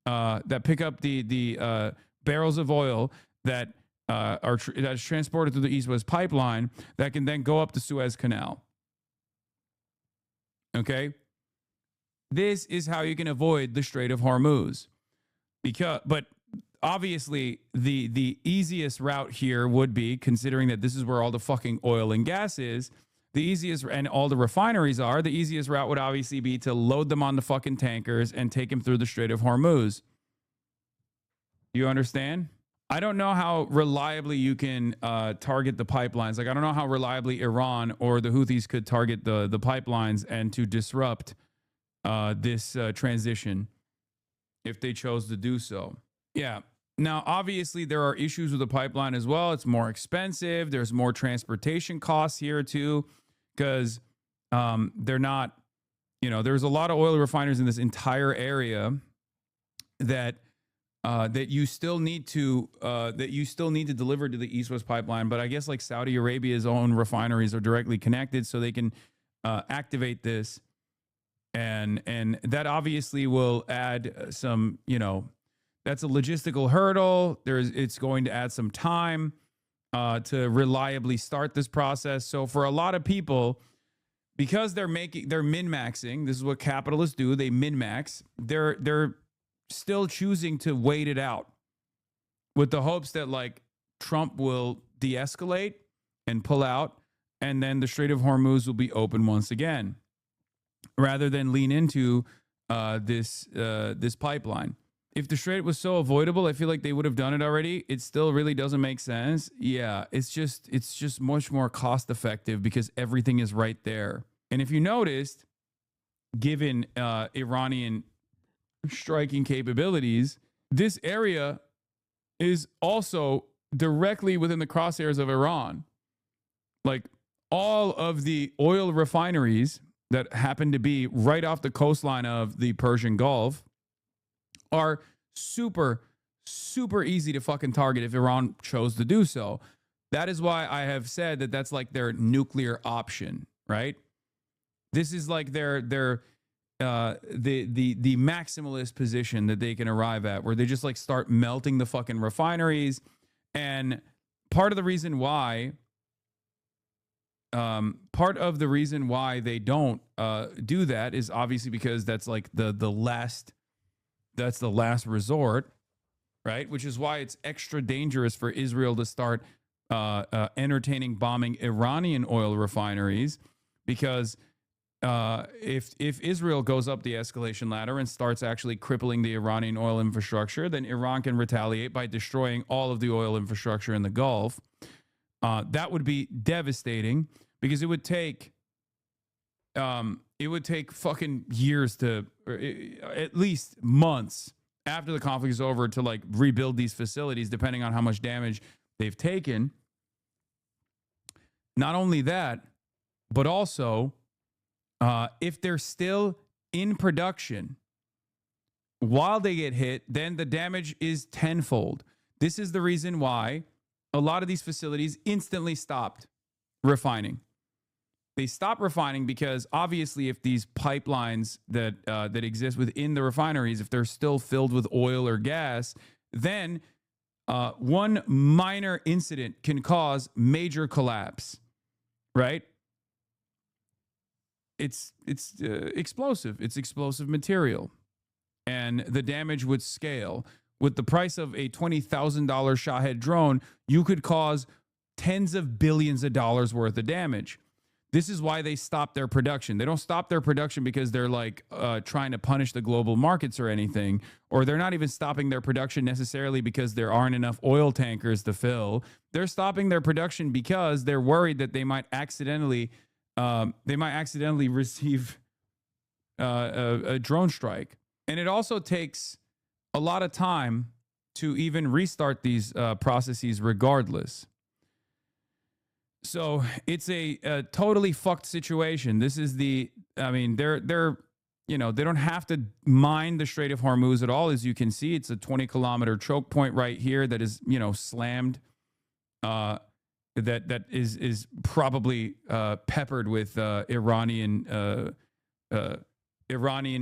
the barrels of oil that is transported through the East-West pipeline that can then go up the Suez Canal. Okay, this is how you can avoid the Strait of Hormuz. But obviously, the easiest route here would be, considering that this is where all the fucking oil and gas is, and all the refineries are, the easiest route would obviously be to load them on the fucking tankers and take them through the Strait of Hormuz. You understand? I don't know how reliably you can target the pipelines. Like, I don't know how reliably Iran or the Houthis could target the pipelines and to disrupt this transition if they chose to do so. Yeah. Now, obviously, there are issues with the pipeline as well. It's more expensive. There's more transportation costs here, too, because they're not, there's a lot of oil refiners in this entire area that you still need to deliver to the East-West pipeline. But I guess like Saudi Arabia's own refineries are directly connected, so they can activate this, and that obviously will add some, that's a logistical hurdle. It's going to add some time to reliably start this process. So for a lot of people, because they're min-maxing, this is what capitalists do. They min-max. They're still choosing to wait it out with the hopes that like Trump will de-escalate and pull out, and then the Strait of Hormuz will be open once again, rather than lean into this pipeline. If the Strait was so avoidable, I feel like they would have done it already. It still really doesn't make sense. Yeah, it's just much more cost effective because everything is right there. And if you noticed, given Iranian striking capabilities, this area is also directly within the crosshairs of Iran. Like, all of the oil refineries that happen to be right off the coastline of the Persian Gulf are super, super easy to fucking target if Iran chose to do so. That is why I have said that that's like their nuclear option, right? This is like the maximalist position that they can arrive at, where they just like start melting the fucking refineries. And part of the reason why they don't do that is obviously because that's like the last resort, right? Which is why it's extra dangerous for Israel to start entertaining bombing Iranian oil refineries, because if Israel goes up the escalation ladder and starts actually crippling the Iranian oil infrastructure, then Iran can retaliate by destroying all of the oil infrastructure in the Gulf. That would be devastating because it would take fucking years to, or at least months after the conflict is over, to like rebuild these facilities, depending on how much damage they've taken. Not only that, but also if they're still in production while they get hit, then the damage is tenfold. This is the reason why a lot of these facilities instantly stopped refining. They stopped refining because obviously if these pipelines that exist within the refineries, if they're still filled with oil or gas, then one minor incident can cause major collapse, right? It's explosive. It's explosive material. And the damage would scale. With the price of a $20,000 Shahed drone, you could cause tens of billions of dollars worth of damage. This is why they stop their production. They don't stop their production because they're like trying to punish the global markets or anything, or they're not even stopping their production necessarily because there aren't enough oil tankers to fill. They're stopping their production because they're worried that they might accidentally receive a drone strike. And it also takes a lot of time to even restart these processes regardless. So it's a totally fucked situation. This is they're they don't have to mine the Strait of Hormuz at all. As you can see, it's a 20-kilometer choke point right here that is, slammed. That is probably peppered with Iranian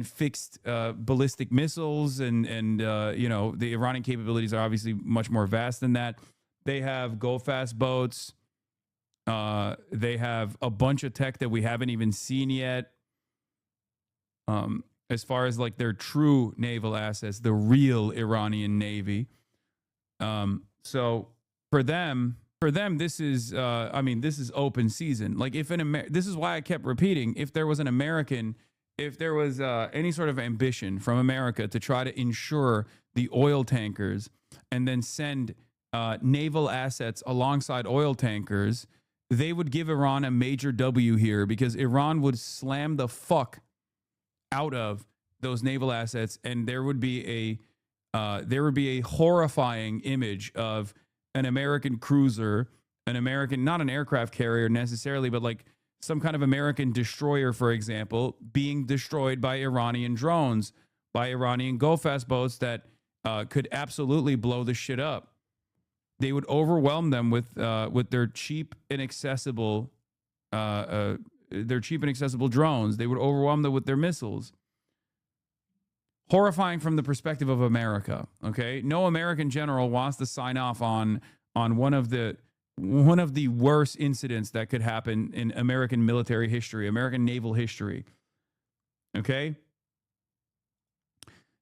fixed ballistic missiles, and the Iranian capabilities are obviously much more vast than that. They have go-fast boats. They have a bunch of tech that we haven't even seen yet. As far as like their true naval assets, the real Iranian Navy. So for them, this is, this is open season. Like this is why I kept repeating, if there was any sort of ambition from America to try to ensure the oil tankers and then send naval assets alongside oil tankers, they would give Iran a major W here, because Iran would slam the fuck out of those naval assets, and there would be a horrifying image of an American cruiser, not an aircraft carrier necessarily, but like some kind of American destroyer, for example, being destroyed by Iranian drones, by Iranian go-fast boats that could absolutely blow the shit up. They would overwhelm them with their cheap and accessible drones. They would overwhelm them with their missiles. Horrifying from the perspective of America. Okay, no American general wants to sign off on one of the worst incidents that could happen in American military history, American naval history. Okay.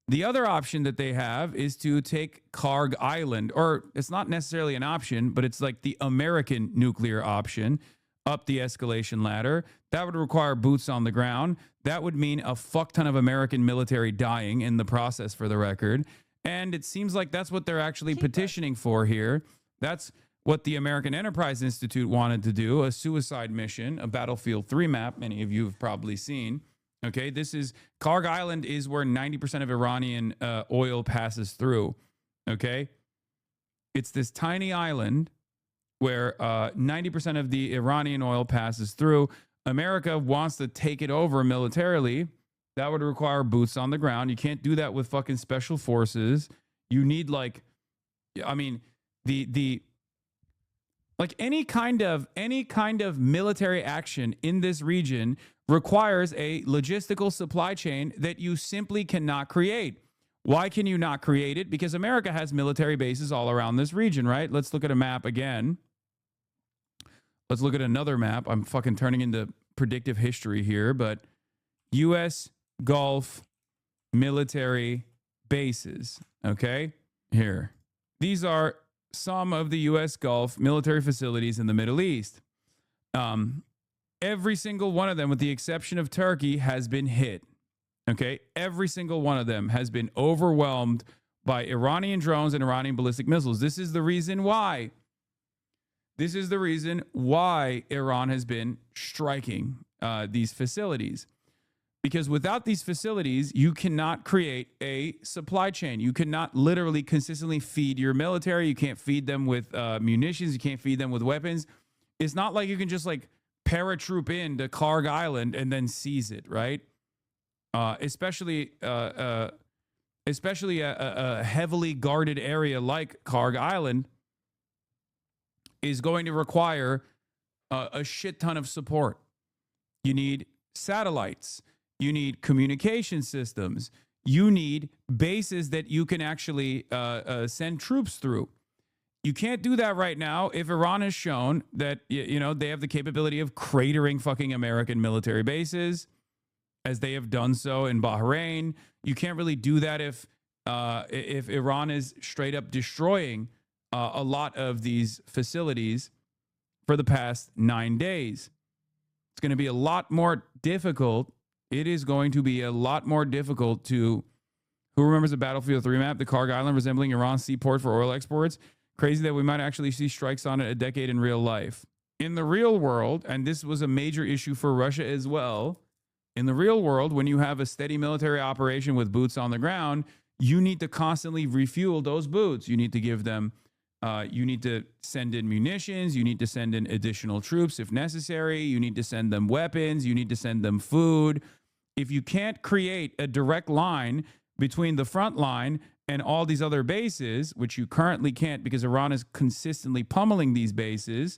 The other option that they have is to take Karg Island, or it's not necessarily an option, but it's like the American nuclear option, up the escalation ladder. That would require boots on the ground. That would mean a fuck ton of American military dying in the process, for the record. And it seems like that's what they're actually petitioning for here. That's what the American Enterprise Institute wanted to do, a suicide mission, a Battlefield 3 map, many of you have probably seen. Okay, this is Karg Island is where 90% of Iranian oil passes through. Okay, it's this tiny island where 90% of the Iranian oil passes through. America wants to take it over militarily. That would require boots on the ground. You can't do that with fucking special forces. You need any kind of military action in this region requires a logistical supply chain that you simply cannot create. Why can you not create it? Because America has military bases all around this region, right? Let's look at a map again. Let's look at another map. I'm fucking turning into predictive history here, but U.S. Gulf military bases, okay? Here. These are some of the U.S. Gulf military facilities in the Middle East. Every single one of them, with the exception of Turkey, has been hit. Okay? Every single one of them has been overwhelmed by Iranian drones and Iranian ballistic missiles. This is the reason why. This is the reason why Iran has been striking these facilities. Because without these facilities, you cannot create a supply chain. You cannot literally consistently feed your military. You can't feed them with munitions. You can't feed them with weapons. It's not like you can just like paratroop into Kharg Island and then seize it, right? Especially a heavily guarded area like Kharg Island is going to require a shit ton of support. You need satellites. You need communication systems. You need bases that you can actually send troops through. You can't do that right now if Iran has shown that, you know, they have the capability of cratering fucking American military bases, as they have done so in Bahrain. You can't really do that if Iran is straight up destroying a lot of these facilities for the past 9 days. It's going to be a lot more difficult. It is going to be a lot more difficult to, who remembers the Battlefield 3 map, the Kharg Island resembling Iran's seaport for oil exports? Crazy that we might actually see strikes on it a decade in real life. In the real world, and this was a major issue for Russia as well, in the real world, when you have a steady military operation with boots on the ground, you need to constantly refuel those boots. You need to give them, you need to send in munitions. You need to send in additional troops if necessary. You need to send them weapons. You need to send them food. If you can't create a direct line between the front line and all these other bases, which you currently can't because Iran is consistently pummeling these bases,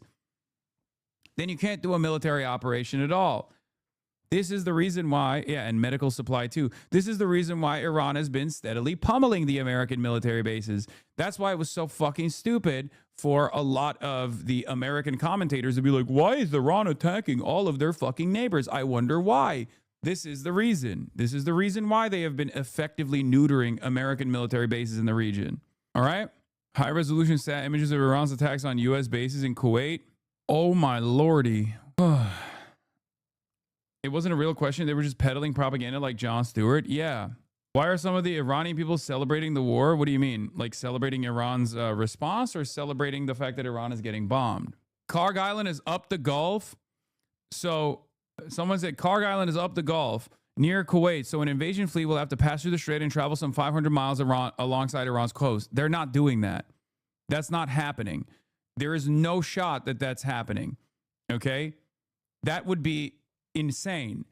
then you can't do a military operation at all. This is the reason why, yeah, and medical supply too. This is the reason why Iran has been steadily pummeling the American military bases. That's why it was so fucking stupid for a lot of the American commentators to be like, why is Iran attacking all of their fucking neighbors? I wonder why. This is the reason. This is the reason why they have been effectively neutering American military bases in the region. All right? High-resolution sat images of Iran's attacks on U.S. bases in Kuwait. Oh, my lordy. It wasn't a real question. They were just peddling propaganda like Jon Stewart. Yeah. Why are some of the Iranian people celebrating the war? What do you mean? Like celebrating Iran's response or celebrating the fact that Iran is getting bombed? Kharg Island is up the Gulf. So someone said Kharg Island is up the Gulf near Kuwait. So an invasion fleet will have to pass through the strait and travel some 500 miles alongside Iran's coast. They're not doing that. That's not happening. There is no shot that that's happening. Okay? That would be insane.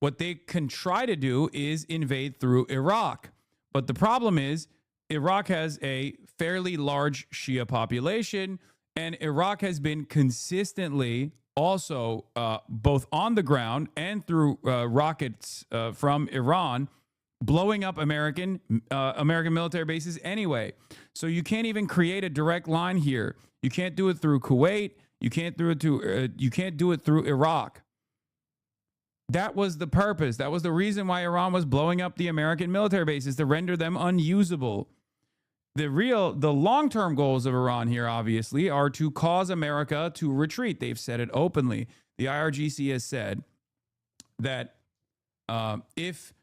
What they can try to do is invade through Iraq. But the problem is Iraq has a fairly large Shia population, and Iraq has been consistently also both on the ground and through rockets from Iran blowing up American military bases anyway. So you can't even create a direct line here. You can't do it through Kuwait. You can't do it through Iraq. That was the purpose. That was the reason why Iran was blowing up the American military bases, to render them unusable. The long-term goals of Iran here, obviously, are to cause America to retreat. They've said it openly. The IRGC has said that if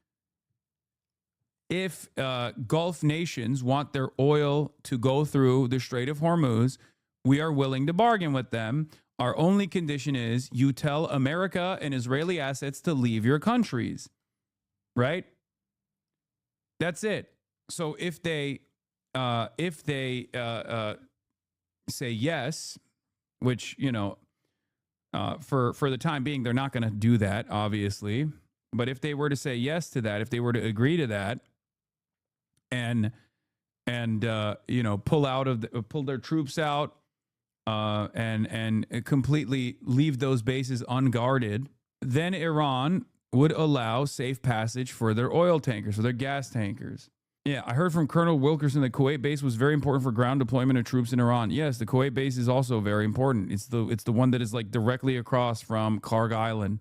Gulf nations want their oil to go through the Strait of Hormuz, we are willing to bargain with them. Our only condition is you tell America and Israeli assets to leave your countries, right? That's it. So if they say yes, which, you know, for the time being, they're not going to do that, obviously. But if they were to say yes to that, if they were to agree to that, and you know, pull their troops out, and completely leave those bases unguarded, then Iran would allow safe passage for their oil tankers, for their gas tankers. Yeah, I heard from Colonel Wilkerson that Kuwait base was very important for ground deployment of troops in Iran. Yes, the Kuwait base is also very important. It's the one that is like directly across from Kharg Island.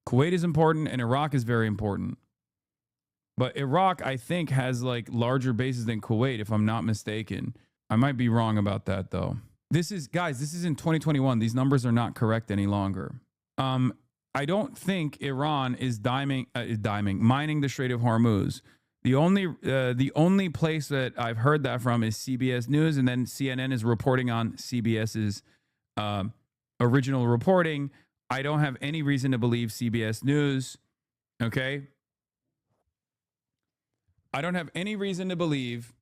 Kuwait is important and Iraq is very important. But Iraq, I think, has like larger bases than Kuwait, if I'm not mistaken. I might be wrong about that though. This is in 2021. These numbers are not correct any longer. I don't think Iran is mining the Strait of Hormuz. The only place that I've heard that from is CBS News, and then CNN is reporting on CBS's original reporting. I don't have any reason to believe CBS News. Okay, I don't have any reason to believe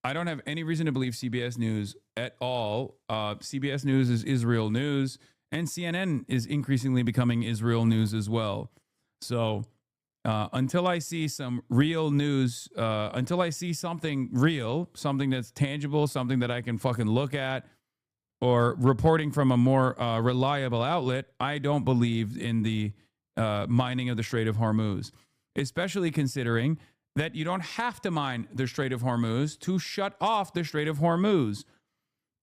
CBS News at all. CBS News is Israel news, and CNN is increasingly becoming Israel news as well. So until I see some real news, until I see something real, something that's tangible, something that I can fucking look at, or reporting from a more reliable outlet, I don't believe in the mining of the Strait of Hormuz, especially considering that you don't have to mine the Strait of Hormuz to shut off the Strait of Hormuz.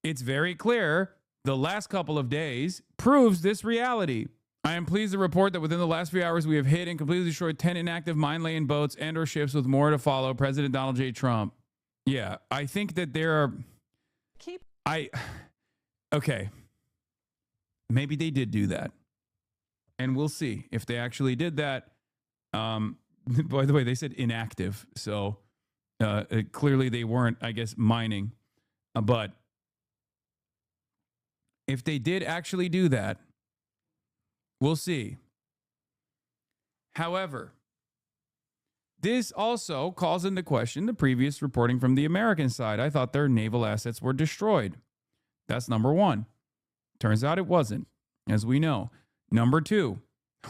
It's very clear. The last couple of days proves this reality. I am pleased to report that within the last few hours, we have hit and completely destroyed 10 inactive mine-laying boats and or ships with more to follow. President Donald J. Trump. Yeah, I think that there are... Okay. Maybe they did do that. And we'll see if they actually did that. By the way, they said inactive. So clearly they weren't, I guess, mining. But if they did actually do that, we'll see. However, this also calls into question the previous reporting from the American side. I thought their naval assets were destroyed. That's number one. Turns out it wasn't, as we know. Number two,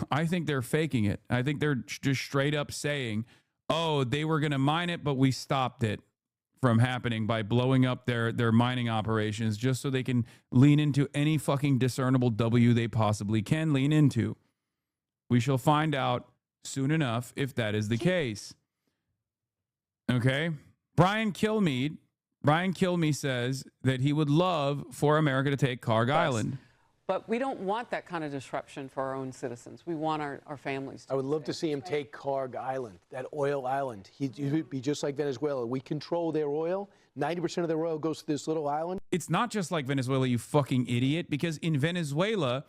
I think they're faking it. I think they're just straight up saying, oh, they were going to mine it, but we stopped it from happening by blowing up their mining operations just so they can lean into any fucking discernible W they possibly can lean into. We shall find out soon enough if that is the case. Okay? Brian Kilmeade says that he would love for America to take Karg Island. But we don't want that kind of disruption for our own citizens. We want our families to. I would love to see him take Karg Island, that oil island. He'd be just like Venezuela. We control their oil. 90% of their oil goes to this little island. It's not just like Venezuela, you fucking idiot, because in Venezuela,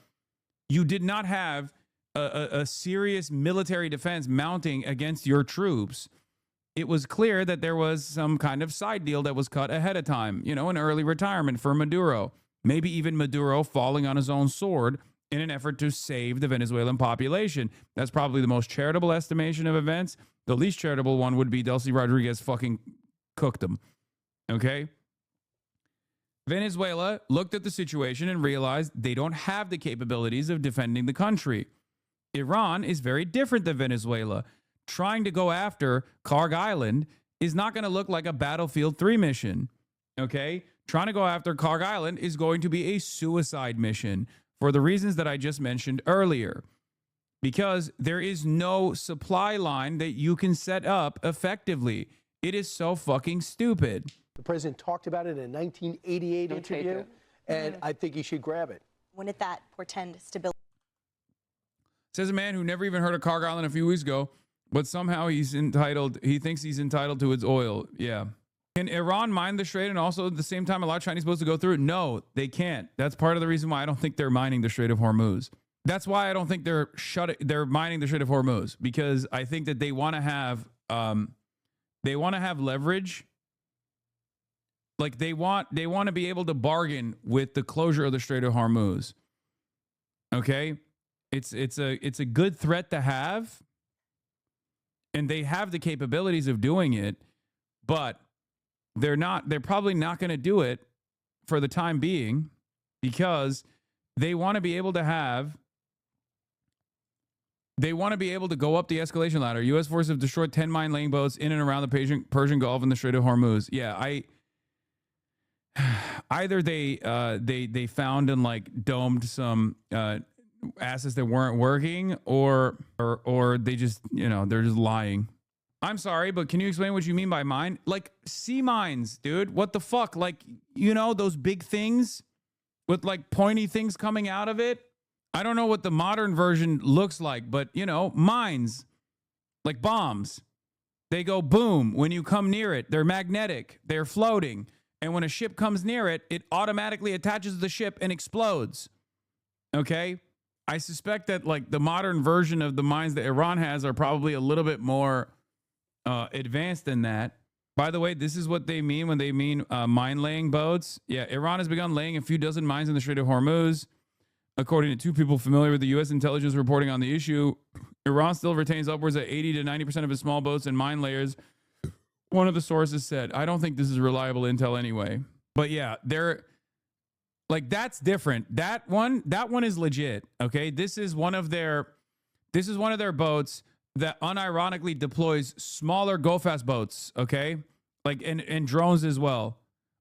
you did not have a serious military defense mounting against your troops. It was clear that there was some kind of side deal that was cut ahead of time, you know, an early retirement for Maduro. Maybe even Maduro falling on his own sword in an effort to save the Venezuelan population. That's probably the most charitable estimation of events. The least charitable one would be Delcy Rodriguez fucking cooked them. Okay? Venezuela looked at the situation and realized they don't have the capabilities of defending the country. Iran is very different than Venezuela. Trying to go after Karg Island is not going to look like a Battlefield 3 mission. Okay? Trying to go after Karg Island is going to be a suicide mission for the reasons that I just mentioned earlier. Because there is no supply line that you can set up effectively. It is so fucking stupid. The president talked about it in a 1988 interview, and I think he should grab it. When did that portend stability? Says a man who never even heard of Karg Island a few weeks ago, but somehow he thinks he's entitled to its oil. Yeah. Can Iran mine the Strait and also at the same time allow Chinese boats to go through it? No, they can't. That's part of the reason why I don't think they're mining the Strait of Hormuz. That's why I don't think they're mining the Strait of Hormuz, because I think that they want to have leverage. Like they want to be able to bargain with the closure of the Strait of Hormuz. Okay? It's a good threat to have, and they have the capabilities of doing it, but they're probably not going to do it for the time being, because they want to be able to go up the escalation ladder. U.S. forces have destroyed 10 mine-laying boats in and around the Persian Gulf and the Strait of Hormuz. Yeah, either they found and like domed some assets that weren't working, or they just, they're just lying. I'm sorry, but can you explain what you mean by mine? Like sea mines, dude. What the fuck? Like, those big things with like pointy things coming out of it. I don't know what the modern version looks like, but mines, like bombs. They go boom when you come near it. They're magnetic. They're floating. And when a ship comes near it, it automatically attaches to the ship and explodes. Okay? I suspect that like the modern version of the mines that Iran has are probably a little bit more advanced than that. By the way, this is what they mean when they mean mine laying boats. Yeah, Iran has begun laying a few dozen mines in the Strait of Hormuz. According to two people familiar with the U.S. intelligence reporting on the issue, Iran still retains upwards of 80 to 90% of its small boats and mine layers. One of the sources said, I don't think this is reliable intel anyway. But yeah, they're like, that's different. That one is legit. Okay. This is one of their boats that unironically deploys smaller go-fast boats. Okay. Like, and drones as well.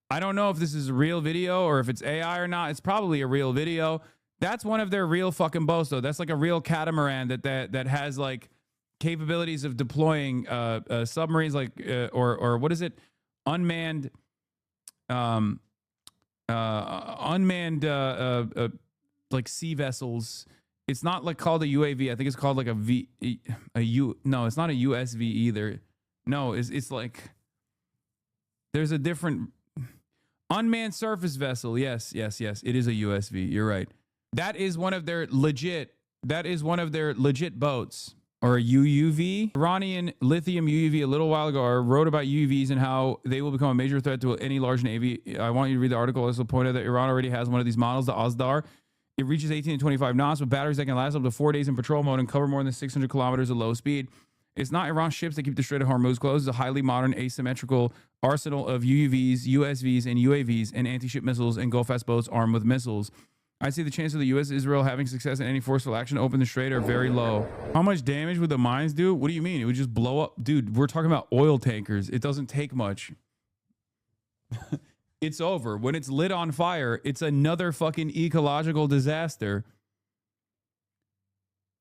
I don't know if this is a real video or if it's AI or not. It's probably a real video. That's one of their real fucking boats, though. That's like a real catamaran that has like capabilities of deploying submarines, like or what is it, unmanned, unmanned like sea vessels. It's not like called a UAV. I think it's called like No, it's not a USV either. No, it's like there's a different unmanned surface vessel. Yes. It is a USV. You're right. That is one of their legit boats, or a UUV. Iranian lithium UUV a little while ago wrote about UUVs and how they will become a major threat to any large navy. I want you to read the article. Also pointed out that Iran already has one of these models, the Azdar. It reaches 18 to 25 knots with batteries that can last up to 4 days in patrol mode and cover more than 600 kilometers at low speed. It's not Iran ships that keep the Strait of Hormuz closed. It's a highly modern asymmetrical arsenal of UUVs, USVs, and UAVs, and anti-ship missiles and go-fast boats armed with missiles. I see the chance of the U.S. Israel having success in any forceful action to open the strait are very low. How much damage would the mines do? What do you mean? It would just blow up. Dude, we're talking about oil tankers. It doesn't take much. It's over. When it's lit on fire, it's another fucking ecological disaster.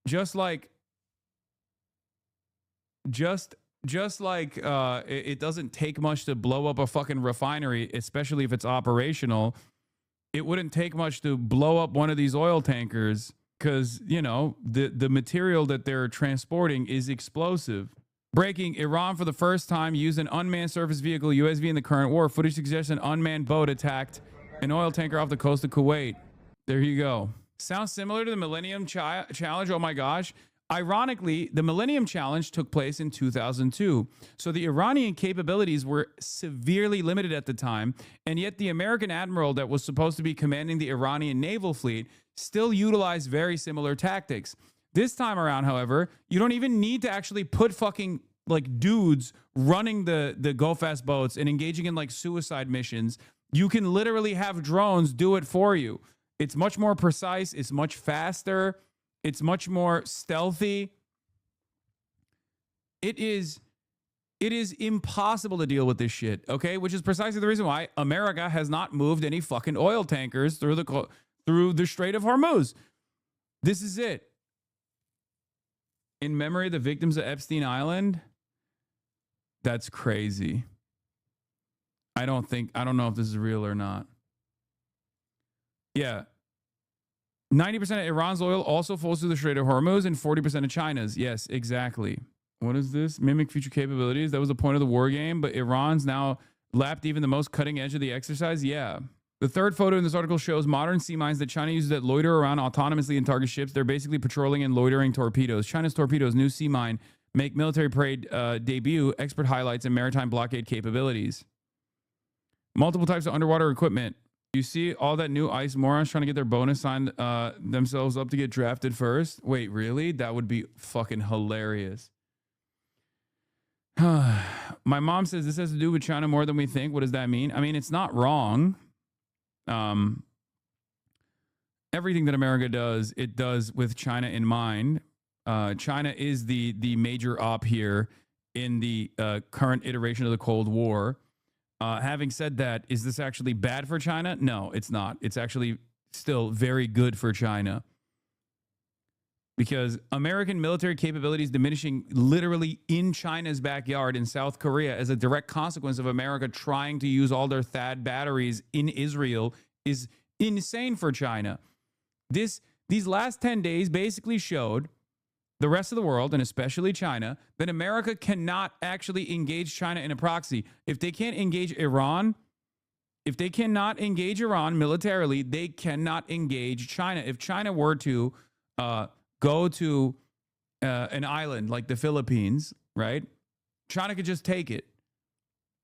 Just like it doesn't take much to blow up a fucking refinery, especially if it's operational. It wouldn't take much to blow up one of these oil tankers because, you know, the material that they're transporting is explosive. Breaking, Iran for the first time used an unmanned surface vehicle, USV, in the current war. Footage suggests an unmanned boat attacked an oil tanker off the coast of Kuwait. There you go. Sounds similar to the Millennium Challenge. Oh my gosh. Ironically, the Millennium Challenge took place in 2002, so the Iranian capabilities were severely limited at the time, and yet the American admiral that was supposed to be commanding the Iranian naval fleet still utilized very similar tactics. This time around, however, you don't even need to actually put fucking like dudes running the go-fast boats and engaging in like suicide missions. You can literally have drones do it for you. It's much more precise. It's much faster. It's much more stealthy. It is impossible to deal with this shit, okay? Which is precisely the reason why America has not moved any fucking oil tankers through the Strait of Hormuz. This is it. In memory of the victims of Epstein Island. That's crazy. I don't know if this is real or not. Yeah. 90% of Iran's oil also flows through the Strait of Hormuz and 40% of China's. Yes, exactly. What is this? Mimic future capabilities. That was the point of the war game, but Iran's now lapped even the most cutting edge of the exercise. Yeah. The third photo in this article shows modern sea mines that China uses that loiter around autonomously and target ships. They're basically patrolling and loitering torpedoes. China's torpedoes, new sea mine, make military parade debut, expert highlights, and maritime blockade capabilities. Multiple types of underwater equipment. You see all that new ICE morons trying to get their bonus signed themselves up to get drafted first? Wait, really? That would be fucking hilarious. My mom says this has to do with China more than we think. What does that mean? I mean, it's not wrong. Everything that America does, it does with China in mind. China is the major op here in the current iteration of the Cold War. Having said that, is this actually bad for China? No, it's not. It's actually still very good for China. Because American military capabilities diminishing literally in China's backyard in South Korea as a direct consequence of America trying to use all their THAAD batteries in Israel is insane for China. These last 10 days basically showed the rest of the world, and especially China, that America cannot actually engage China in a proxy. If they can't engage Iran, if they cannot engage Iran militarily, they cannot engage China. If China were to go to an island like the Philippines, right? China could just take it.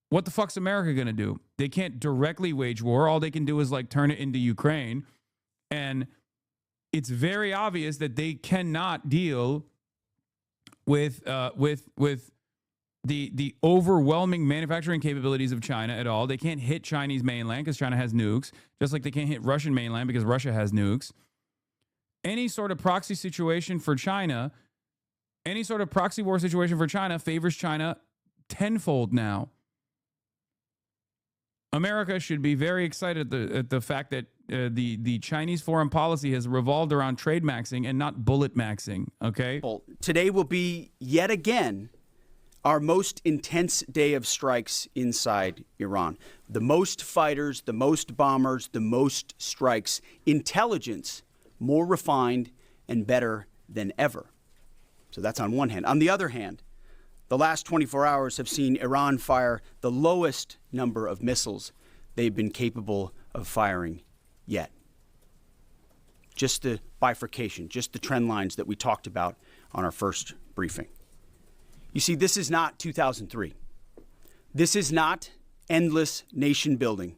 What the fuck's America going to do? They can't directly wage war. All they can do is like turn it into Ukraine. And it's very obvious that they cannot deal with the overwhelming manufacturing capabilities of China at all. They can't hit Chinese mainland because China has nukes, just like they can't hit Russian mainland because Russia has nukes. Any sort of proxy situation for China, any sort of proxy war situation for China favors China tenfold now. America should be very excited at the fact that the Chinese foreign policy has revolved around trade maxing and not bullet maxing, okay? Today will be yet again our most intense day of strikes inside Iran. The most fighters, the most bombers, the most strikes. Intelligence more refined and better than ever. So that's on one hand. On the other hand, the last 24 hours have seen Iran fire the lowest number of missiles they've been capable of firing yet. Just the bifurcation, just the trend lines that we talked about on our first briefing. You see, this is not 2003. This is not endless nation building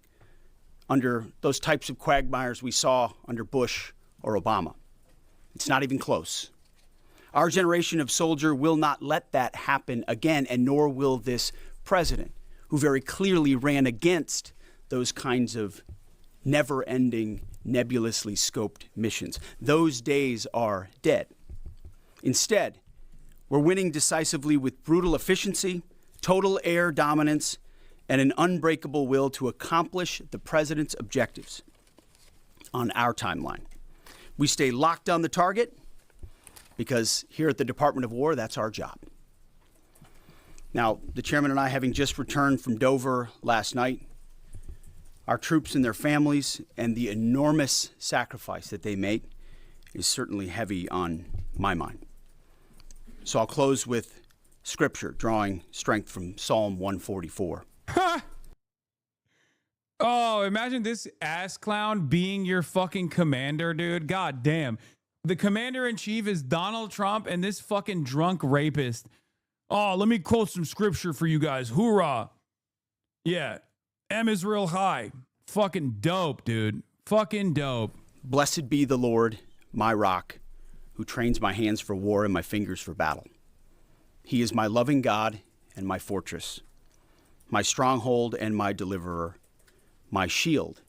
under those types of quagmires we saw under Bush or Obama. It's not even close. Our generation of soldier will not let that happen again, and nor will this president, who very clearly ran against those kinds of never-ending, nebulously scoped missions. Those days are dead. Instead, we're winning decisively with brutal efficiency, total air dominance, and an unbreakable will to accomplish the president's objectives on our timeline. We stay locked on the target because here at the Department of War, that's our job. Now, the chairman and I, having just returned from Dover last night, our troops and their families and the enormous sacrifice that they make is certainly heavy on my mind. So I'll close with scripture, drawing strength from Psalm 144. Oh, imagine this ass clown being your fucking commander, dude. God damn. The commander-in-chief is Donald Trump and this fucking drunk rapist. Oh, let me quote some scripture for you guys. Hoorah. Yeah. M Israel high. Fucking dope, dude. Fucking dope. Blessed be the Lord, my rock, who trains my hands for war and my fingers for battle. He is my loving God and my fortress, my stronghold and my deliverer, my shield,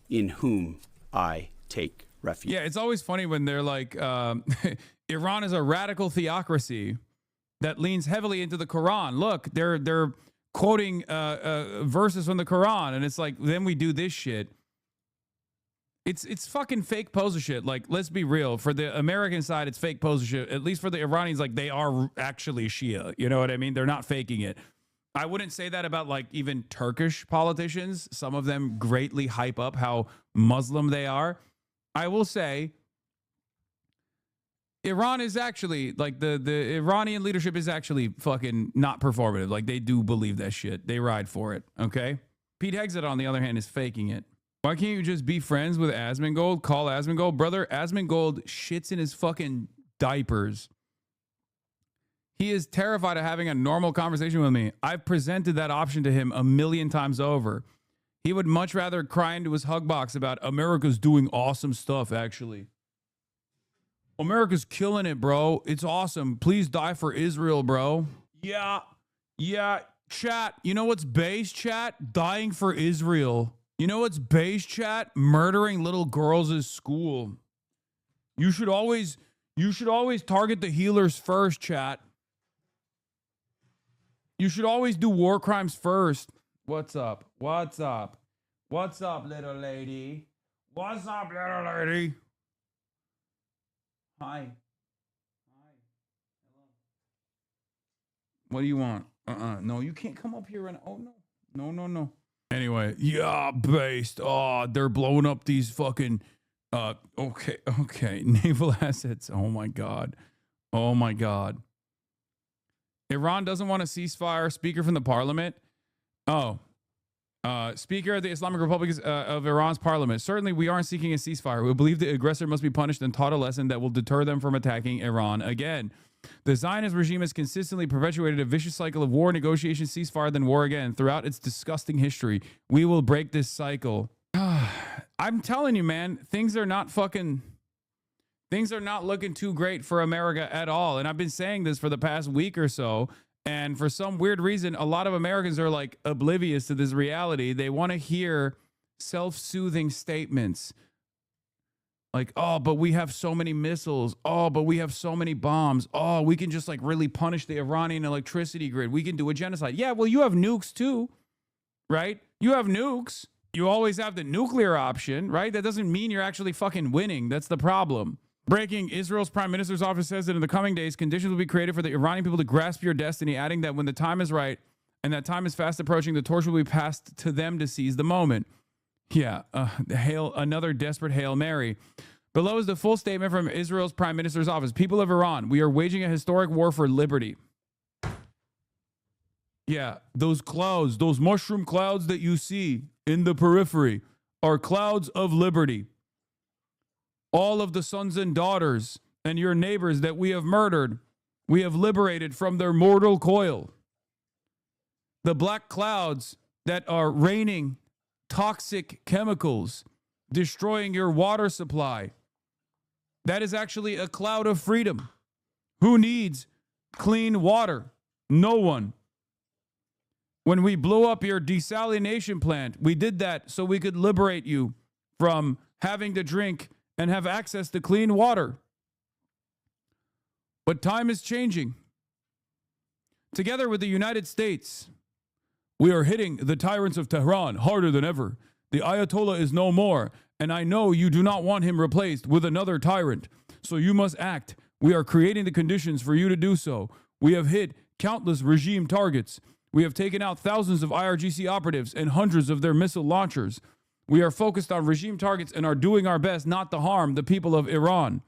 in whom I take refuge. Yeah, it's always funny when they're like, Iran is a radical theocracy that leans heavily into the Quran. Look, they're quoting verses from the Quran, and it's like, then we do this shit. It's fucking fake poser shit. Like, let's be real. For the American side, it's fake poser shit. At least for the Iranians, like, they are actually Shia. You know what I mean? They're not faking it. I wouldn't say that about, like, even Turkish politicians. Some of them greatly hype up how Muslim they are. I will say Iran is actually, like, the Iranian leadership is actually fucking not performative. Like, they do believe that shit. They ride for it, okay? Pete Hegseth, on the other hand, is faking it. Why can't you just be friends with Asmongold? Call Asmongold. Brother, Asmongold shits in his fucking diapers. He is terrified of having a normal conversation with me. I've presented that option to him 1,000,000 times over. He would much rather cry into his hug box about America's doing awesome stuff, actually. America's killing it, bro. It's awesome. Please die for Israel, bro. Yeah. Chat. You know what's base, chat? Dying for Israel. You know what's base, chat? Murdering little girls at school. You should always target the healers first, chat. You should always do war crimes first. What's up? What's up? What's up, little lady? What's up, little lady? Hi. What do you want? No, you can't come up here and... Oh, no. Anyway, yeah, based. Oh, they're blowing up these fucking... Okay. Naval assets. Oh, my God. Iran doesn't want a ceasefire. Speaker from the parliament. Oh. Speaker of the Islamic Republic of Iran's parliament. Certainly, we aren't seeking a ceasefire. We believe the aggressor must be punished and taught a lesson that will deter them from attacking Iran again. The Zionist regime has consistently perpetuated a vicious cycle of war, negotiation, ceasefire, then war again throughout its disgusting history. We will break this cycle. I'm telling you, man, things are not looking too great for America at all. And I've been saying this for the past week or so. And for some weird reason, a lot of Americans are like oblivious to this reality. They want to hear self-soothing statements like, oh, but we have so many missiles. Oh, but we have so many bombs. Oh, we can just like really punish the Iranian electricity grid. We can do a genocide. Yeah, well, you have nukes too, right? You have nukes. You always have the nuclear option, right? That doesn't mean you're actually fucking winning. That's the problem. Breaking, Israel's prime minister's office says that in the coming days, conditions will be created for the Iranian people to grasp your destiny, adding that when the time is right and that time is fast approaching, the torch will be passed to them to seize the moment. Yeah, another desperate Hail Mary. Below is the full statement from Israel's prime minister's office. People of Iran, we are waging a historic war for liberty. Yeah, those clouds, those mushroom clouds that you see in the periphery are clouds of liberty. All of the sons and daughters and your neighbors that we have murdered, we have liberated from their mortal coil. The black clouds that are raining toxic chemicals, destroying your water supply. That is actually a cloud of freedom. Who needs clean water? No one. When we blew up your desalination plant, we did that so we could liberate you from having to drink and have access to clean water. But time is changing. Together with the United States, we are hitting the tyrants of Tehran harder than ever. The Ayatollah is no more, and I know you do not want him replaced with another tyrant. So you must act. We are creating the conditions for you to do so. We have hit countless regime targets. We have taken out thousands of IRGC operatives and hundreds of their missile launchers. We are focused on regime targets and are doing our best not to harm the people of Iran.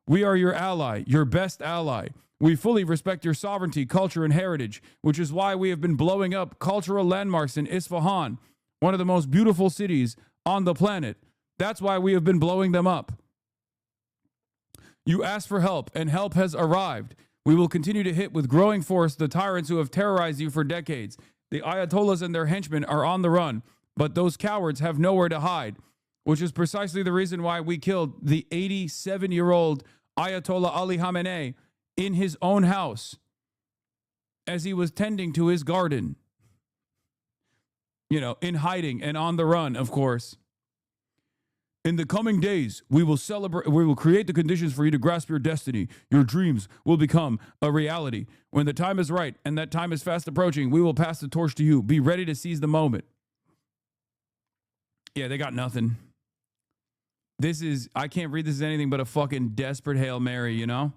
We are your ally, your best ally. We fully respect your sovereignty, culture, and heritage, which is why we have been blowing up cultural landmarks in Isfahan, one of the most beautiful cities on the planet. That's why we have been blowing them up. You asked for help, and help has arrived. We will continue to hit with growing force the tyrants who have terrorized you for decades. The Ayatollahs and their henchmen are on the run, but those cowards have nowhere to hide, which is precisely the reason why we killed the 87-year-old Ayatollah Ali Khamenei in his own house as he was tending to his garden. You know, in hiding and on the run, of course. In the coming days, we will create the conditions for you to grasp your destiny. Your dreams will become a reality. When the time is right and that time is fast approaching, we will pass the torch to you. Be ready to seize the moment. Yeah, they got nothing. I can't read this as anything but a fucking desperate Hail Mary, you know?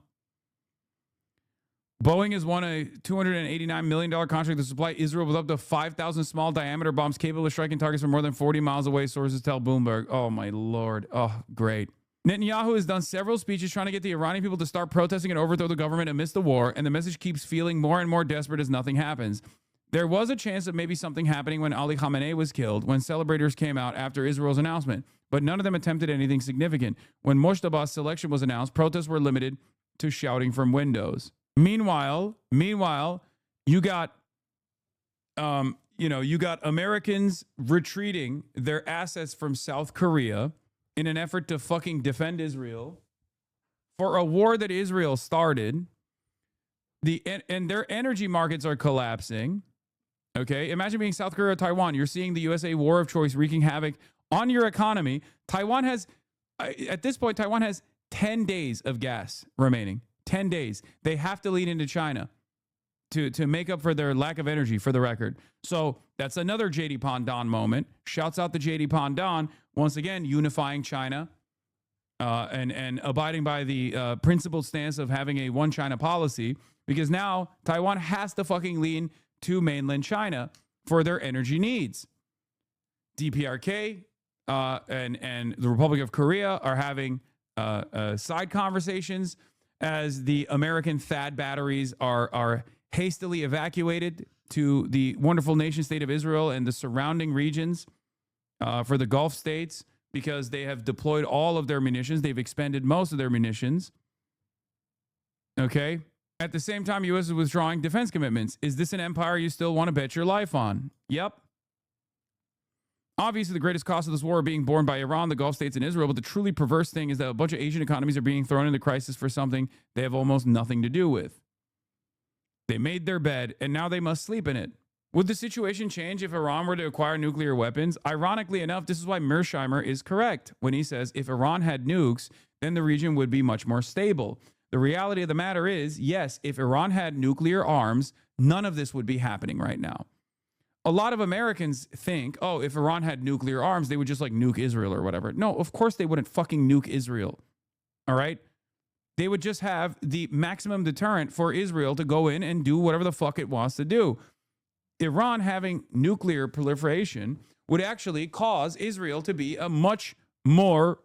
Boeing has won a $289 million contract to supply Israel with up to 5,000 small diameter bombs capable of striking targets from more than 40 miles away, sources tell Bloomberg. Oh, my Lord. Oh, great. Netanyahu has done several speeches trying to get the Iranian people to start protesting and overthrow the government amidst the war, and the message keeps feeling more and more desperate as nothing happens. There was a chance of maybe something happening when Ali Khamenei was killed, when celebrators came out after Israel's announcement, but none of them attempted anything significant. When Mushtaba's selection was announced, protests were limited to shouting from windows. Meanwhile, you got Americans retreating their assets from South Korea in an effort to fucking defend Israel for a war that Israel started. And their energy markets are collapsing. Okay, imagine being South Korea or Taiwan. You're seeing the USA war of choice wreaking havoc on your economy. At this point, Taiwan has 10 days of gas remaining. 10 days. They have to lean into China to make up for their lack of energy, for the record. So that's another J.D. Pandon moment. Shouts out to J.D. Pandon, once again, unifying China and abiding by the principled stance of having a one China policy, because now Taiwan has to fucking lean to mainland China for their energy needs. DPRK and the Republic of Korea are having side conversations as the American THAAD batteries are hastily evacuated to the wonderful nation state of Israel and the surrounding regions for the Gulf states because they have deployed all of their munitions. They've expended most of their munitions. Okay? At the same time, U.S. is withdrawing defense commitments. Is this an empire you still want to bet your life on? Yep. Obviously, the greatest cost of this war are being borne by Iran, the Gulf states, and Israel. But the truly perverse thing is that a bunch of Asian economies are being thrown into crisis for something they have almost nothing to do with. They made their bed, and now they must sleep in it. Would the situation change if Iran were to acquire nuclear weapons? Ironically enough, this is why Mearsheimer is correct when he says if Iran had nukes, then the region would be much more stable. The reality of the matter is, yes, if Iran had nuclear arms, none of this would be happening right now. A lot of Americans think, oh, if Iran had nuclear arms, they would just like nuke Israel or whatever. No, of course they wouldn't fucking nuke Israel. All right? They would just have the maximum deterrent for Israel to go in and do whatever the fuck it wants to do. Iran having nuclear proliferation would actually cause Israel to be a much more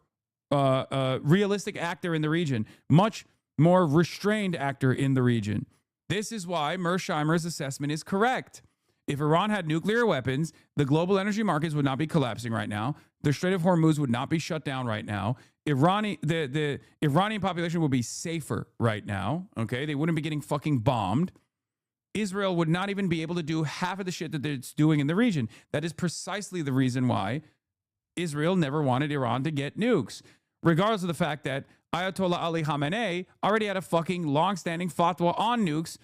realistic actor in the region, much more restrained actor in the region. This is why Mearsheimer's assessment is correct. If Iran had nuclear weapons, the global energy markets would not be collapsing right now. The Strait of Hormuz would not be shut down right now. The Iranian population would be safer right now. Okay, they wouldn't be getting fucking bombed. Israel would not even be able to do half of the shit that it's doing in the region. That is precisely the reason why Israel never wanted Iran to get nukes, regardless of the fact that Ayatollah Ali Khamenei already had a fucking long-standing fatwa on nukes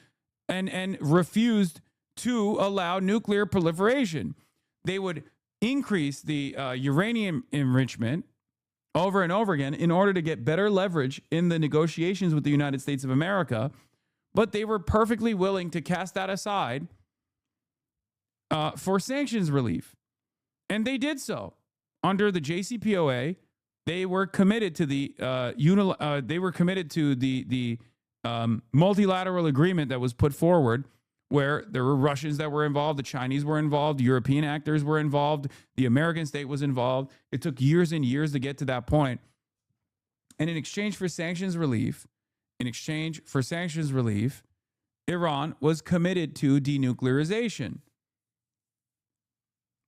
and refused to allow nuclear proliferation. They would increase the uranium enrichment over and over again in order to get better leverage in the negotiations with the United States of America, but they were perfectly willing to cast that aside for sanctions relief. And they did so. Under the JCPOA, they were committed to the multilateral agreement that was put forward, where there were Russians that were involved, the Chinese were involved, European actors were involved, the American state was involved. It took years and years to get to that point. And in exchange for sanctions relief, Iran was committed to denuclearization.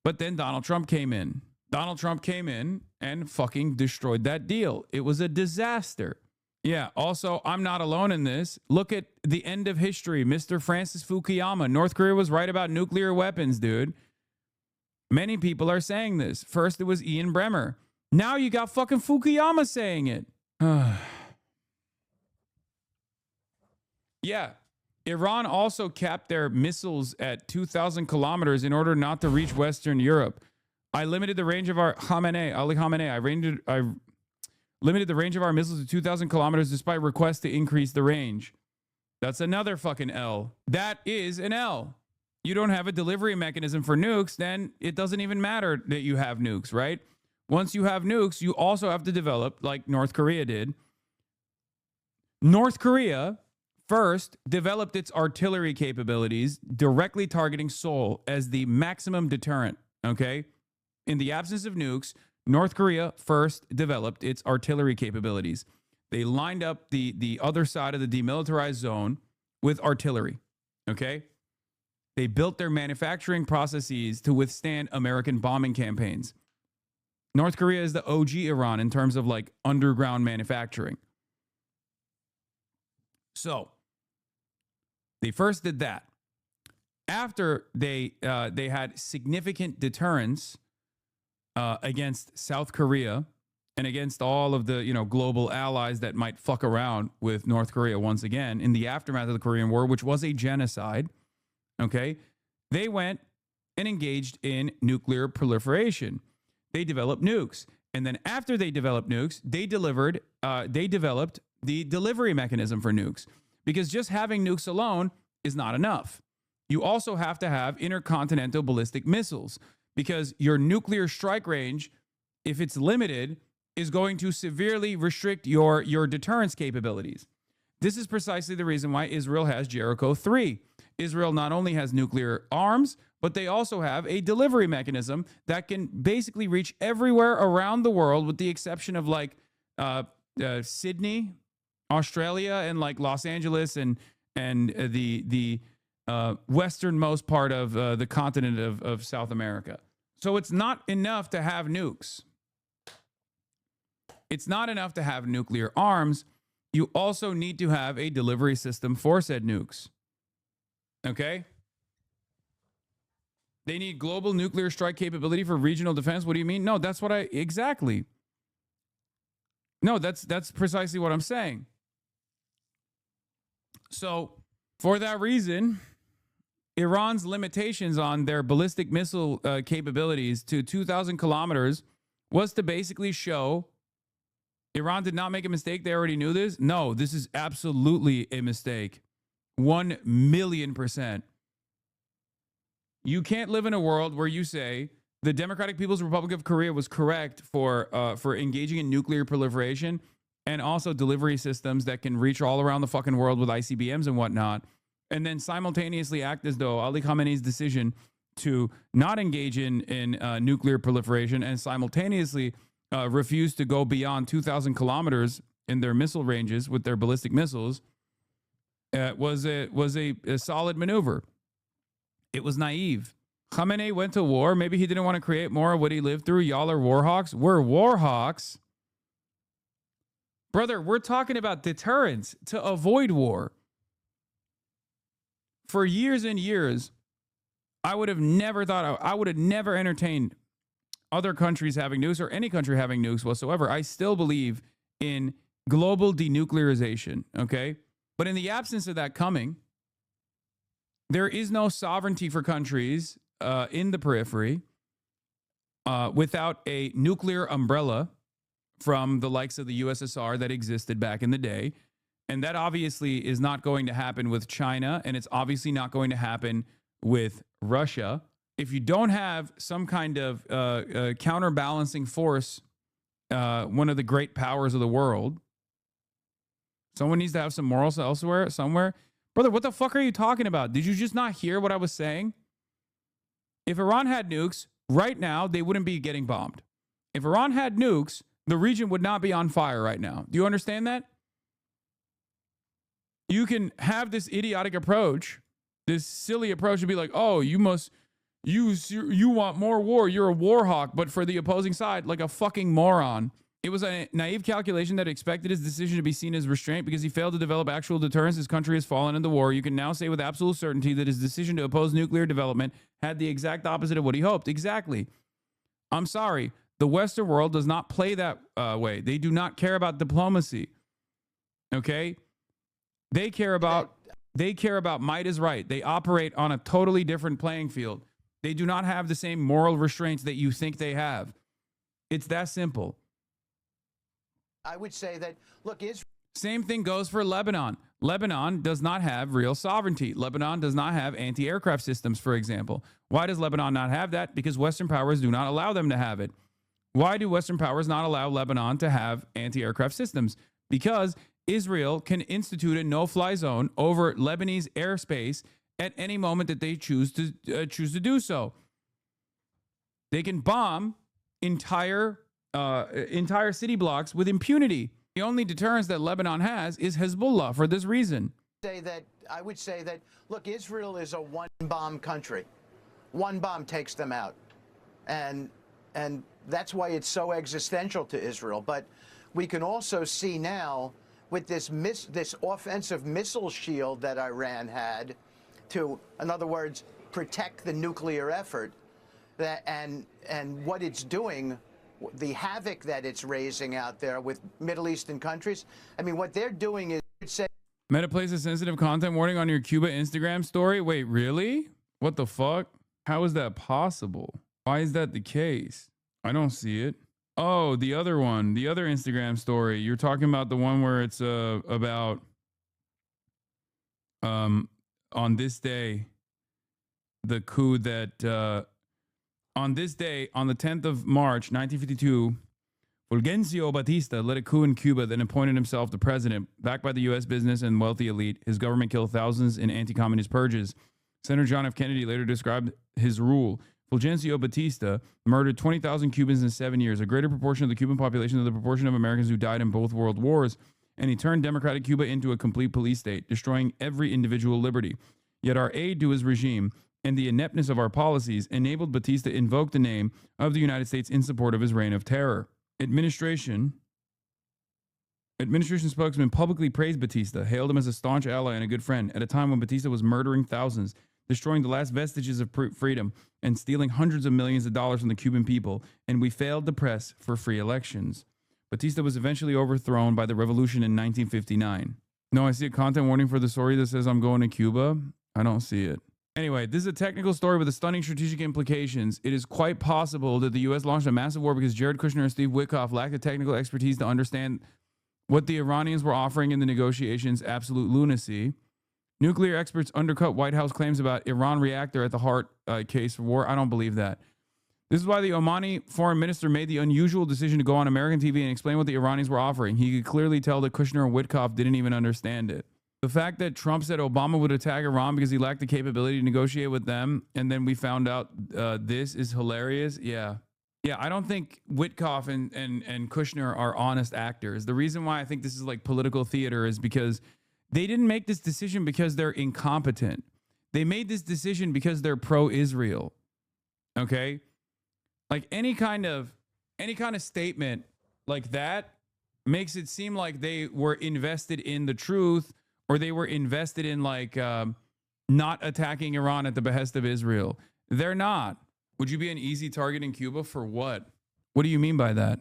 But then Donald Trump came in. Donald Trump came in and fucking destroyed that deal. It was a disaster. Yeah, also, I'm not alone in this. Look at the end of history. Mr. Francis Fukuyama. North Korea was right about nuclear weapons, dude. Many people are saying this. First, it was Ian Bremmer. Now you got fucking Fukuyama saying it. Yeah. Iran also capped their missiles at 2,000 kilometers in order not to reach Western Europe. I limited the range of our Ali Khamenei. I limited the range of our missiles to 2,000 kilometers despite requests to increase the range. That's another fucking L. That is an L. You don't have a delivery mechanism for nukes, then it doesn't even matter that you have nukes, right? Once you have nukes, you also have to develop, like North Korea did. North Korea first developed its artillery capabilities directly targeting Seoul as the maximum deterrent, okay? In the absence of nukes, North Korea first developed its artillery capabilities. They lined up the other side of the demilitarized zone with artillery, okay? They built their manufacturing processes to withstand American bombing campaigns. North Korea is the OG Iran in terms of like underground manufacturing. So they first did that. After they had significant deterrence against South Korea and against all of the global allies that might fuck around with North Korea once again in the aftermath of the Korean War, which was a genocide. Okay, they went and engaged in nuclear proliferation. They developed nukes, and then after they developed nukes, they developed the delivery mechanism for nukes, because just having nukes alone is not enough. You also have to have intercontinental ballistic missiles, because your nuclear strike range, if it's limited, is going to severely restrict your deterrence capabilities. This is precisely the reason why Israel has Jericho 3. Israel not only has nuclear arms, but they also have a delivery mechanism that can basically reach everywhere around the world, with the exception of like Sydney, Australia, and like Los Angeles and the westernmost part of the continent of South America. So it's not enough to have nukes. It's not enough to have nuclear arms. You also need to have a delivery system for said nukes. Okay? They need global nuclear strike capability for regional defense. What do you mean? No, that's what exactly. No, that's precisely what I'm saying. So, for that reason, Iran's limitations on their ballistic missile capabilities to 2,000 kilometers was to basically show Iran did not make a mistake. They already knew this. No, this is absolutely a mistake. 1,000,000%. You can't live in a world where you say the Democratic People's Republic of Korea was correct for engaging in nuclear proliferation and also delivery systems that can reach all around the fucking world with ICBMs and whatnot, and then simultaneously act as though Ali Khamenei's decision to not engage in nuclear proliferation and simultaneously refuse to go beyond 2,000 kilometers in their missile ranges with their ballistic missiles was a solid maneuver. It was naive. Khamenei went to war. Maybe he didn't want to create more of what he lived through. Y'all are war hawks. We're war hawks. Brother, we're talking about deterrence to avoid war. For years and years, I would have never entertained other countries having nukes or any country having nukes whatsoever. I still believe in global denuclearization, okay? But in the absence of that coming, there is no sovereignty for countries in the periphery without a nuclear umbrella from the likes of the USSR that existed back in the day. And that obviously is not going to happen with China, and it's obviously not going to happen with Russia. If you don't have some kind of counterbalancing force, one of the great powers of the world, someone needs to have some morals somewhere. Brother, what the fuck are you talking about? Did you just not hear what I was saying? If Iran had nukes, right now, they wouldn't be getting bombed. If Iran had nukes, the region would not be on fire right now. Do you understand that? You can have this idiotic approach, this silly approach to be like, oh, you want more war. You're a war hawk, but for the opposing side, like a fucking moron. It was a naive calculation that expected his decision to be seen as restraint because he failed to develop actual deterrence. His country has fallen in the war. You can now say with absolute certainty that his decision to oppose nuclear development had the exact opposite of what he hoped. Exactly. I'm sorry. The Western world does not play that way. They do not care about diplomacy. Okay? They care about might is right. They operate on a totally different playing field. They do not have the same moral restraints that you think they have. It's that simple. I would say that, look, same thing goes for Lebanon. Lebanon does not have real sovereignty. Lebanon does not have anti-aircraft systems, for example. Why does Lebanon not have that? Because Western powers do not allow them to have it. Why do Western powers not allow Lebanon to have anti-aircraft systems? Because Israel can institute a no-fly zone over Lebanese airspace at any moment that they choose to do so. They can bomb entire city blocks with impunity. The only deterrence that Lebanon has is Hezbollah for this reason. I would say that, look, Israel is a one-bomb country. One bomb takes them out. And that's why it's so existential to Israel. But we can also see now with this offensive missile shield that Iran had to, in other words, protect the nuclear effort, and what it's doing, the havoc that it's raising out there with Middle Eastern countries. I mean, what they're doing is say Meta places sensitive content warning on your Cuba Instagram story. Wait, really? What the fuck? How is that possible? Why is that the case? I don't see it. Oh, the other one, the other Instagram story. You're talking about the one where it's about on this day, the coup that on this day, on the 10th of March, 1952, Fulgencio Batista led a coup in Cuba, then appointed himself the president. Backed by the U.S. business and wealthy elite, his government killed thousands in anti-communist purges. Senator John F. Kennedy later described his rule. Fulgencio Batista murdered 20,000 Cubans in 7 years, a greater proportion of the Cuban population than the proportion of Americans who died in both world wars, and he turned democratic Cuba into a complete police state, destroying every individual liberty. Yet our aid to his regime and the ineptness of our policies enabled Batista to invoke the name of the United States in support of his reign of terror. Administration spokesman publicly praised Batista, hailed him as a staunch ally and a good friend at a time when Batista was murdering thousands, destroying the last vestiges of freedom, and stealing hundreds of millions of dollars from the Cuban people, and we failed to press for free elections. Batista was eventually overthrown by the revolution in 1959. No, I see a content warning for the story that says I'm going to Cuba. I don't see it. Anyway, this is a technical story with stunning strategic implications. It is quite possible that the U.S. launched a massive war because Jared Kushner and Steve Witkoff lacked the technical expertise to understand what the Iranians were offering in the negotiations. Absolute lunacy. Nuclear experts undercut White House claims about Iran reactor at the heart case for war. I don't believe that. This is why the Omani foreign minister made the unusual decision to go on American TV and explain what the Iranians were offering. He could clearly tell that Kushner and Witkoff didn't even understand it. The fact that Trump said Obama would attack Iran because he lacked the capability to negotiate with them, and then we found out this is hilarious. Yeah, I don't think Witkoff and Kushner are honest actors. The reason why I think this is like political theater is because they didn't make this decision because they're incompetent. They made this decision because they're pro-Israel. Okay? Like any kind of statement like that makes it seem like they were invested in the truth, or they were invested in like not attacking Iran at the behest of Israel. They're not. Would you be an easy target in Cuba for what? What do you mean by that?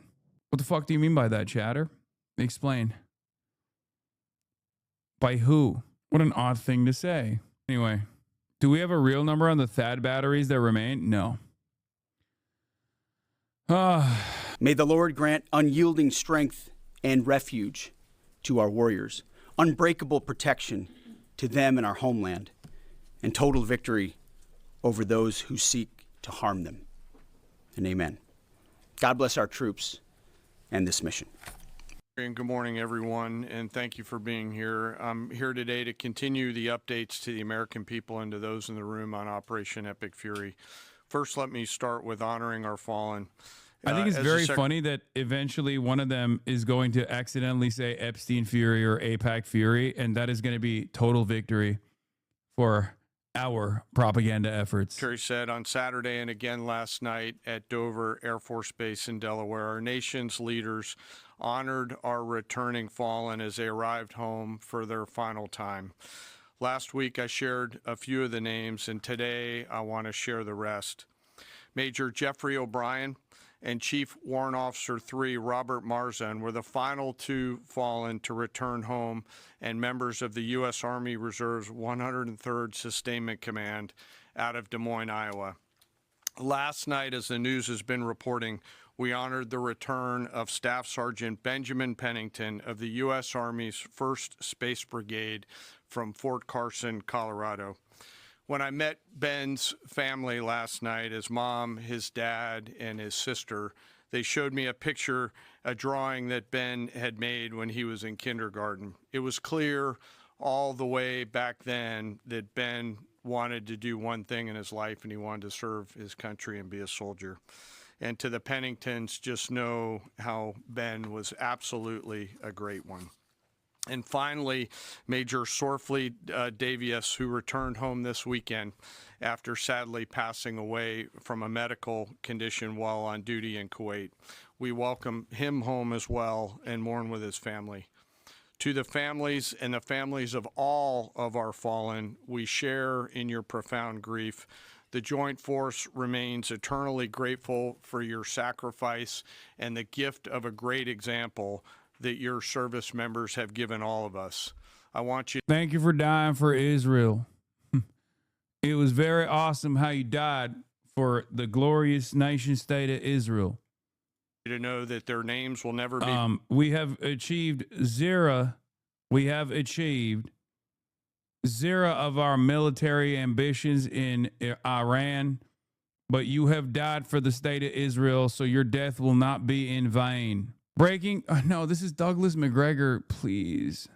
What the fuck do you mean by that, chatter? Explain. By who? What an odd thing to say. Anyway, do we have a real number on the THAAD batteries that remain? No. May the Lord grant unyielding strength and refuge to our warriors, unbreakable protection to them and our homeland, and total victory over those who seek to harm them. And amen. God bless our troops and this mission. And good morning, everyone, and thank you for being here. I'm here today to continue the updates to the American people and to those in the room on Operation Epic Fury. First, let me start with honoring our fallen. I think it's very funny that eventually one of them is going to accidentally say Epstein Fury or AIPAC Fury, and that is going to be total victory for our propaganda efforts. Kerry said on Saturday and again last night at Dover Air Force Base in Delaware, our nation's leaders honored our returning fallen as they arrived home for their final time. Last week, I shared a few of the names, and today I want to share the rest. Major Jeffrey O'Brien and Chief Warrant Officer 3 Robert Marzan were the final two fallen to return home, and members of the U.S. Army Reserve's 103rd Sustainment Command out of Des Moines, Iowa. Last night, as the news has been reporting, we honored the return of Staff Sergeant Benjamin Pennington of the U.S. Army's 1st Space Brigade from Fort Carson, Colorado. When I met Ben's family last night, his mom, his dad, and his sister, they showed me a picture, a drawing that Ben had made when he was in kindergarten. It was clear all the way back then that Ben wanted to do one thing in his life, and he wanted to serve his country and be a soldier. And to the Penningtons, just know how Ben was absolutely a great one. And finally, Major Sorfleet Davies, who returned home this weekend after sadly passing away from a medical condition while on duty in Kuwait. We welcome him home as well and mourn with his family. To the families and the families of all of our fallen, we share in your profound grief. The Joint Force remains eternally grateful for your sacrifice and the gift of a great example that your service members have given all of us. I want you. Thank you for dying for Israel. It was very awesome how you died for the glorious nation state of Israel. To know that their names will never be. We have achieved zero. We have achieved zero of our military ambitions in Iran, but you have died for the state of Israel, so your death will not be in vain. Breaking. No, this is Douglas McGregor, please.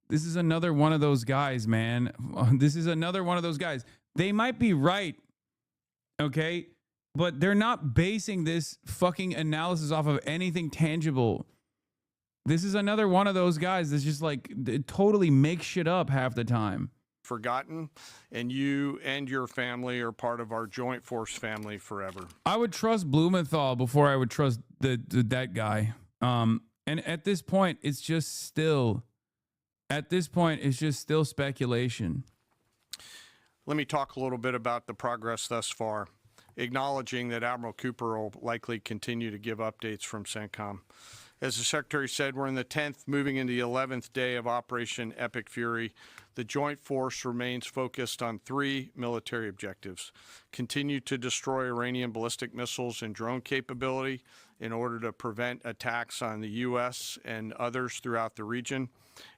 This is another one of those guys, man. This is another one of those guys. They might be right, okay? But they're not basing this fucking analysis off of anything tangible. This is another one of those guys that's just like totally makes shit up half the time. forgotten, and you and your family are part of our joint force family forever. I would trust Blumenthal before I would trust that guy. And at this point, it's just still speculation. Let me talk a little bit about the progress thus far, acknowledging that Admiral Cooper will likely continue to give updates from CENTCOM. As the Secretary said, we're in the 10th, moving into the 11th day of Operation Epic Fury. The Joint Force remains focused on 3 military objectives: continue to destroy Iranian ballistic missiles and drone capability in order to prevent attacks on the U.S. and others throughout the region.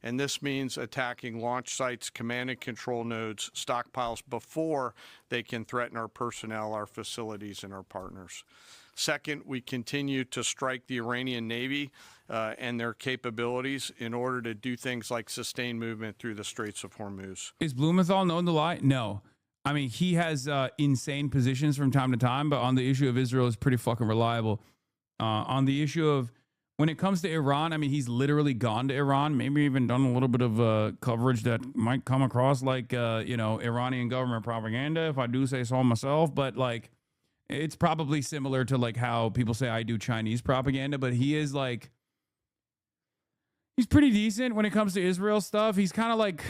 And this means attacking launch sites, command and control nodes, stockpiles before they can threaten our personnel, our facilities, and our partners. Second, we continue to strike the Iranian Navy and their capabilities in order to do things like sustain movement through the Straits of Hormuz. Is Blumenthal known to lie? No. I mean, he has insane positions from time to time, but on the issue of Israel is pretty fucking reliable. On the issue of when it comes to Iran, I mean, he's literally gone to Iran, maybe even done a little bit of coverage that might come across like, Iranian government propaganda, if I do say so myself. But like, it's probably similar to like how people say I do Chinese propaganda, but he is like, he's pretty decent when it comes to Israel stuff. He's kind of like,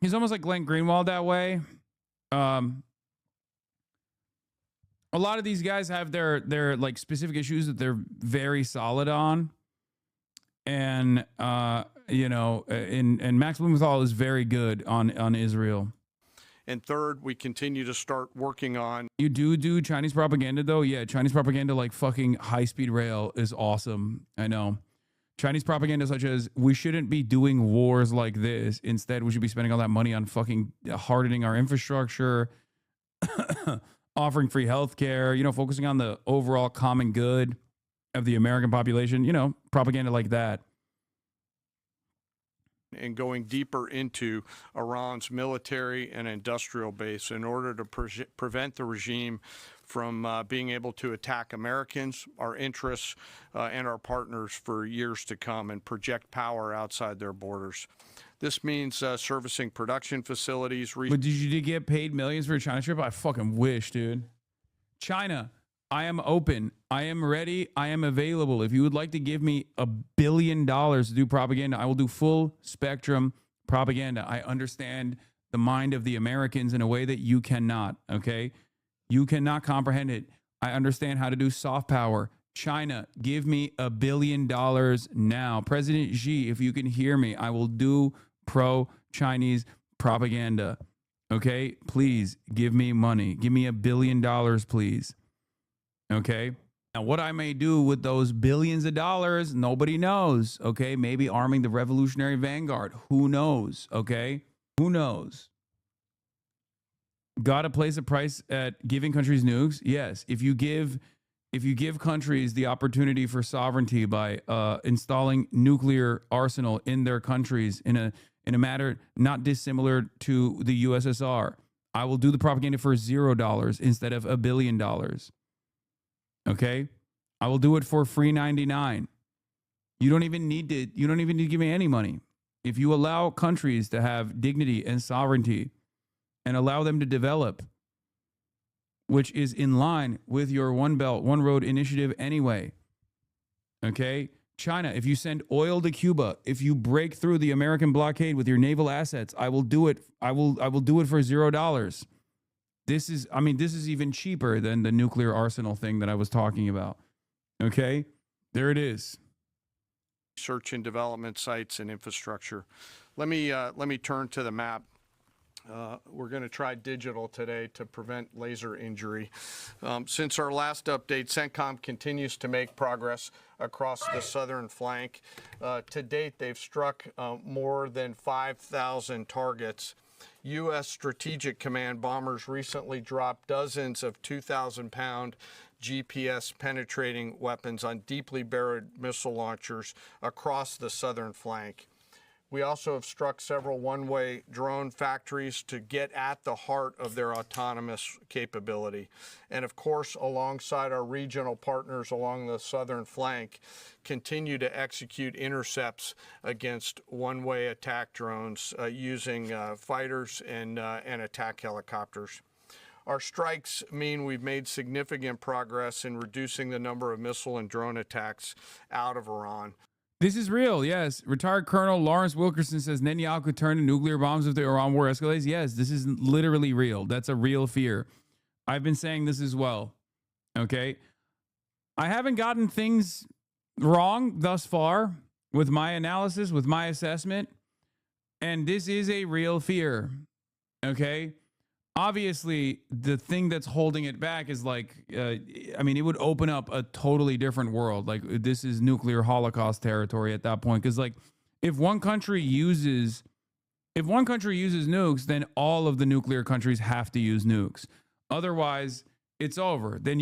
he's almost like Glenn Greenwald that way. A lot of these guys have their like specific issues that they're very solid on. And, and Max Blumenthal is very good on Israel. And third, we continue to start working on. You do Chinese propaganda, though? Yeah, Chinese propaganda like fucking high-speed rail is awesome. I know. Chinese propaganda such as, we shouldn't be doing wars like this. Instead, we should be spending all that money on fucking hardening our infrastructure, offering free healthcare, focusing on the overall common good of the American population, propaganda like that. And going deeper into Iran's military and industrial base in order to prevent the regime from being able to attack Americans, our interests, and our partners for years to come and project power outside their borders. This means servicing production facilities. But did you get paid millions for a China trip? I fucking wish, dude. China, I am open. I am ready. I am available. If you would like to give me $1 billion to do propaganda, I will do full spectrum propaganda. I understand the mind of the Americans in a way that you cannot, okay? You cannot comprehend it. I understand how to do soft power. China, give me $1 billion now. President Xi, if you can hear me, I will do pro-Chinese propaganda, okay? Please give me money. Give me $1 billion, please. Okay. Now, what I may do with those billions of dollars, nobody knows. Okay. Maybe arming the Revolutionary Vanguard. Who knows? Okay. Who knows? Got to place a price at giving countries nukes? Yes. If you give countries the opportunity for sovereignty by installing nuclear arsenal in their countries in a matter not dissimilar to the USSR, I will do the propaganda for $0 instead of $1 billion. Okay, I will do it for free 99. You don't even need to give me any money. If you allow countries to have dignity and sovereignty and allow them to develop, which is in line with your One Belt, One Road initiative anyway. Okay, China, if you send oil to Cuba, if you break through the American blockade with your naval assets, I will do it. I will do it for $0. This is even cheaper than the nuclear arsenal thing that I was talking about. Okay, there it is. Research and development sites and infrastructure. Let me turn to the map. We're going to try digital today to prevent laser injury. Since our last update, CENTCOM continues to make progress across the southern flank. To date, they've struck more than 5,000 targets. U.S. Strategic Command bombers recently dropped dozens of 2,000-pound GPS penetrating weapons on deeply buried missile launchers across the southern flank. We also have struck several one-way drone factories to get at the heart of their autonomous capability. And of course, alongside our regional partners along the southern flank, continue to execute intercepts against one-way attack drones using fighters and attack helicopters. Our strikes mean we've made significant progress in reducing the number of missile and drone attacks out of Iran. This is real, yes. Retired Colonel Lawrence Wilkerson says Netanyahu could turn to nuclear bombs if the Iran war escalates. Yes, this is literally real. That's a real fear. I've been saying this as well. Okay? I haven't gotten things wrong thus far with my analysis, with my assessment. And this is a real fear. Okay? Obviously, the thing that's holding it back is like, I mean, it would open up a totally different world. Like, this is nuclear holocaust territory at that point. Because, like, if one country uses nukes, then all of the nuclear countries have to use nukes. Otherwise, it's over. Then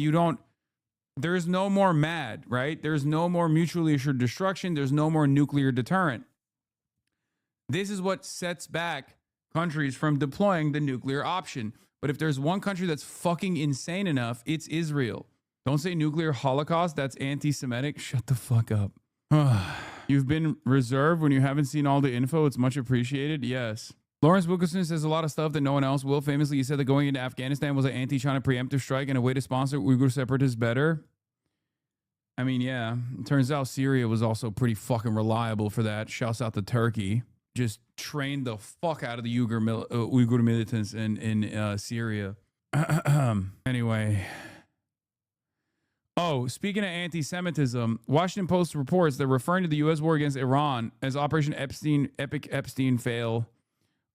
there's no more MAD, right? There's no more mutually assured destruction. There's no more nuclear deterrent. This is what sets back countries from deploying the nuclear option. But if there's one country that's fucking insane enough, it's Israel. Don't say nuclear holocaust. That's anti-Semitic. Shut the fuck up. You've been reserved when you haven't seen all the info. It's much appreciated. Yes. Lawrence Wilkerson says a lot of stuff that no one else will. Famously, he said that going into Afghanistan was an anti-China preemptive strike and a way to sponsor Uyghur separatists better. I mean, yeah. It turns out Syria was also pretty fucking reliable for that. Shouts out to Turkey. Just trained the fuck out of the Uyghur militants in Syria. Anyway. Oh, speaking of anti-Semitism, Washington Post reports that referring to the U.S. war against Iran as Operation Epic Epstein fail,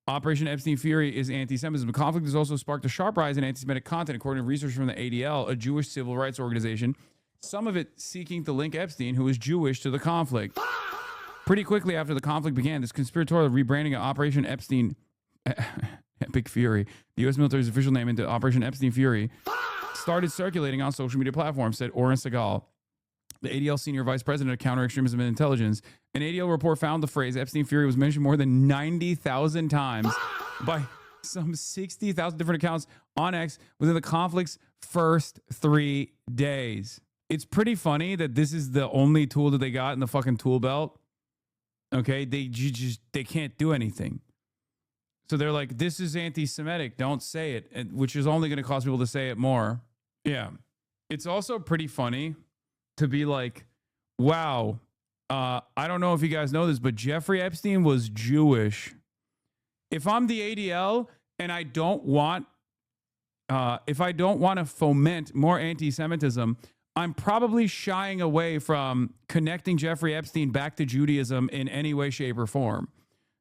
Operation Epstein Fury is anti-Semitism. The conflict has also sparked a sharp rise in anti-Semitic content, according to research from the ADL, a Jewish civil rights organization, some of it seeking to link Epstein, who is Jewish, to the conflict. Pretty quickly after the conflict began, this conspiratorial rebranding of Operation Epstein Epic Fury, the U.S. military's official name, into Operation Epstein Fury, started circulating on social media platforms, said Oren Segal, the ADL senior vice president of counter-extremism and intelligence. An ADL report found the phrase Epstein Fury was mentioned more than 90,000 times by some 60,000 different accounts on X within the conflict's first 3 days. It's pretty funny that this is the only tool that they got in the fucking tool belt. Okay, they can't do anything. So they're like, this is anti-Semitic. Don't say it, which is only going to cause people to say it more. Yeah. It's also pretty funny to be like, wow, I don't know if you guys know this, but Jeffrey Epstein was Jewish. If I'm the ADL and I don't want to foment more anti-Semitism, I'm probably shying away from connecting Jeffrey Epstein back to Judaism in any way, shape, or form.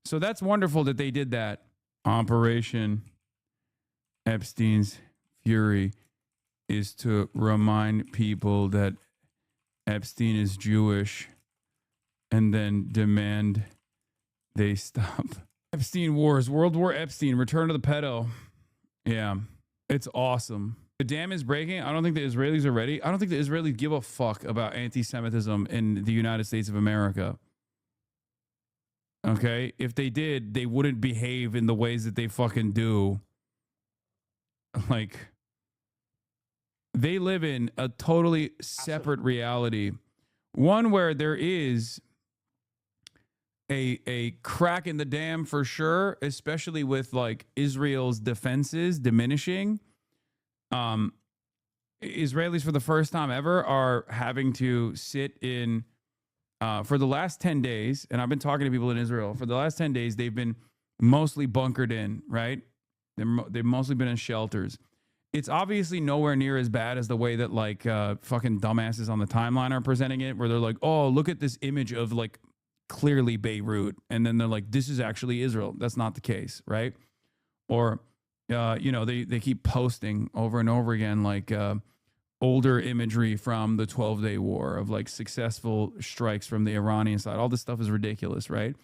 So that's wonderful that they did that. Operation Epstein's Fury is to remind people that Epstein is Jewish and then demand they stop. Epstein Wars, World War Epstein, Return of the Pedo. Yeah, it's awesome. The dam is breaking. I don't think the Israelis are ready. I don't think the Israelis give a fuck about anti-Semitism in the United States of America. Okay? If they did, they wouldn't behave in the ways that they fucking do. Like, they live in a totally separate reality. One where there is a crack in the dam for sure, especially with like Israel's defenses diminishing. Israelis for the first time ever are having to sit in for the last 10 days, and I've been talking to people in Israel. For the last 10 days, they've been mostly bunkered in, right? They've mostly been in shelters. It's obviously nowhere near as bad as the way that like fucking dumbasses on the timeline are presenting it, where they're like, oh, look at this image of like clearly Beirut. And then they're like, this is actually Israel. That's not the case, right? Or they keep posting over and over again like older imagery from the 12-day war of like successful strikes from the Iranian side. All this stuff is ridiculous, right?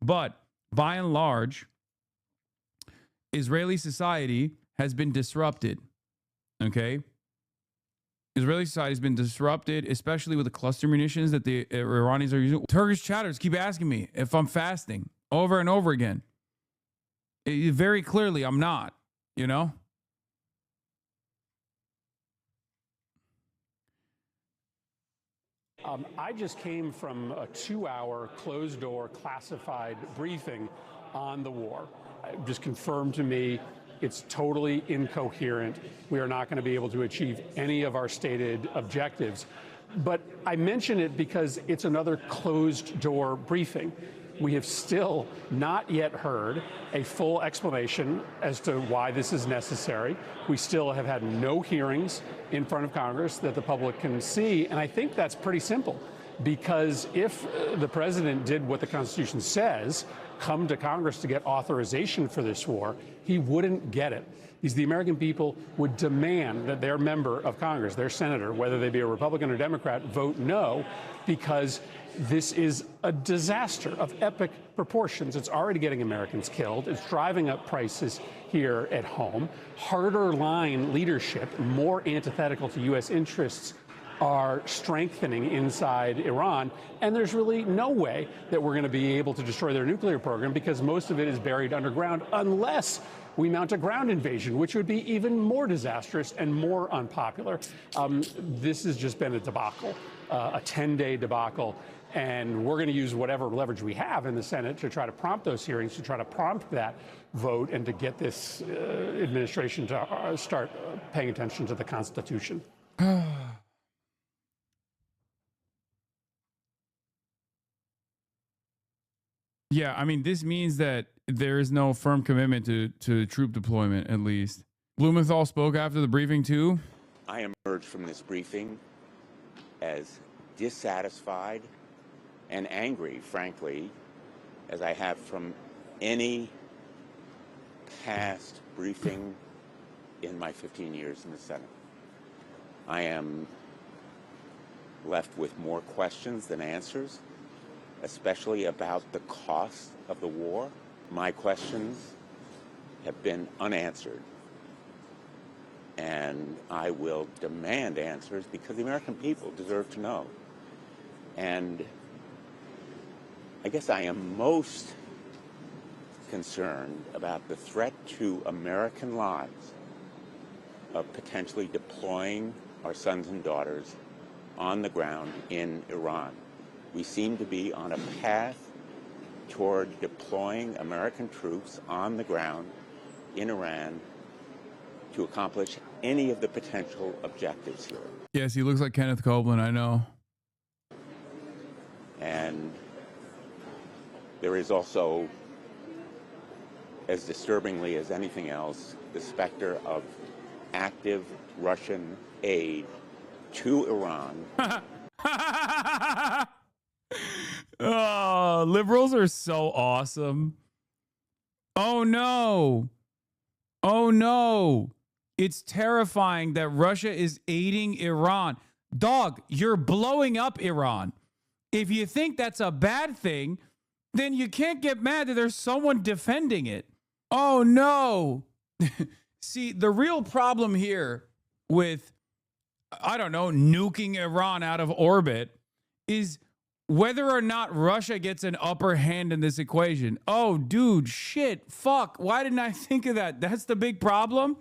But by and large, Israeli society has been disrupted, okay? Israeli society has been disrupted, especially with the cluster munitions that the Iranians are using. Turkish chatters keep asking me if I'm fasting. over and over again. Very clearly, I'm not, you know? I just came from a 2-hour closed-door classified briefing on the war. It just confirmed to me it's totally incoherent. We are not going to be able to achieve any of our stated objectives. But I mention it because it's another closed-door briefing. We have still not yet heard a full explanation as to why this is necessary. We still have had no hearings in front of Congress that the public can see. And I think that's pretty simple, because if the president did what the Constitution says, come to Congress to get authorization for this war, he wouldn't get it. The American people would demand that their member of Congress, their senator, whether they be a Republican or Democrat, vote no, because this is a disaster of epic proportions. It's already getting Americans killed. It's driving up prices here at home. Harder line leadership, more antithetical to U.S. interests, are strengthening inside Iran. And there's really no way that we're going to be able to destroy their nuclear program, because most of it is buried underground, unless we mount a ground invasion, which would be even more disastrous and more unpopular. This has just been a debacle, a 10-day debacle. And we're going to use whatever leverage we have in the Senate to try to prompt those hearings, to try to prompt that vote, and to get this administration to start paying attention to the Constitution. Yeah, I mean, this means that there is no firm commitment to troop deployment, at least. Blumenthal spoke after the briefing, too. I emerged from this briefing as dissatisfied and angry, frankly, as I have from any past briefing in my 15 years in the Senate. I am left with more questions than answers, especially about the cost of the war. My questions have been unanswered, and I will demand answers because the American people deserve to know. And I guess I am most concerned about the threat to American lives of potentially deploying our sons and daughters on the ground in Iran. We seem to be on a path toward deploying American troops on the ground in Iran to accomplish any of the potential objectives here. Yes, he looks like Kenneth Copeland, I know. And there is also, as disturbingly as anything else, the specter of active Russian aid to Iran. Oh, liberals are so awesome. Oh no. Oh no. It's terrifying that Russia is aiding Iran. Dog, you're blowing up Iran. If you think that's a bad thing, then you can't get mad that there's someone defending it. Oh no. See, the real problem here with, I don't know, nuking Iran out of orbit is whether or not Russia gets an upper hand in this equation. Oh, dude, shit, fuck. Why didn't I think of that? That's the big problem.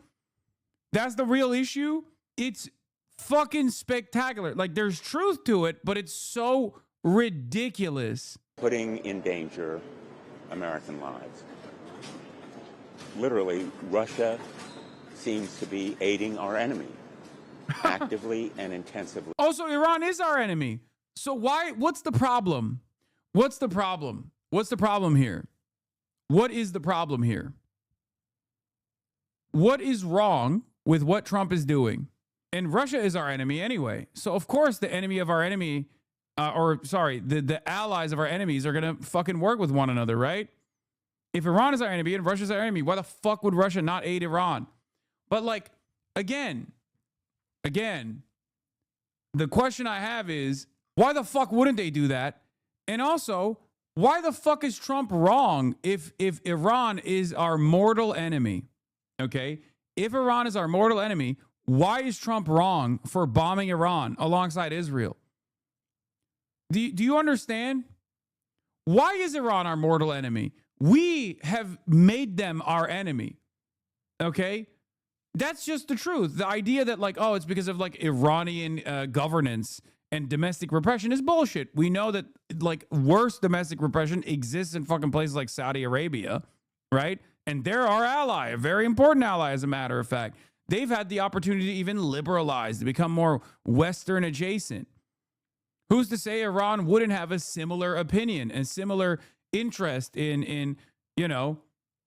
That's the real issue. It's fucking spectacular. Like, there's truth to it, but it's so ridiculous. Putting in danger American lives. Literally, Russia seems to be aiding our enemy actively and intensively. Also, Iran is our enemy. So why, what's the problem? What's the problem? What's the problem here? What is the problem here? What is wrong with what Trump is doing? And Russia is our enemy anyway. So of course the enemy of our enemy, the allies of our enemies are going to fucking work with one another, right? If Iran is our enemy and Russia's our enemy, why the fuck would Russia not aid Iran? But like, again, the question I have is, why the fuck wouldn't they do that? And also, why the fuck is Trump wrong if Iran is our mortal enemy? Okay? If Iran is our mortal enemy, why is Trump wrong for bombing Iran alongside Israel? Do you understand? Why is Iran our mortal enemy? We have made them our enemy. Okay? That's just the truth. The idea that like, oh, it's because of like Iranian governance and domestic repression is bullshit. We know that like worse domestic repression exists in fucking places like Saudi Arabia, right? And they're our ally, a very important ally, as a matter of fact. They've had the opportunity to even liberalize, to become more Western adjacent. Who's to say Iran wouldn't have a similar opinion and similar interest in you know,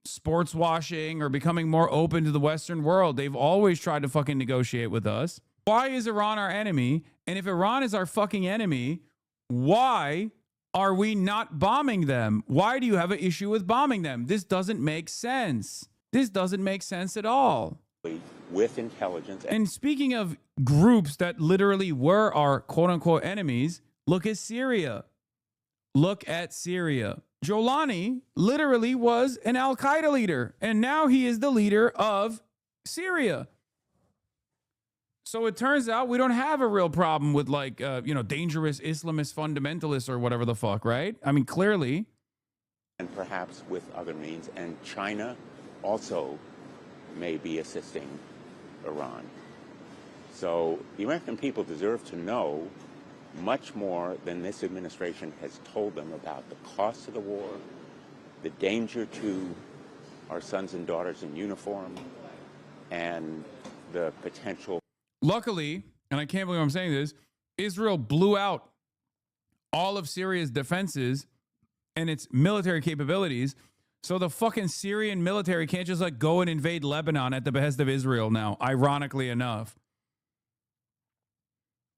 sports washing or becoming more open to the Western world? They've always tried to fucking negotiate with us. Why is Iran our enemy? And if Iran is our fucking enemy, why are we not bombing them? Why do you have an issue with bombing them? This doesn't make sense. This doesn't make sense at all. With intelligence. And speaking of groups that literally were our quote unquote enemies, look at Syria. Look at Syria. Jolani literally was an Al-Qaeda leader, and now he is the leader of Syria. So it turns out we don't have a real problem with like, you know, dangerous Islamist fundamentalists or whatever the fuck, right? I mean, clearly. And perhaps with other means. And China also may be assisting Iran. So the American people deserve to know much more than this administration has told them about the cost of the war, the danger to our sons and daughters in uniform, and the potential. Luckily, and I can't believe I'm saying this, Israel blew out all of Syria's defenses and its military capabilities. So the fucking Syrian military can't just like go and invade Lebanon at the behest of Israel now, ironically enough.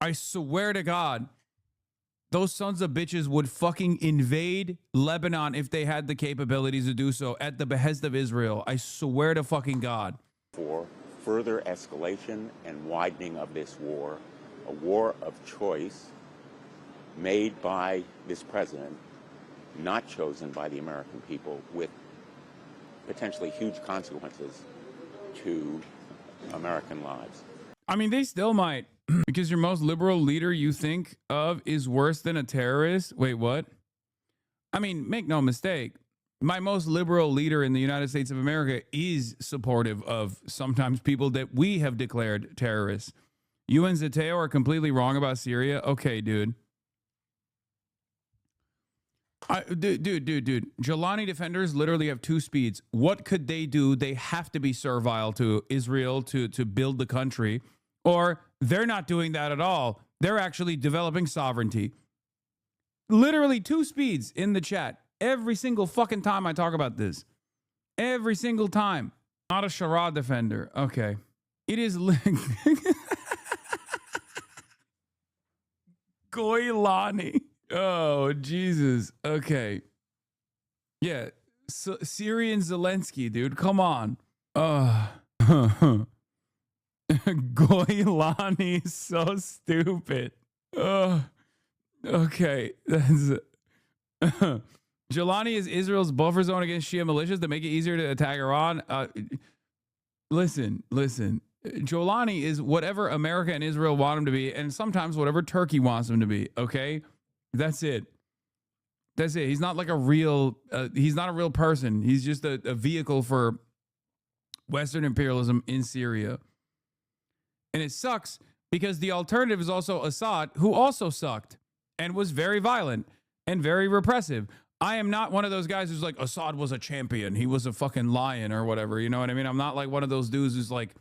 I swear to God, those sons of bitches would fucking invade Lebanon if they had the capabilities to do so at the behest of Israel. I swear to fucking God. For further escalation and widening of this war, a war of choice made by this president, not chosen by the American people, with potentially huge consequences to American lives. I mean, they still might, because your most liberal leader you think of is worse than a terrorist. Wait, what? I mean, make no mistake. My most liberal leader in the United States of America is supportive of sometimes people that we have declared terrorists. You and Zateo are completely wrong about Syria. Okay, dude. Dude. Jolani defenders literally have two speeds. What could they do? They have to be servile to Israel to build the country, or they're not doing that at all. They're actually developing sovereignty. Literally two speeds in the chat. Every single fucking time I talk about this. Every single time. Not a charade defender. Okay. It is... Goylani. Oh, Jesus. Okay. Yeah. Syrian Zelensky, dude. Come on. Goylani is so stupid. Okay. That's... Jolani is Israel's buffer zone against Shia militias that make it easier to attack Iran. Listen. Jolani is whatever America and Israel want him to be, and sometimes whatever Turkey wants him to be. Okay, that's it. He's not like a real. He's not a real person. He's just a vehicle for Western imperialism in Syria, and it sucks because the alternative is also Assad, who also sucked and was very violent and very repressive. I am not one of those guys who's like, Assad was a champion. He was a fucking lion or whatever. You know what I mean? I'm not like one of those dudes who's like,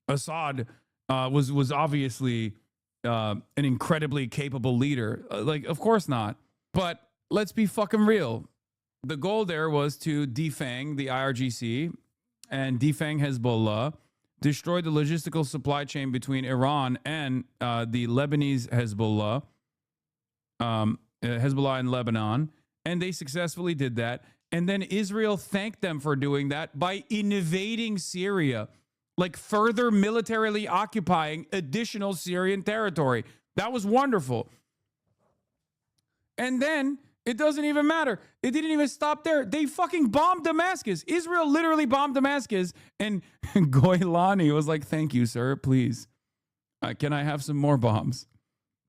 Assad was obviously an incredibly capable leader. Like, of course not. But let's be fucking real. The goal there was to defang the IRGC and defang Hezbollah, destroy the logistical supply chain between Iran and the Lebanese Hezbollah, Hezbollah in Lebanon. And they successfully did that. And then Israel thanked them for doing that by invading Syria, like further militarily occupying additional Syrian territory. That was wonderful. And then it doesn't even matter. It didn't even stop there. They fucking bombed Damascus. Israel literally bombed Damascus. And Goylani was like, thank you, sir. Please. Can I have some more bombs?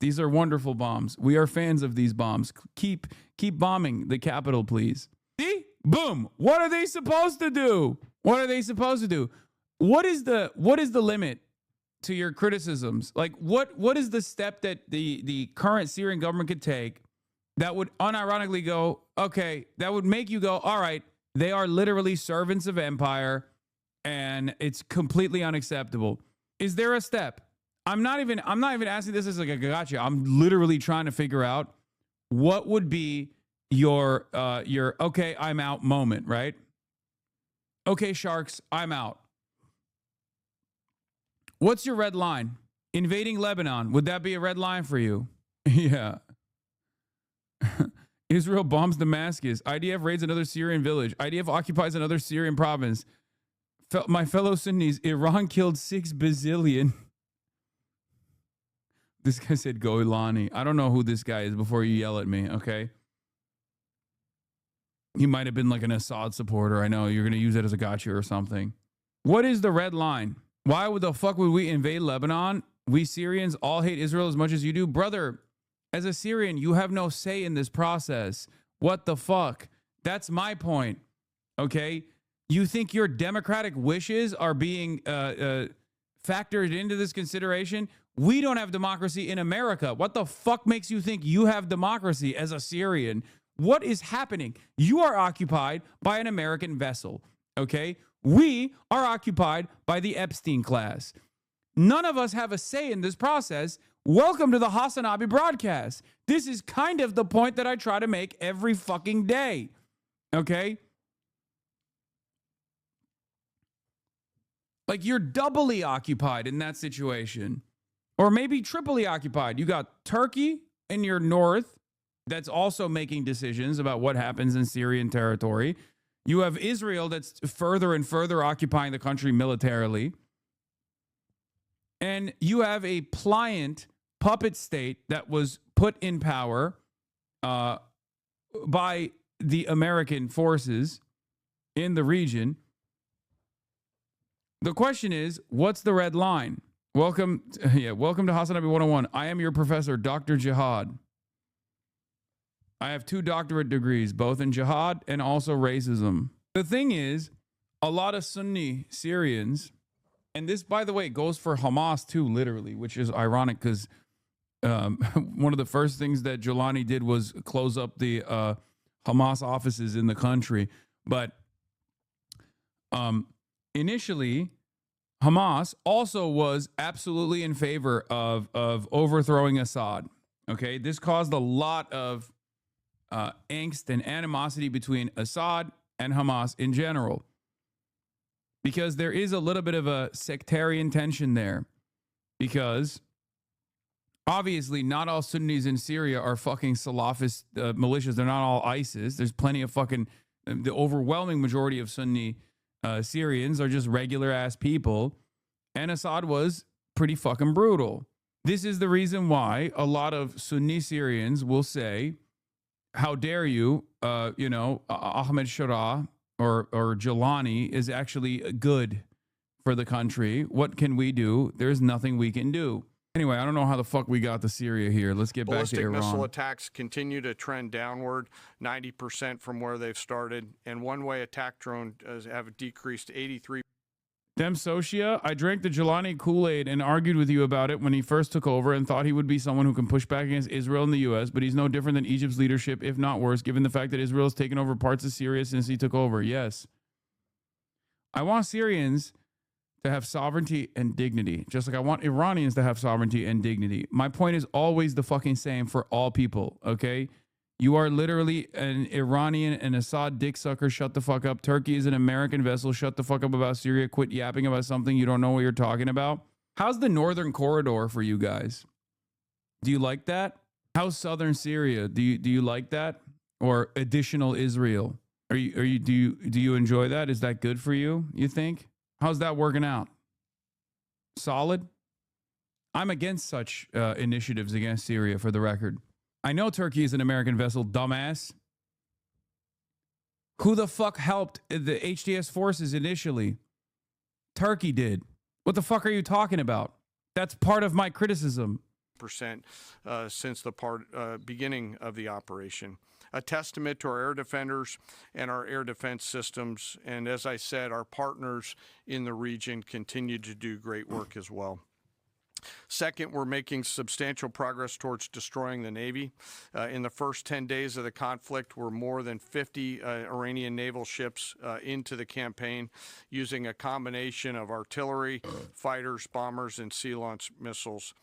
These are wonderful bombs. We are fans of these bombs. Keep bombing the capital, please. See? Boom. What are they supposed to do? What are they supposed to do? What is the limit to your criticisms? Like what is the step that the current Syrian government could take that would unironically go, okay, that would make you go, all right, they are literally servants of empire and it's completely unacceptable. Is there a step? I'm not even asking this as like a gotcha. I'm literally trying to figure out what would be your okay, I'm out moment, right? Okay, sharks, I'm out. What's your red line? Invading Lebanon, would that be a red line for you? Yeah. Israel bombs Damascus. IDF raids another Syrian village. IDF occupies another Syrian province. My fellow Sunnis, Iran killed 6 bazillion. This guy said Goilani. I don't know who this guy is before you yell at me, okay? He might have been like an Assad supporter. I know you're going to use it as a gotcha or something. What is the red line? Why would the fuck would we invade Lebanon? We Syrians all hate Israel as much as you do. Brother, as a Syrian, you have no say in this process. What the fuck? That's my point, okay? You think your democratic wishes are being factored into this consideration? We don't have democracy in America. What the fuck makes you think you have democracy as a Syrian? What is happening? You are occupied by an American vessel, okay? We are occupied by the Epstein class. None of us have a say in this process. Welcome to the Hasanabi broadcast. This is kind of the point that I try to make every fucking day, okay? Like you're doubly occupied in that situation. Or maybe triply occupied. You got Turkey in your north that's also making decisions about what happens in Syrian territory. You have Israel that's further and further occupying the country militarily. And you have a pliant puppet state that was put in power by the American forces in the region. The question is, what's the red line? Welcome to Hasanabi 101. I am your professor, Dr. Jihad. I have 2 doctorate degrees, both in jihad and also racism. The thing is, a lot of Sunni Syrians, and this, by the way, goes for Hamas too, literally, which is ironic because one of the first things that Jolani did was close up the Hamas offices in the country. But initially, Hamas also was absolutely in favor of overthrowing Assad. Okay, this caused a lot of angst and animosity between Assad and Hamas in general, because there is a little bit of a sectarian tension there, because obviously not all Sunnis in Syria are fucking Salafist militias. They're not all ISIS. There's plenty of fucking, the overwhelming majority of Sunni Syrians are just regular ass people, and Assad was pretty fucking brutal. This is the reason why a lot of Sunni Syrians will say, how dare you, Ahmed Shara or Jolani is actually good for the country. What can we do? There's nothing we can do. Anyway, I don't know how the fuck we got to Syria here. Let's get back to Iran. Ballistic missile attacks continue to trend downward, 90% from where they've started, and one-way attack drones have decreased 83%. Dem Socia, I drank the Jelani Kool-Aid and argued with you about it when he first took over and thought he would be someone who can push back against Israel and the U.S., but he's no different than Egypt's leadership, if not worse, given the fact that Israel has taken over parts of Syria since he took over. Yes. I want Syrians to have sovereignty and dignity, just like I want Iranians to have sovereignty and dignity. My point is always the fucking same for all people, okay? You are literally an Iranian and Assad dick sucker. Shut the fuck up. Turkey is an American vessel. Shut the fuck up about Syria. Quit yapping about something you don't know what you're talking about. How's the northern corridor for you guys? Do you like that? How's southern Syria? Do you like that? Or additional Israel? Do you enjoy that? Is that good for you, you think? How's that working out? Solid? I'm against such initiatives against Syria, for the record. I know Turkey is an American vessel, dumbass. Who the fuck helped the HTS forces initially? Turkey did. What the fuck are you talking about? That's part of my criticism. Since the beginning of the operation. a testament to our air defenders and our air defense systems. And as I said, our partners in the region continue to do great work as well. Second, we're making substantial progress towards destroying the Navy. In the first 10 days of the conflict, we're more than 50 Iranian naval ships into the campaign using a combination of artillery, fighters, bombers, and sea-launched missiles.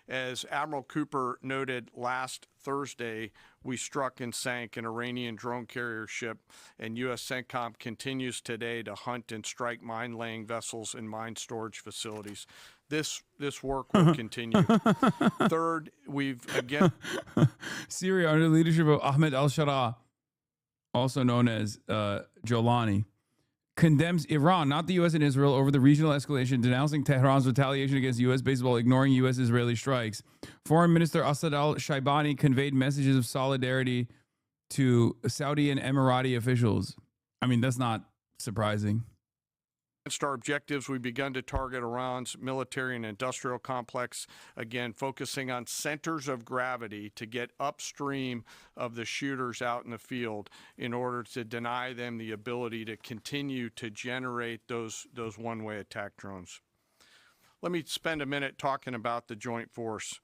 As Admiral Cooper noted last Thursday, we struck and sank an Iranian drone carrier ship, and U.S. CENTCOM continues today to hunt and strike mine-laying vessels and mine storage facilities. This work will continue. Third, we've again... Syria, under the leadership of Ahmed al-Sharaa, also known as Jolani, condemns Iran, not the U.S. and Israel, over the regional escalation, denouncing Tehran's retaliation against U.S. bases while ignoring U.S.-Israeli strikes. Foreign Minister Asad al-Shaibani conveyed messages of solidarity to Saudi and Emirati officials. I mean, that's not surprising. Against our objectives, we've begun to target Iran's military and industrial complex, again, focusing on centers of gravity to get upstream of the shooters out in the field in order to deny them the ability to continue to generate those one-way attack drones. Let me spend a minute talking about the joint force.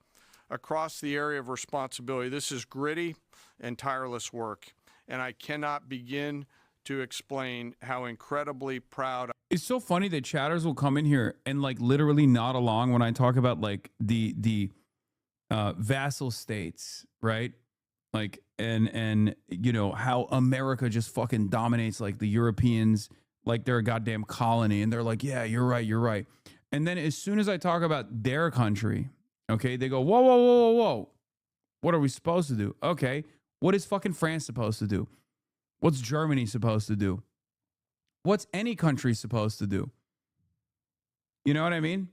Across the area of responsibility, this is gritty and tireless work, and I cannot begin to explain how incredibly proud. It's so funny that chatters will come in here and like literally nod along when I talk about like the vassal states, right? Like and you know how America just fucking dominates like the Europeans, like they're a goddamn colony, and they're like, yeah, you're right. And then as soon as I talk about their country, okay, they go, whoa. What are we supposed to do? Okay, what is fucking France supposed to do? What's Germany supposed to do? What's any country supposed to do? You know what I mean?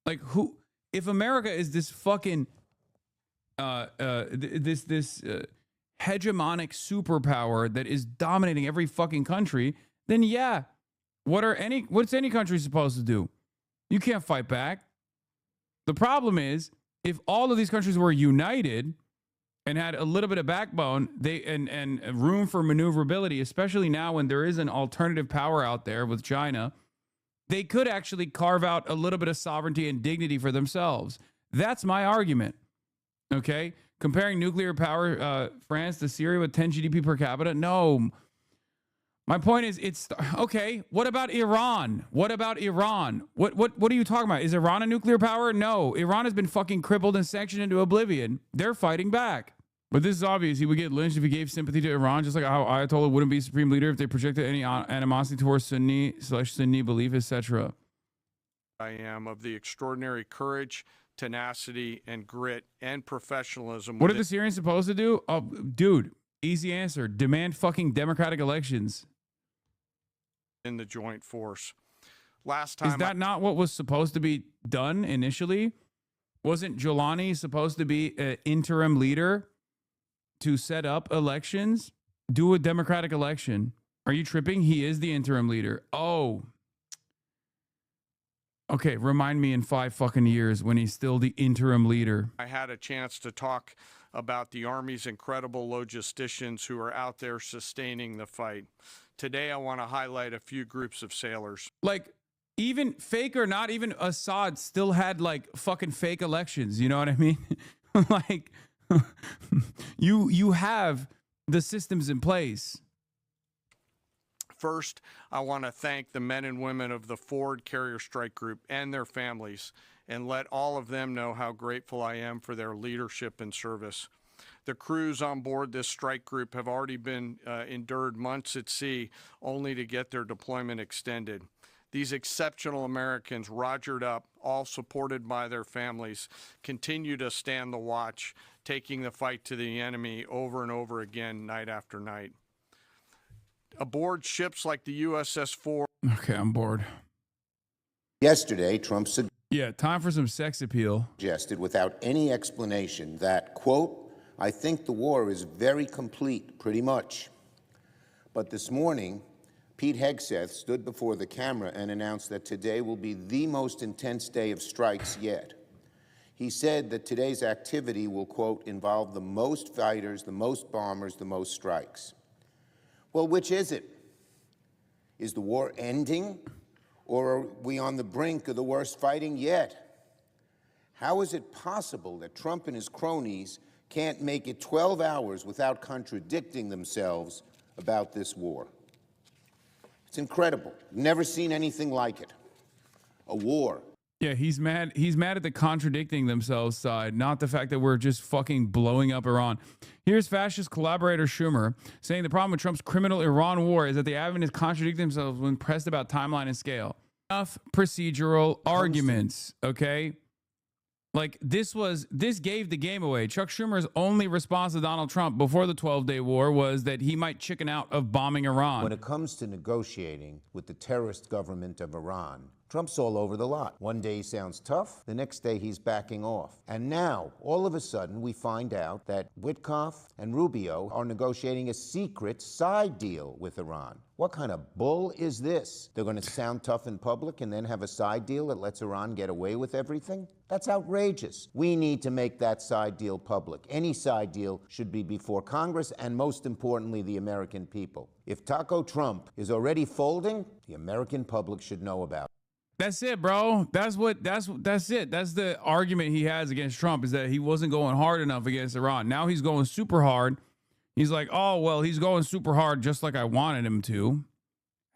Like who? If America is this fucking this hegemonic superpower that is dominating every fucking country, then yeah, what's any country supposed to do? You can't fight back. The problem is if all of these countries were united and had a little bit of backbone, and room for maneuverability, especially now when there is an alternative power out there with China, they could actually carve out a little bit of sovereignty and dignity for themselves. That's my argument. Okay? Comparing nuclear power, France to Syria with 10 GDP per capita? No. My point is, it's okay. What about Iran? What are you talking about? Is Iran a nuclear power? No. Iran has been fucking crippled and sanctioned into oblivion. They're fighting back. But this is obvious. He would get lynched if he gave sympathy to Iran, just like how Ayatollah wouldn't be supreme leader if they projected any animosity towards Sunni belief, etc. I am of the extraordinary courage, tenacity, and grit and professionalism. What are the Syrians supposed to do? Oh, dude, easy answer. Demand fucking democratic elections. In the joint force. Last time. Is that not what was supposed to be done initially? Wasn't Jolani supposed to be an interim leader to set up elections? Do a democratic election. Are you tripping? He is the interim leader. Oh. Okay, remind me in 5 fucking years when he's still the interim leader. I had a chance to talk about the Army's incredible logisticians who are out there sustaining the fight. Today, I want to highlight a few groups of sailors. Like, even fake or not, even Assad still had like fucking fake elections. You know what I mean? Like, you have the systems in place. First, I want to thank the men and women of the Ford Carrier Strike Group and their families, and let all of them know how grateful I am for their leadership and service. The crews on board this strike group have already been endured months at sea only to get their deployment extended. These exceptional Americans, rogered up, all supported by their families, continue to stand the watch, taking the fight to the enemy over and over again, night after night. Aboard ships like the USS Ford. Okay, I'm bored. Yesterday, Trump yeah, time for some sex appeal. Suggested without any explanation that, quote, I think the war is very complete, pretty much. But this morning, Pete Hegseth stood before the camera and announced that today will be the most intense day of strikes yet. He said that today's activity will, quote, involve the most fighters, the most bombers, the most strikes. Well, which is it? Is the war ending, or are we on the brink of the worst fighting yet? How is it possible that Trump and his cronies can't make it 12 hours without contradicting themselves about this war? It's incredible. Never seen anything like it. A war. Yeah, he's mad. He's mad at the contradicting themselves side, not the fact that we're just fucking blowing up Iran. Here's fascist collaborator Schumer saying the problem with Trump's criminal Iran war is that the advocates contradict themselves when pressed about timeline and scale. Enough procedural arguments, okay? Like this gave the game away. Chuck Schumer's only response to Donald Trump before the 12-day war was that he might chicken out of bombing Iran. When it comes to negotiating with the terrorist government of Iran, Trump's all over the lot. One day he sounds tough, the next day he's backing off. And now, all of a sudden, we find out that Witkoff and Rubio are negotiating a secret side deal with Iran. What kind of bull is this? They're going to sound tough in public and then have a side deal that lets Iran get away with everything? That's outrageous. We need to make that side deal public. Any side deal should be before Congress and, most importantly, the American people. If Taco Trump is already folding, the American public should know about it. That's it, bro. That's it. That's the argument he has against Trump, is that he wasn't going hard enough against Iran. Now he's going super hard. He's like, oh, well, he's going super hard just like I wanted him to.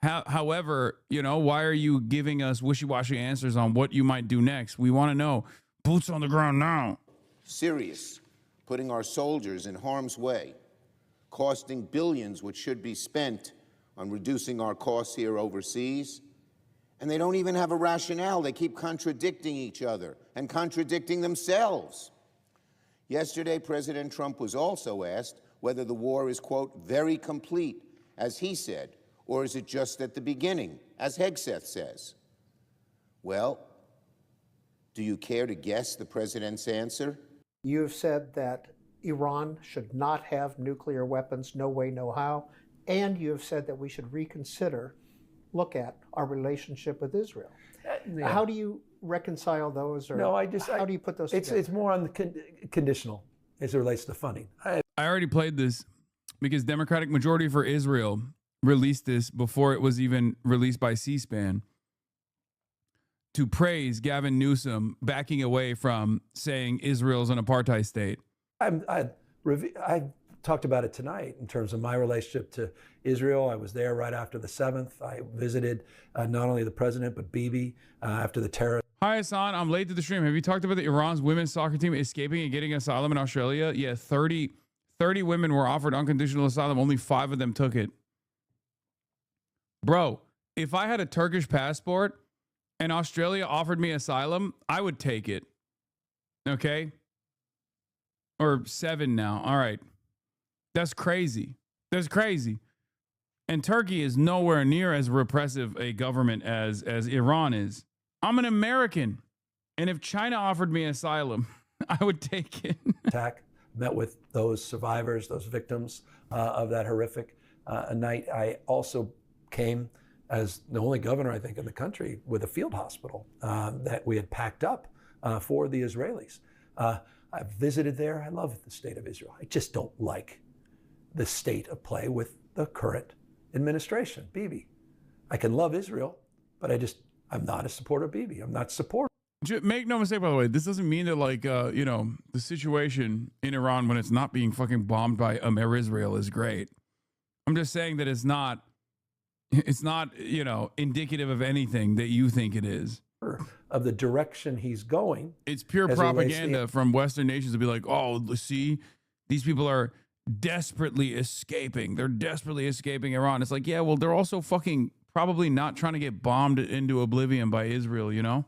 However, you know, why are you giving us wishy-washy answers on what you might do next? We want to know. Boots on the ground now. Serious, putting our soldiers in harm's way, costing billions which should be spent on reducing our costs here overseas. And they don't even have a rationale. They keep contradicting each other and contradicting themselves. Yesterday, President Trump was also asked whether the war is, quote, very complete, as he said, or is it just at the beginning, as Hegseth says? Well, do you care to guess the president's answer? You have said that Iran should not have nuclear weapons, no way, no how, and you have said that we should look at our relationship with Israel. Yeah. How do you reconcile those, or how do you put those together? It's more on the conditional as it relates to funding. I already played this because Democratic Majority for Israel released this before it was even released by C-SPAN to praise Gavin Newsom backing away from saying Israel's an apartheid state. I talked about it tonight in terms of my relationship to Israel. I was there right after the 7th. I visited not only the president, but Bibi after the terror. Hi, Hassan. I'm late to the stream. Have you talked about the Iran's women's soccer team escaping and getting asylum in Australia? Yeah, 30 women were offered unconditional asylum. Only 5 of them took it. Bro, if I had a Turkish passport and Australia offered me asylum, I would take it. Okay? Or 7 now. All right. That's crazy. That's crazy. And Turkey is nowhere near as repressive a government as Iran is. I'm an American. And if China offered me asylum, I would take it. Attack, met with those survivors, those victims of that horrific night. I also came as the only governor, I think, in the country with a field hospital that we had packed up for the Israelis. I visited there. I love the state of Israel. I just don't like the state of play with the current administration, Bibi. I can love Israel, but I'm not a supporter of Bibi. I'm not supporting. Make no mistake, by the way, this doesn't mean that, like, the situation in Iran when it's not being fucking bombed by Israel is great. I'm just saying that it's not, indicative of anything that you think it is. Of the direction he's going. It's pure propaganda from Western nations to be like, oh, see, these people are desperately escaping. They're desperately escaping Iran. It's like, yeah, well, they're also fucking probably not trying to get bombed into oblivion by Israel, you know?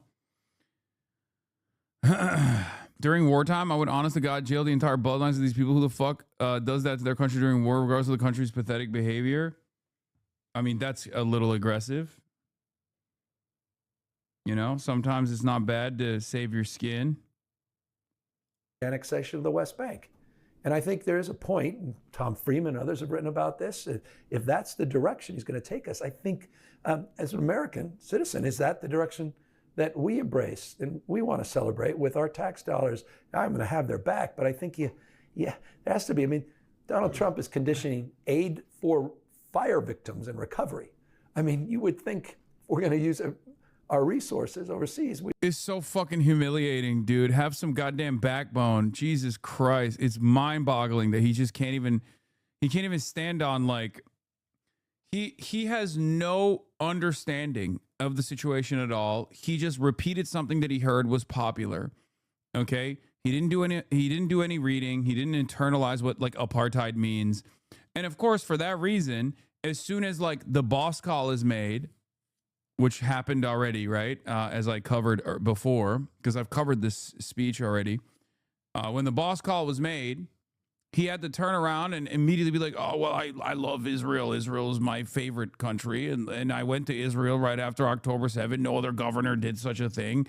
During wartime, I would honest to God jail the entire bloodlines of these people. Who the fuck does that to their country during war, regardless of the country's pathetic behavior? I mean, that's a little aggressive. You know, sometimes it's not bad to save your skin. Annexation of the West Bank. And I think there is a point, and Tom Friedman and others have written about this, if that's the direction he's going to take us, I think as an American citizen, is that the direction that we embrace and we want to celebrate with our tax dollars. I'm going to have their back, but I think there has to be. I mean, Donald Trump is conditioning aid for fire victims and recovery. I mean, you would think we're going to use our resources overseas. It's so fucking humiliating, dude. Have some goddamn backbone. Jesus Christ. It's mind-boggling that he just can't even stand on, like, he has no understanding of the situation at all. He just repeated something that he heard was popular. Okay? He didn't do any reading. He didn't internalize what, like, apartheid means. And of course, for that reason, as soon as, like, the boss call is made, which happened already, right? As I covered before, because I've covered this speech already. When the boss call was made, he had to turn around and immediately be like, oh, well, I love Israel. Israel is my favorite country. And I went to Israel right after October 7th. No other governor did such a thing.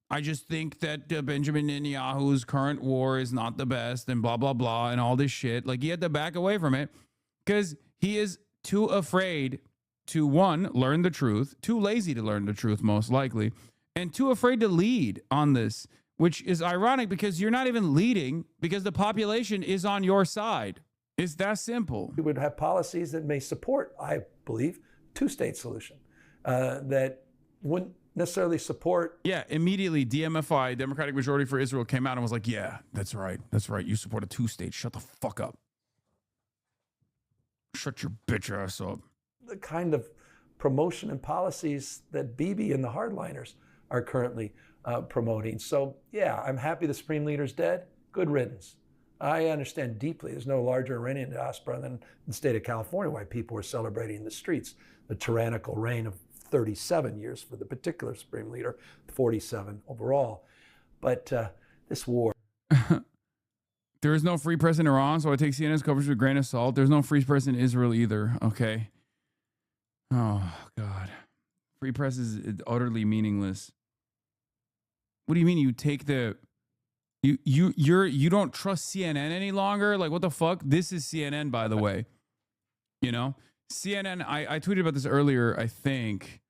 I just think that Benjamin Netanyahu's current war is not the best and blah, blah, blah, and all this shit. Like, he had to back away from it because he is too afraid to, one, learn the truth, too lazy to learn the truth, most likely, and too afraid to lead on this, which is ironic because you're not even leading because the population is on your side. It's that simple. We would have policies that may support, I believe, two-state solution that wouldn't necessarily support. Yeah, immediately DMFI, Democratic Majority for Israel, came out and was like, yeah, that's right. That's right. You support a two-state. Shut the fuck up. Shut your bitch ass up. The kind of promotion and policies that Bibi and the hardliners are currently promoting. So, yeah, I'm happy the Supreme Leader's dead. Good riddance. I understand deeply there's no larger Iranian diaspora than the state of California why people are celebrating in the streets. The tyrannical reign of 37 years for the particular Supreme Leader, 47 overall. But this war. There is no free press in Iran, so I take CNN's coverage with a grain of salt. There's no free press in Israel either. Okay. Oh, God. Free press is utterly meaningless. What do you mean you take the... You don't trust CNN any longer? Like, what the fuck? This is CNN, by the way. You know? CNN, I tweeted about this earlier, I think.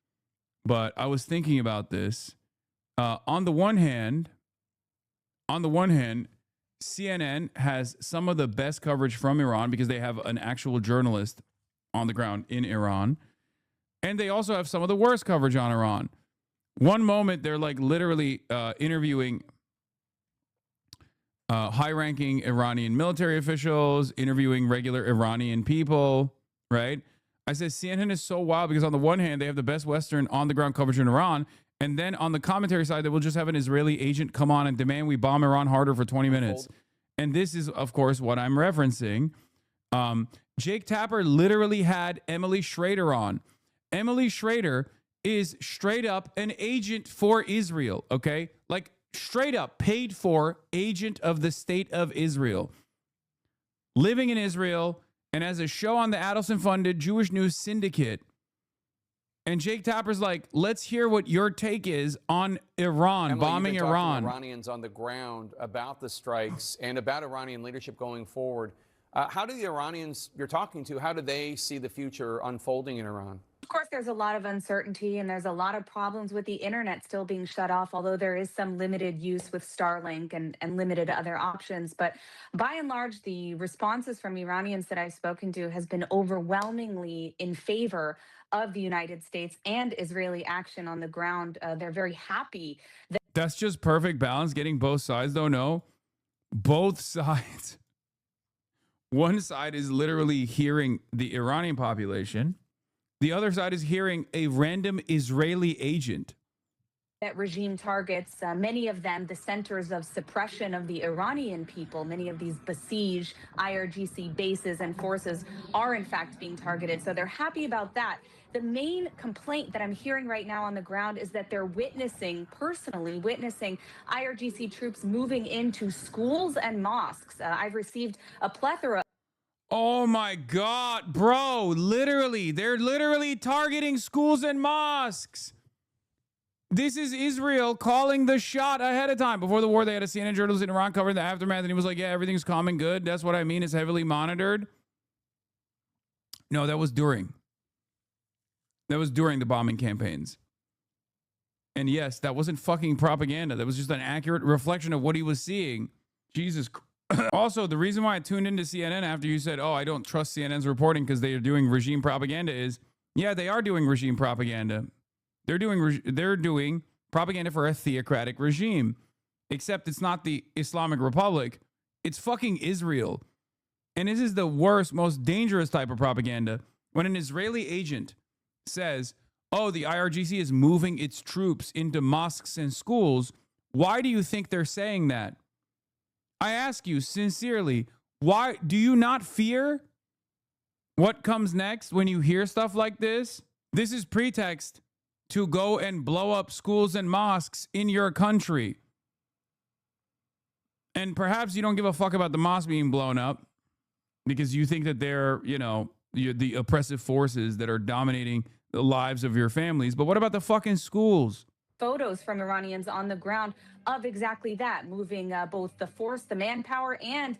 But I was thinking about this. On the one hand, CNN has some of the best coverage from Iran because they have an actual journalist on the ground in Iran. And they also have some of the worst coverage on Iran. One moment, they're like literally interviewing high-ranking Iranian military officials, interviewing regular Iranian people, right? I said CNN is so wild because on the one hand, they have the best Western on-the-ground coverage in Iran, and then on the commentary side, they will just have an Israeli agent come on and demand we bomb Iran harder for 20 minutes. And this is, of course, what I'm referencing. Jake Tapper literally had Emily Schrader on. Emily Schrader is straight up an agent for Israel, okay? Like, straight up paid for agent of the state of Israel. Living in Israel and has a show on the Adelson-funded Jewish News Syndicate. And Jake Tapper's like, let's hear what your take is on Iran, Emily, bombing you've been talking Iran. to Iranians on the ground about the strikes and about Iranian leadership going forward. How do the Iranians you're talking to, how do they see the future unfolding in Iran? Of course, there's a lot of uncertainty and there's a lot of problems with the internet still being shut off, although there is some limited use with Starlink and limited other options. But by and large, the responses from Iranians that I've spoken to has been overwhelmingly in favor of the United States and Israeli action on the ground. They're very happy that That's just perfect balance, getting both sides, though. No, both sides. One side is literally hearing the Iranian population. The other side is hearing a random Israeli agent. that regime targets, many of them, the centers of suppression of the Iranian people. Many of these besieged IRGC bases and forces are, in fact, being targeted. So they're happy about that. The main complaint that I'm hearing right now on the ground is that they're personally witnessing IRGC troops moving into schools and mosques. I've received a plethora. Oh my God, bro, literally, they're literally targeting schools and mosques. This is Israel calling the shot ahead of time. Before the war, they had a CNN journalist in Iran covering the aftermath, and he was like, yeah, everything's calm and good. That's what I mean. It's heavily monitored. No, that was during. That was during the bombing campaigns. And yes, that wasn't fucking propaganda. That was just an accurate reflection of what he was seeing. Jesus. Also, the reason why I tuned into CNN after you said, oh, I don't trust CNN's reporting because they are doing regime propaganda is, yeah, they are doing regime propaganda. They're doing propaganda for a theocratic regime. Except it's not the Islamic Republic. It's fucking Israel. And this is the worst, most dangerous type of propaganda. When an Israeli agent says, oh, the IRGC is moving its troops into mosques and schools, why do you think they're saying that? I ask you sincerely, why do you not fear what comes next when you hear stuff like this? This is pretext to go and blow up schools and mosques in your country. And perhaps you don't give a fuck about the mosque being blown up because you think that they're, the oppressive forces that are dominating the lives of your families. But what about the fucking schools? Photos from Iranians on the ground of exactly that, moving both the force, the manpower, and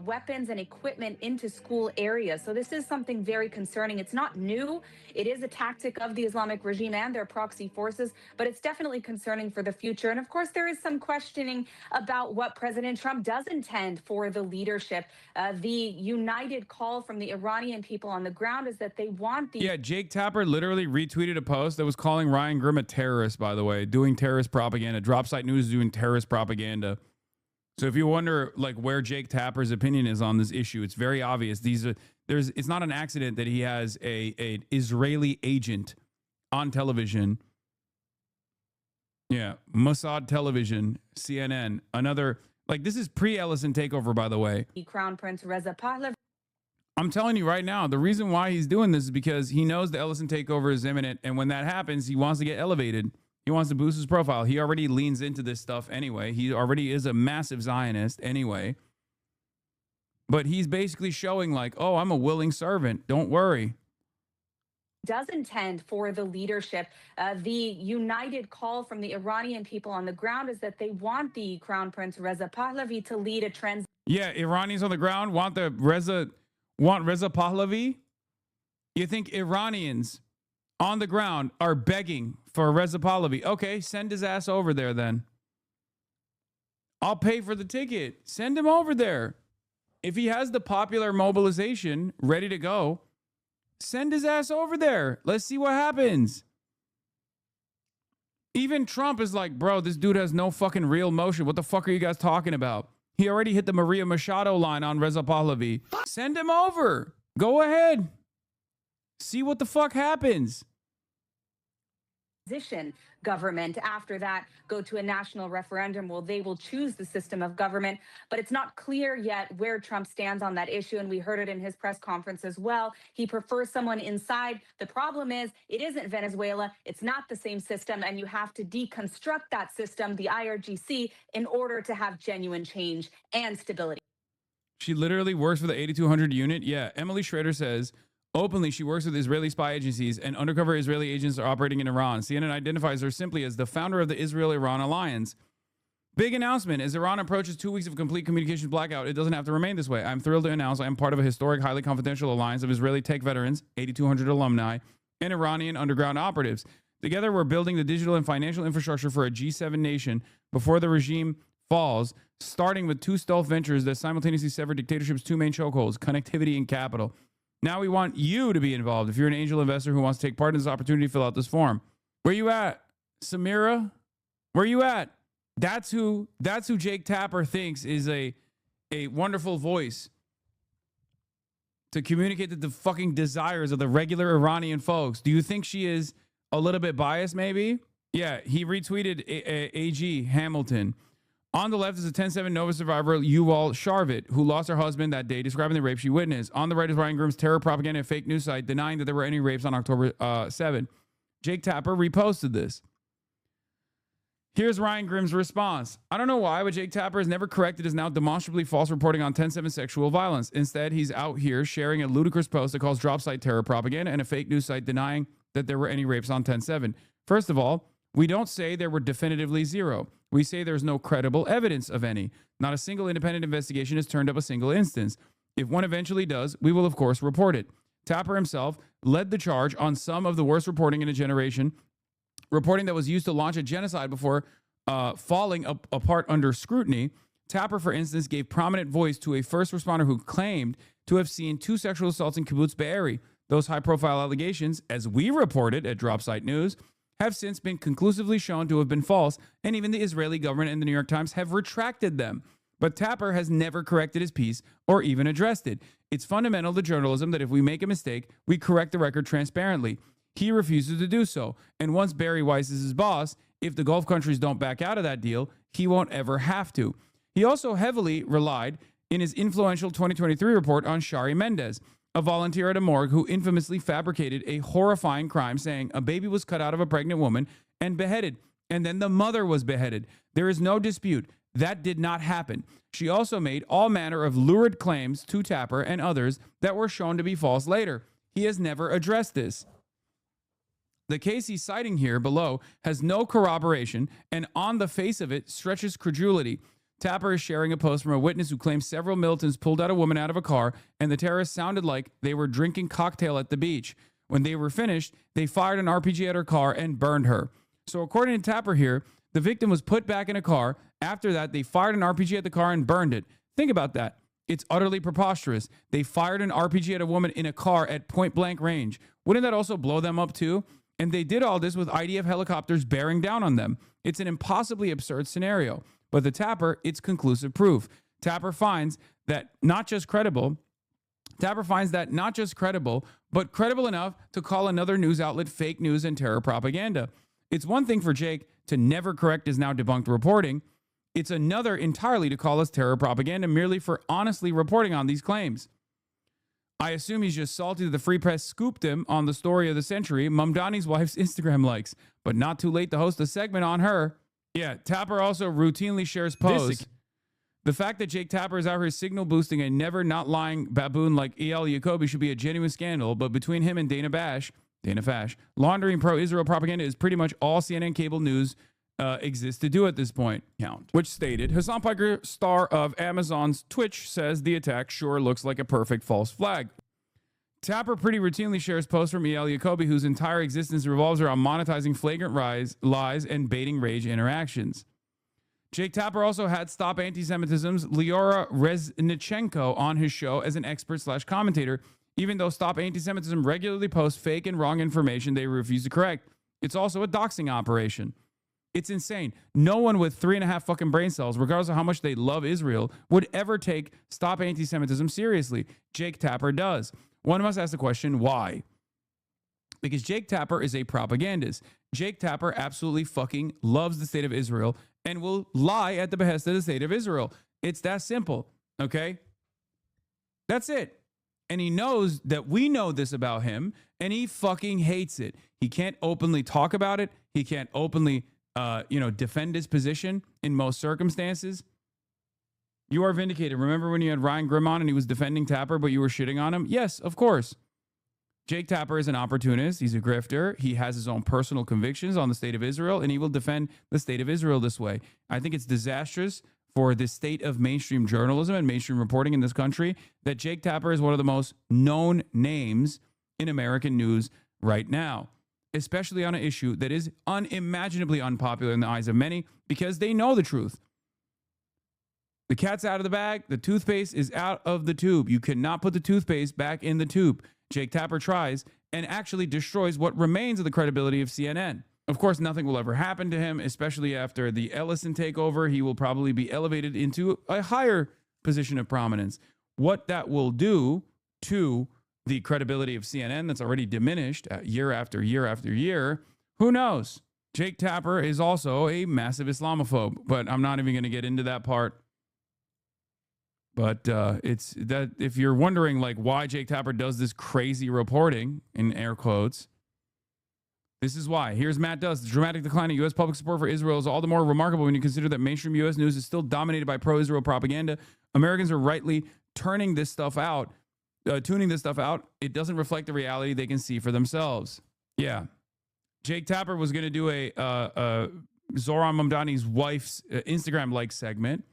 weapons and equipment into school areas. So this is something very concerning. It's not new. It is a tactic of the Islamic regime and their proxy forces, but it's definitely concerning for the future. And of course, there is some questioning about what President Trump does intend for the leadership. The united call from the Iranian people on the ground is that they want the... Yeah, Jake Tapper literally retweeted a post that was calling Ryan Grim a terrorist, by the way, doing terrorist propaganda. Drop Site News is doing terrorist propaganda. So if you wonder where Jake Tapper's opinion is on this issue, it's very obvious. It's not an accident that he has an Israeli agent on television. Yeah, Mossad Television, CNN, another, this is pre-Ellison takeover, by the way. Crown Prince Reza Pahlavi. I'm telling you right now, the reason why he's doing this is because he knows the Ellison takeover is imminent, and when that happens, he wants to get elevated. He wants to boost his profile. He already leans into this stuff anyway. He already is a massive Zionist anyway. But he's basically showing oh, I'm a willing servant. Don't worry. Does intend for the leadership. The united call from the Iranian people on the ground is that they want the Crown Prince Reza Pahlavi to lead a transition. Yeah, Iranians on the ground want Reza Pahlavi. You think Iranians on the ground are begging for Reza Pahlavi? Okay, send his ass over there then. I'll pay for the ticket. Send him over there. If he has the popular mobilization ready to go, send his ass over there. Let's see what happens. Even Trump is like, bro, this dude has no fucking real motion. What the fuck are you guys talking about? He already hit the Maria Machado line on Reza Pahlavi. Send him over. Go ahead. See what the fuck happens. Government. After that, go to a national referendum. Well, they will choose the system of government, but it's not clear yet where Trump stands on that issue. And we heard it in his press conference as well. He prefers someone inside. The problem is it isn't Venezuela. It's not the same system. And you have to deconstruct that system, the IRGC, in order to have genuine change and stability. She literally works for the 8200 unit. Yeah. Emily Schrader says, openly, she works with Israeli spy agencies, and undercover Israeli agents are operating in Iran. CNN identifies her simply as the founder of the Israel-Iran alliance. Big announcement. As Iran approaches 2 weeks of complete communications blackout, it doesn't have to remain this way. I'm thrilled to announce I am part of a historic, highly confidential alliance of Israeli tech veterans, 8200 alumni, and Iranian underground operatives. Together, we're building the digital and financial infrastructure for a G7 nation before the regime falls, starting with two stealth ventures that simultaneously sever dictatorship's two main chokeholds, connectivity and capital. Now we want you to be involved. If you're an angel investor who wants to take part in this opportunity, fill out this form. Where you at, Samira? Where you at? That's who Jake Tapper thinks is a wonderful voice to communicate the fucking desires of the regular Iranian folks. Do you think she is a little bit biased, maybe? Yeah, he retweeted AG Hamilton. On the left is a 10-7 Nova survivor, Yuval Sharvit, who lost her husband that day, describing the rape she witnessed. On the right is Ryan Grim's terror propaganda and fake news site, denying that there were any rapes on October 7. Jake Tapper reposted this. Here's Ryan Grim's response. I don't know why, but Jake Tapper has never corrected his now demonstrably false reporting on 10-7 sexual violence. Instead, he's out here sharing a ludicrous post that calls drop site terror propaganda and a fake news site denying that there were any rapes on 10-7. First of all, we don't say there were definitively zero. We say there's no credible evidence of any. Not a single independent investigation has turned up a single instance. If one eventually does, we will of course report it. Tapper himself led the charge on some of the worst reporting in a generation reporting that was used to launch a genocide before falling apart under scrutiny. Tapper, for instance, gave prominent voice to a first responder who claimed to have seen 2 sexual assaults in Kibbutz Be'eri. Those high-profile allegations, as we reported at Dropsite News, have since been conclusively shown to have been false, and even the Israeli government and the New York Times have retracted them. But Tapper has never corrected his piece or even addressed it. It's fundamental to journalism that if we make a mistake, we correct the record transparently. He refuses to do so, and once Barry Weiss is his boss, if the Gulf countries don't back out of that deal, he won't ever have to. He also heavily relied in his influential 2023 report on Shari Mendez, a volunteer at a morgue who infamously fabricated a horrifying crime saying a baby was cut out of a pregnant woman and beheaded, and then the mother was beheaded. There is no dispute. That did not happen. She also made all manner of lurid claims to Tapper and others that were shown to be false later. He has never addressed this. The case he's citing here below has no corroboration and on the face of it stretches credulity. Tapper is sharing a post from a witness who claims several militants pulled a woman out of a car and the terrorists sounded like they were drinking cocktail at the beach. When they were finished, they fired an RPG at her car and burned her. So according to Tapper here, the victim was put back in a car. After that, they fired an RPG at the car and burned it. Think about that. It's utterly preposterous. They fired an RPG at a woman in a car at point blank range. Wouldn't that also blow them up too? And they did all this with IDF helicopters bearing down on them. It's an impossibly absurd scenario. But the Tapper, it's conclusive proof. Tapper finds that not just credible, but credible enough to call another news outlet fake news and terror propaganda. It's one thing for Jake to never correct his now debunked reporting. It's another entirely to call us terror propaganda merely for honestly reporting on these claims. I assume he's just salty that the Free Press scooped him on the story of the century, Mamdani's wife's Instagram likes, but not too late to host a segment on her. Yeah, Tapper also routinely shares posts. The fact that Jake Tapper is out here signal boosting a never not lying baboon like E.L. Jacoby should be a genuine scandal, but between him and Dana Fash, laundering pro-Israel propaganda is pretty much all CNN cable news exists to do at this point. Count. Which stated, Hassan Piker, star of Amazon's Twitch, says the attack sure looks like a perfect false flag. Tapper pretty routinely shares posts from E.L. Jacoby, whose entire existence revolves around monetizing flagrant lies and baiting rage interactions. Jake Tapper also had Stop Anti-Semitism's Leora Reznichenko on his show as an expert/commentator, even though Stop Anti-Semitism regularly posts fake and wrong information they refuse to correct. It's also a doxing operation. It's insane. No one with 3.5 fucking brain cells, regardless of how much they love Israel, would ever take Stop Anti-Semitism seriously. Jake Tapper does. One must ask the question, why? Because Jake Tapper is a propagandist. Jake Tapper absolutely fucking loves the state of Israel and will lie at the behest of the state of Israel. It's that simple, okay? That's it. And he knows that we know this about him, and he fucking hates it. He can't openly talk about it. He can't openly, defend his position in most circumstances. You are vindicated. Remember when you had Ryan Grimm on and he was defending Tapper, but you were shitting on him? Yes, of course. Jake Tapper is an opportunist. He's a grifter. He has his own personal convictions on the state of Israel, and he will defend the state of Israel this way. I think it's disastrous for the state of mainstream journalism and mainstream reporting in this country that Jake Tapper is one of the most known names in American news right now, especially on an issue that is unimaginably unpopular in the eyes of many because they know the truth. The cat's out of the bag. The toothpaste is out of the tube. You cannot put the toothpaste back in the tube. Jake Tapper tries and actually destroys what remains of the credibility of CNN. Of course, nothing will ever happen to him, especially after the Ellison takeover. He will probably be elevated into a higher position of prominence. What that will do to the credibility of CNN that's already diminished year after year after year, who knows? Jake Tapper is also a massive Islamophobe, but I'm not even going to get into that part. But it's that if you're wondering like why Jake Tapper does this crazy reporting in air quotes, this is why. Here's Matt Duss. The dramatic decline in U.S. public support for Israel is all the more remarkable when you consider that mainstream U.S. news is still dominated by pro-Israel propaganda. Americans are rightly tuning this stuff out. It doesn't reflect the reality they can see for themselves. Yeah. Jake Tapper was going to do a Zohran Mamdani's wife's Instagram-like segment,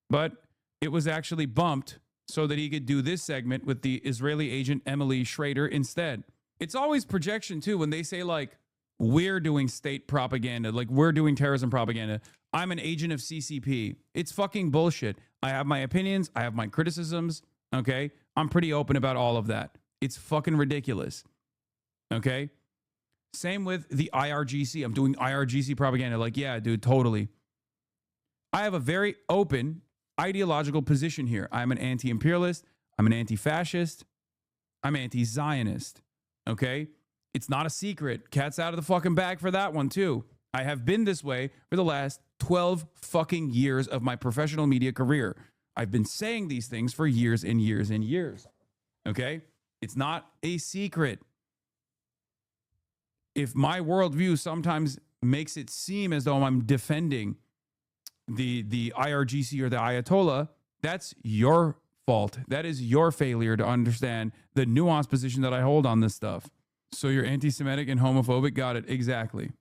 but it was actually bumped so that he could do this segment with the Israeli agent Emily Schrader instead. It's always projection, too, when they say, like, we're doing state propaganda, like we're doing terrorism propaganda. I'm an agent of CCP. It's fucking bullshit. I have my opinions. I have my criticisms. Okay. I'm pretty open about all of that. It's fucking ridiculous. Okay. Same with the IRGC. I'm doing IRGC propaganda. Like, yeah, dude, totally. I have a very open ideological position here. I'm an anti-imperialist. I'm an anti-fascist. I'm anti-Zionist. Okay? It's not a secret. Cat's out of the fucking bag for that one, too. I have been this way for the last 12 fucking years of my professional media career. I've been saying these things for years and years and years. Okay? It's not a secret. If my worldview sometimes makes it seem as though I'm defending the IRGC or the Ayatollah, that's your fault. That is your failure to understand the nuanced position that I hold on this stuff. So you're anti-Semitic and homophobic? Got it. Exactly.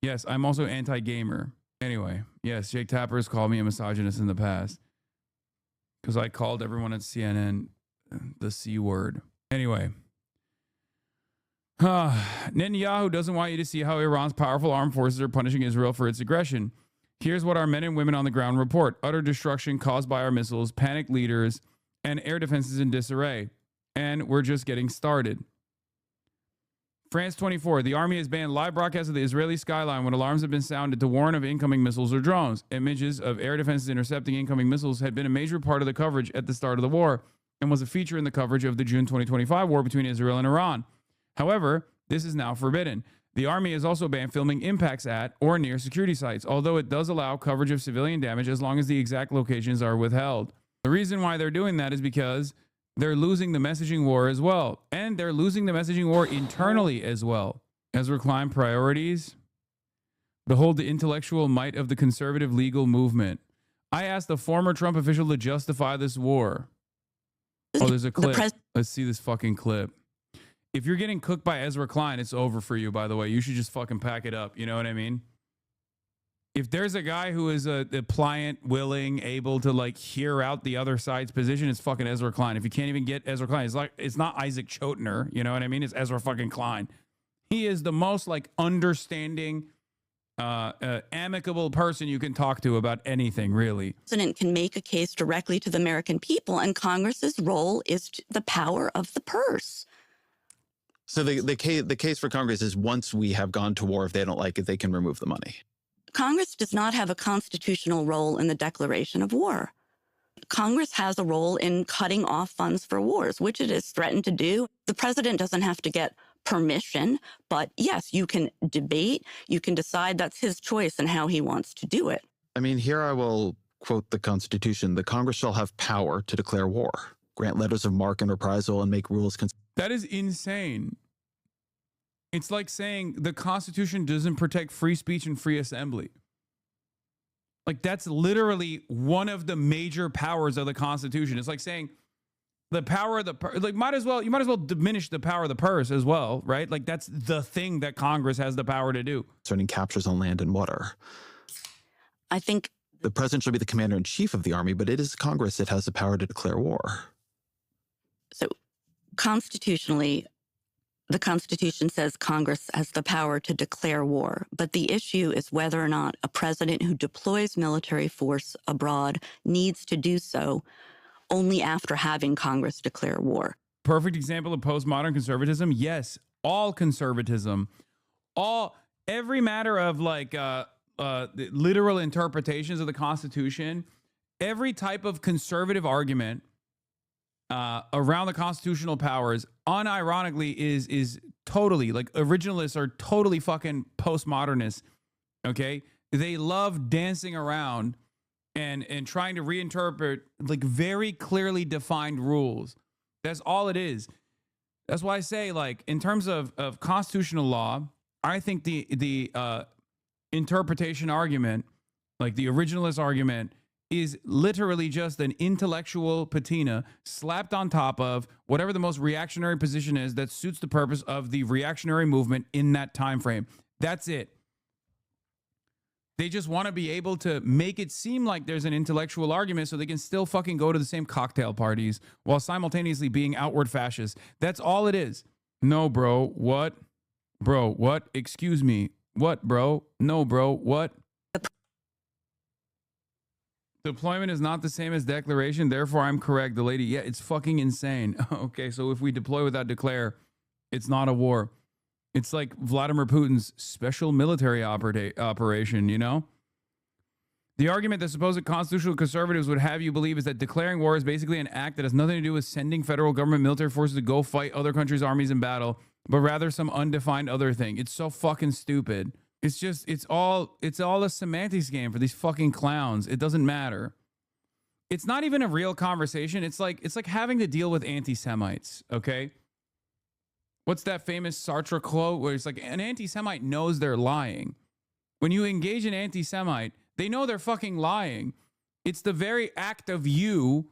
Yes, I'm also anti-gamer. Anyway, yes, Jake Tapper has called me a misogynist in the past because I called everyone at CNN the C word. Anyway. Netanyahu doesn't want you to see how Iran's powerful armed forces are punishing Israel for its aggression. Here's what our men and women on the ground report. Utter destruction caused by our missiles, panicked leaders, and air defenses in disarray. And we're just getting started. France 24. The army has banned live broadcasts of the Israeli skyline when alarms have been sounded to warn of incoming missiles or drones. Images of air defenses intercepting incoming missiles had been a major part of the coverage at the start of the war and was a feature in the coverage of the June 2025 war between Israel and Iran. However, this is now forbidden. The Army has also banned filming impacts at or near security sites, although it does allow coverage of civilian damage as long as the exact locations are withheld. The reason why they're doing that is because they're losing the messaging war as well, and they're losing the messaging war internally as well. Ezra Klein, priorities. Behold the intellectual might of the conservative legal movement. I asked a former Trump official to justify this war. Oh, there's a clip. Let's see this fucking clip. If you're getting cooked by Ezra Klein, it's over for you, by the way. You should just fucking pack it up. You know what I mean? If there's a guy who is a pliant, willing, able to like hear out the other side's position, it's fucking Ezra Klein. If you can't even get Ezra Klein, it's not Isaac Chotiner. You know what I mean? It's Ezra fucking Klein. He is the most like understanding, amicable person you can talk to about anything, really. The president can make a case directly to the American people, and Congress's role is the power of the purse. So the case for Congress is once we have gone to war, if they don't like it, they can remove the money. Congress does not have a constitutional role in the declaration of war. Congress has a role in cutting off funds for wars, which it has threatened to do. The president doesn't have to get permission, but yes, you can debate, you can decide that's his choice and how he wants to do it. I mean, here I will quote the Constitution. The Congress shall have power to declare war, grant letters of marque and reprisal, and make rules. That is insane. It's like saying the Constitution doesn't protect free speech and free assembly. Like that's literally one of the major powers of the Constitution. It's like saying the power of the like you might as well diminish the power of the purse as well, right? Like that's the thing that Congress has the power to do. Concerning captures on land and water. I think the president shall be the commander in chief of the army, but it is Congress that has the power to declare war. So constitutionally, the Constitution says Congress has the power to declare war, but the issue is whether or not a president who deploys military force abroad needs to do so only after having Congress declare war. Perfect example of postmodern conservatism. Yes, all conservatism, every matter of like the literal interpretations of the Constitution, every type of conservative argument around the constitutional powers, unironically, is totally like originalists are totally fucking postmodernists. Okay, they love dancing around and trying to reinterpret like very clearly defined rules. That's all it is. That's why I say, like, in terms of constitutional law, I think the interpretation argument, like the originalist argument, is literally just an intellectual patina slapped on top of whatever the most reactionary position is that suits the purpose of the reactionary movement in that time frame. That's it. They just want to be able to make it seem like there's an intellectual argument so they can still fucking go to the same cocktail parties while simultaneously being outward fascists. That's all it is. No, bro. What? Bro, what? Excuse me. What, bro? No, bro. What? Deployment is not the same as declaration. Therefore, I'm correct. The lady, yeah, it's fucking insane. Okay, so if we deploy without declare, it's not a war. It's like Vladimir Putin's special military operation, you know? The argument that supposed constitutional conservatives would have you believe is that declaring war is basically an act that has nothing to do with sending federal government military forces to go fight other countries' armies in battle, but rather some undefined other thing. It's so fucking stupid. It's just, it's all a semantics game for these fucking clowns. It doesn't matter. It's not even a real conversation. It's like having to deal with anti-Semites, okay? What's that famous Sartre quote where it's like an anti-Semite knows they're lying. When you engage an anti-Semite, they know they're fucking lying. It's the very act of you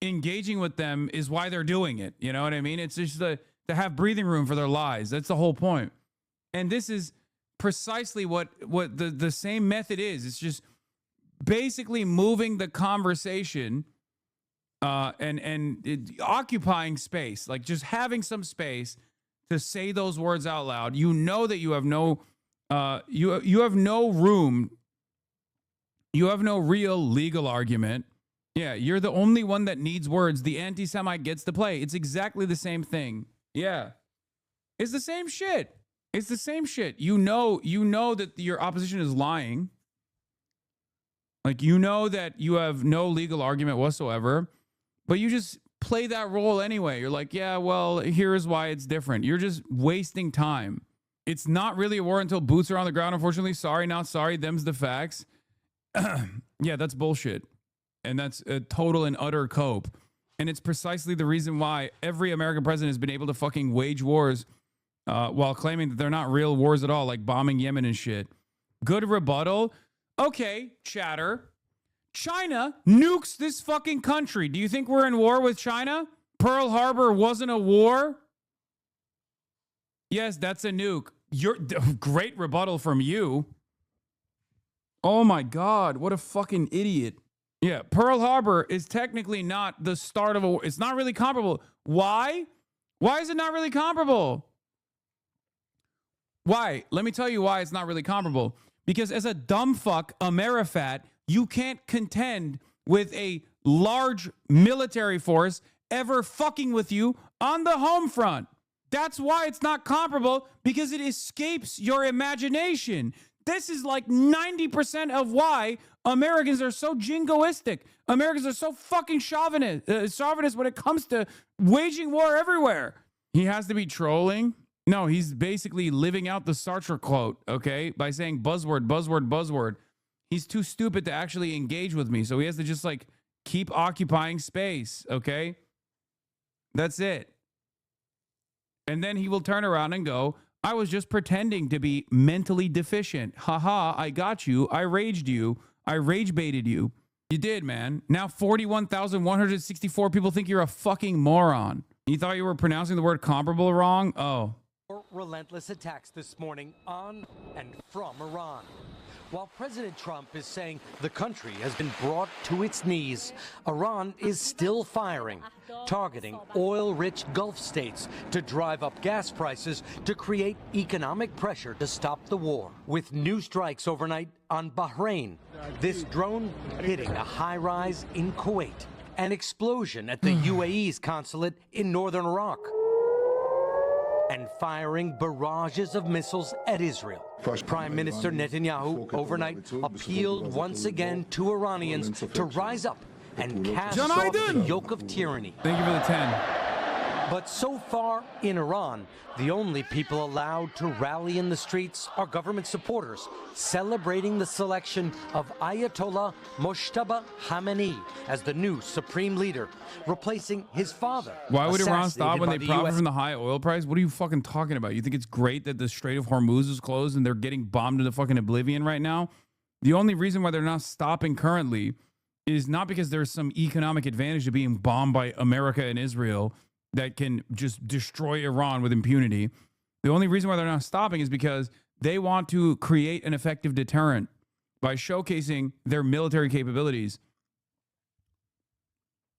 engaging with them is why they're doing it. You know what I mean? It's just to have breathing room for their lies. That's the whole point. And this is precisely what the same method is. It's just basically moving the conversation and occupying space, like just having some space to say those words out loud. You know that you have no you have no room. You have no real legal argument. Yeah, you're the only one that needs words. The anti-Semite gets to play. It's exactly the same thing. Yeah. It's the same shit. It's the same shit. You know that your opposition is lying. Like, you know that you have no legal argument whatsoever, but you just play that role anyway. You're like, yeah, well, here's why it's different. You're just wasting time. It's not really a war until boots are on the ground, unfortunately. Sorry, not sorry. Them's the facts. Yeah, that's bullshit. And that's a total and utter cope. And it's precisely the reason why every American president has been able to fucking wage wars while claiming that they're not real wars at all, like bombing Yemen and shit. Good rebuttal. Okay, chatter. China nukes this fucking country. Do you think we're in war with China? Pearl Harbor wasn't a war? Yes, that's a nuke. Great rebuttal from you. Oh my God, what a fucking idiot. Yeah, Pearl Harbor is technically not the start of a war. It's not really comparable. Why? Why is it not really comparable? Why? Let me tell you why it's not really comparable. Because as a dumb fuck, Amerifat, you can't contend with a large military force ever fucking with you on the home front. That's why it's not comparable, because it escapes your imagination. This is like 90% of why Americans are so jingoistic. Americans are so fucking chauvinist when it comes to waging war everywhere. He has to be trolling. No, he's basically living out the Sartre quote, okay, by saying buzzword, buzzword, buzzword. He's too stupid to actually engage with me, so he has to just like keep occupying space, okay? That's it. And then he will turn around and go, I was just pretending to be mentally deficient. Haha, I got you. I raged you. I rage baited you. You did, man. Now 41,164 people think you're a fucking moron. You thought you were pronouncing the word comparable wrong? Oh. Relentless attacks this morning on and from Iran. While President Trump is saying the country has been brought to its knees, Iran is still firing, targeting oil-rich Gulf states to drive up gas prices to create economic pressure to stop the war. With new strikes overnight on Bahrain, this drone hitting a high-rise in Kuwait, an explosion at the UAE's consulate in northern Iraq, and firing barrages of missiles at Israel. Prime Minister Netanyahu overnight appealed once again to Iranians to rise up and cast off the yoke of tyranny. Thank you for the 10. But so far in Iran, the only people allowed to rally in the streets are government supporters celebrating the selection of Ayatollah Mojtaba Khamenei as the new supreme leader, replacing his father. Why would Iran stop when they profit US from the high oil price? What are you fucking talking about? You think it's great that the Strait of Hormuz is closed and they're getting bombed into fucking oblivion right now? The only reason why they're not stopping currently is not because there's some economic advantage to being bombed by America and Israel that can just destroy Iran with impunity. The only reason why they're not stopping is because they want to create an effective deterrent by showcasing their military capabilities.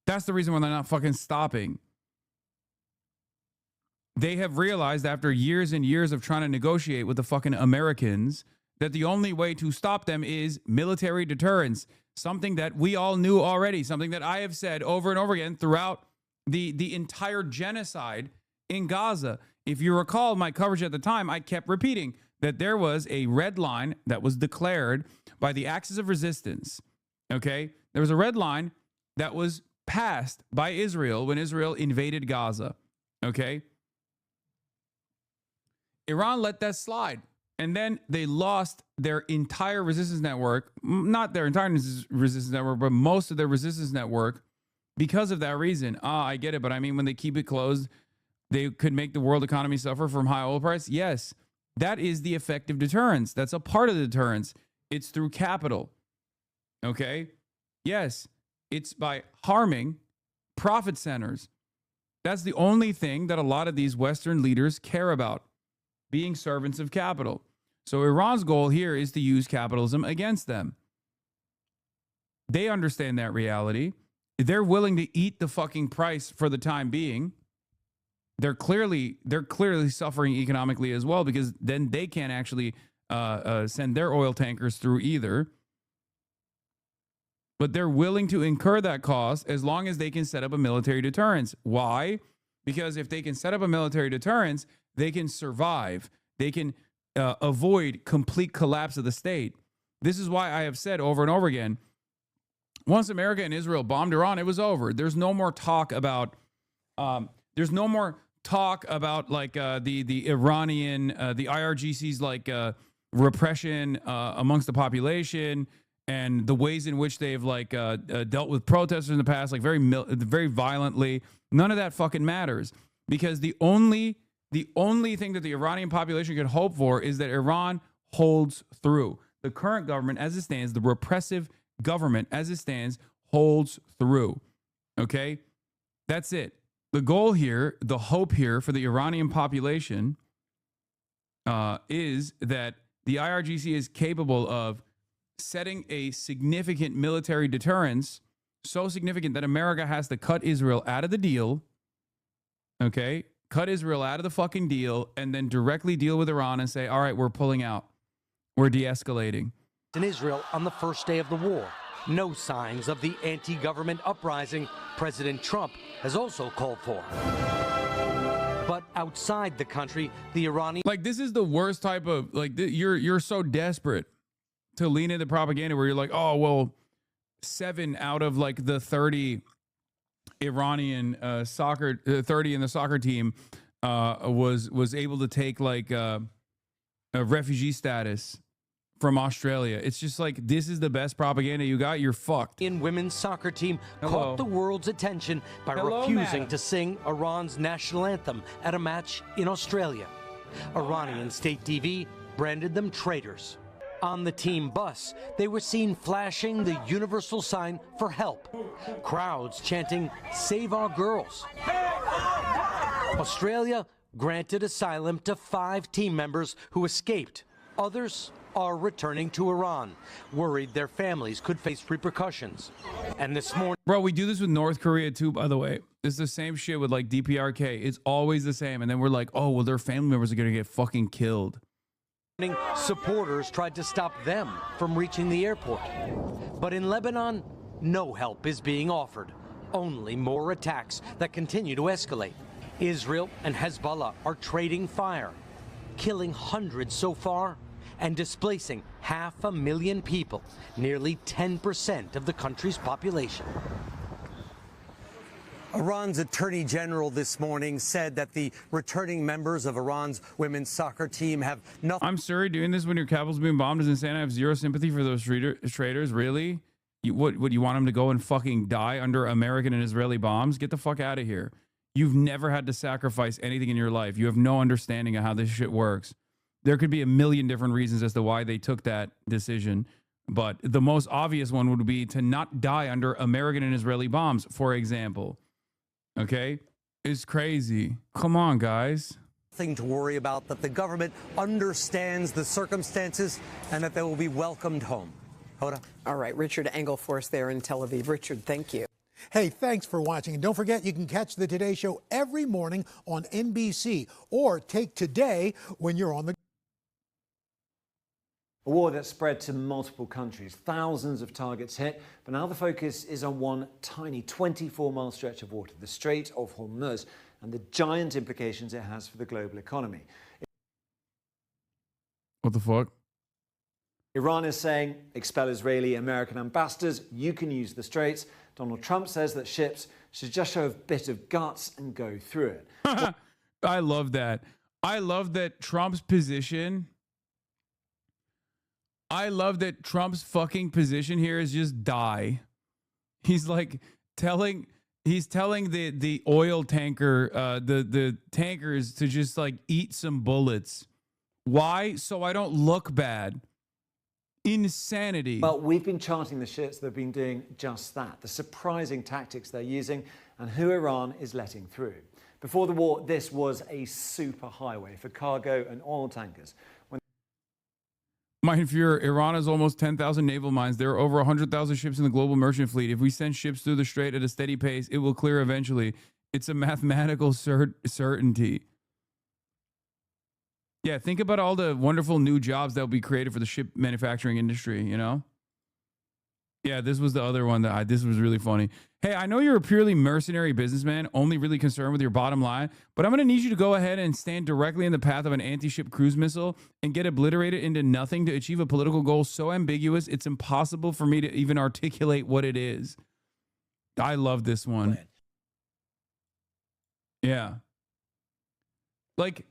That's the reason why they're not fucking stopping. they have realized after years and years of trying to negotiate with the fucking Americans that the only way to stop them is military deterrence, something that we all knew already, something that I have said over and over again throughout the entire genocide in Gaza. If you recall my coverage at the time, I kept repeating that there was a red line that was declared by the Axis of Resistance. Okay? There was a red line that was passed by Israel when Israel invaded Gaza. Okay? Iran let that slide. And then they lost their entire resistance network, not their entire resistance network, but most of their resistance network because of that reason. I get it. But I mean, when they keep it closed, they could make the world economy suffer from high oil price. Yes, that is the effective deterrence. That's a part of the deterrence. It's through capital. Okay? Yes, it's by harming profit centers. That's the only thing that a lot of these Western leaders care about, being servants of capital. So Iran's goal here is to use capitalism against them. They understand that reality. They're willing to eat the fucking price for the time being. They're clearly suffering economically as well, because then they can't actually send their oil tankers through either. But they're willing to incur that cost as long as they can set up a military deterrence. Why? Because if they can set up a military deterrence, they can survive. They can avoid complete collapse of the state. This is why I have said over and over again, once America and Israel bombed Iran, it was over. There's no more talk about like the Iranian, the IRGC's like repression amongst the population and the ways in which they've like dealt with protesters in the past, like very violently. None of that fucking matters, because the only thing that the Iranian population could hope for is that Iran holds through. The current government as it stands, the repressive government as it stands, holds through. Okay? That's it. The goal here, the hope here for the Iranian population is that the IRGC is capable of setting a significant military deterrence, so significant that America has to cut Israel out of the deal. Okay? Cut Israel out of the fucking deal and then directly deal with Iran and say, all right, we're pulling out. We're de-escalating. In Israel on the first day of the war, no signs of the anti-government uprising President Trump has also called for. But outside the country, the Iranian... Like, this is the worst type of, like, you're so desperate to lean into propaganda where you're like, oh, well, 7 out of like the 30 Iranian 30 in the soccer team was able to take like a refugee status from Australia. It's just like, this is the best propaganda you got. You're fucked. The women's soccer team caught the world's attention by refusing to sing Iran's national anthem at a match in Australia. Iranian state TV branded them traitors. On the team bus, they were seen flashing the universal sign for help. Crowds chanting, "Save our girls." Australia granted asylum to 5 team members who escaped. Others are returning to Iran, worried their families could face repercussions. And this morning... Bro, we do this with North Korea too, by the way. It's the same shit with like DPRK. It's always the same. And then we're like, oh, well, their family members are going to get fucking killed. Supporters tried to stop them from reaching the airport. But in Lebanon, no help is being offered. Only more attacks that continue to escalate. Israel and Hezbollah are trading fire, killing hundreds so far and displacing 500,000 people, nearly 10% of the country's population. Iran's attorney general this morning said that the returning members of Iran's women's soccer team have nothing. I'm sorry, doing this when your capital's being bombed is insane. I have zero sympathy for those traitors. Really? What you want them to go and fucking die under American and Israeli bombs? Get the fuck out of here. You've never had to sacrifice anything in your life. You have no understanding of how this shit works. There could be a million different reasons as to why they took that decision. But the most obvious one would be to not die under American and Israeli bombs, for example. Okay? It's crazy. Come on, guys. Nothing to worry about, that the government understands the circumstances and that they will be welcomed home. Hoda? All right, Richard Engelforce there in Tel Aviv. Richard, thank you. Hey, thanks for watching. And don't forget, you can catch the Today Show every morning on NBC or take Today when you're on the A war that spread to multiple countries, thousands of targets hit, but now the focus is on one tiny 24-mile stretch of water, the Strait of Hormuz, and the giant implications it has for the global economy. What the fuck? Iran is saying, expel Israeli American ambassadors, you can use the straits. Donald Trump says that ships should just show a bit of guts and go through it. I love that. I love that Trump's position. I love that Trump's fucking position here is just die. He's like he's telling the oil tanker, the tankers to just like eat some bullets. Why? So I don't look bad. Insanity. Well, we've been charting the ships that have been doing just that, the surprising tactics they're using and who Iran is letting through. Before the war, this was a super highway for cargo and oil tankers. Mein Führer, Iran has almost 10,000 naval mines. There are over 100,000 ships in the global merchant fleet. If we send ships through the strait at a steady pace, it will clear eventually. It's a mathematical certainty. Yeah, think about all the wonderful new jobs that will be created for the ship manufacturing industry, you know? Yeah, this was the other one that this was really funny. Hey, I know you're a purely mercenary businessman, only really concerned with your bottom line, but I'm going to need you to go ahead and stand directly in the path of an anti-ship cruise missile and get obliterated into nothing to achieve a political goal so ambiguous it's impossible for me to even articulate what it is. I love this one. Yeah. Like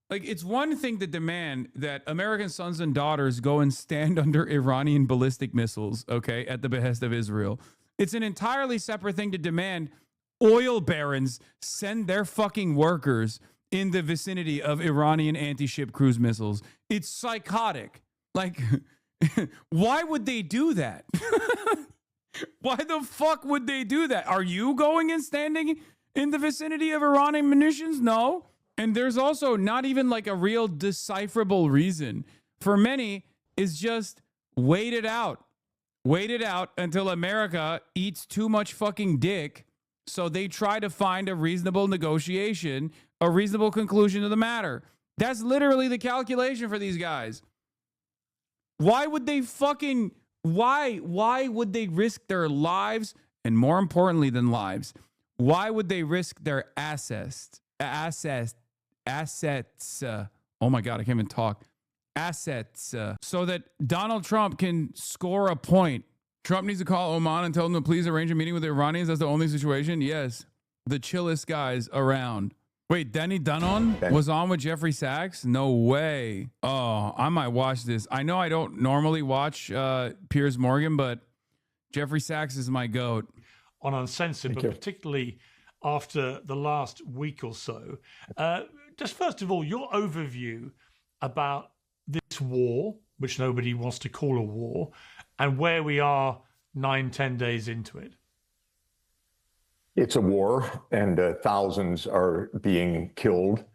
it's one thing to demand that American sons and daughters go and stand under Iranian ballistic missiles, okay, at the behest of Israel. It's an entirely separate thing to demand oil barons send their fucking workers in the vicinity of Iranian anti-ship cruise missiles. It's psychotic. Like, why would they do that? Why the fuck would they do that? Are you going and standing in the vicinity of Iranian munitions? No. And there's also not even like a real decipherable reason. For many, is just wait it out. Wait it out until America eats too much fucking dick. So they try to find a reasonable negotiation, a reasonable conclusion to the matter. That's literally the calculation for these guys. Why would they fucking, why would they risk their lives? And more importantly than lives, why would they risk their assets? Oh my God, I can't even talk. Assets. So that Donald Trump can score a point. Trump needs to call Oman and tell them to please arrange a meeting with the Iranians. That's the only situation. Yes. The chillest guys around. Wait, Denny Dunnon was on with Jeffrey Sachs? No way. Oh, I might watch this. I know I don't normally watch Piers Morgan, but Jeffrey Sachs is my goat. On Uncensored, but particularly after the last week or so. Just first of all, your overview about this war, which nobody wants to call a war, and where we are 9-10 days into it. It's a war, and thousands are being killed.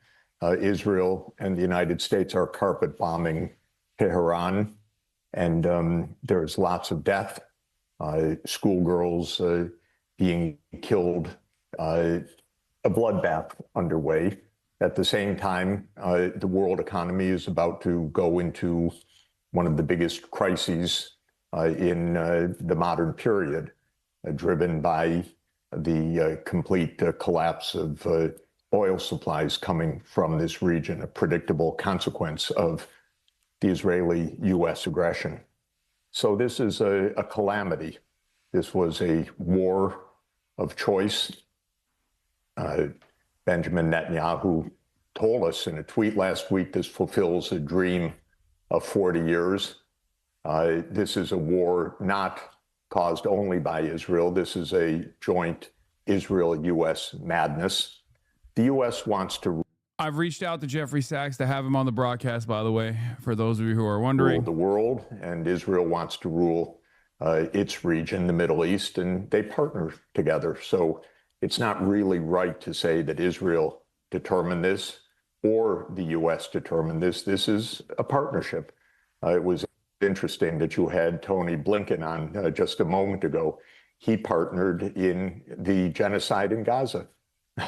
Israel and the United States are carpet bombing Tehran, and there's lots of death. Schoolgirls being killed, a bloodbath underway. At the same time, the world economy is about to go into one of the biggest crises in the modern period, driven by the complete collapse of oil supplies coming from this region, a predictable consequence of the Israeli-U.S. aggression. So this is a calamity. This was a war of choice. Benjamin Netanyahu told us in a tweet last week, this fulfills a dream of 40 years. This is a war not caused only by Israel. This is a joint Israel-U.S. madness. The U.S. wants to... I've reached out to Jeffrey Sachs to have him on the broadcast, by the way, for those of you who are wondering. Rule the world, and Israel wants to rule its region, the Middle East, and they partner together. So it's not really right to say that Israel determined this or the U.S. determined this. This is a partnership. It was interesting that you had Tony Blinken on just a moment ago. he partnered in the genocide in Gaza.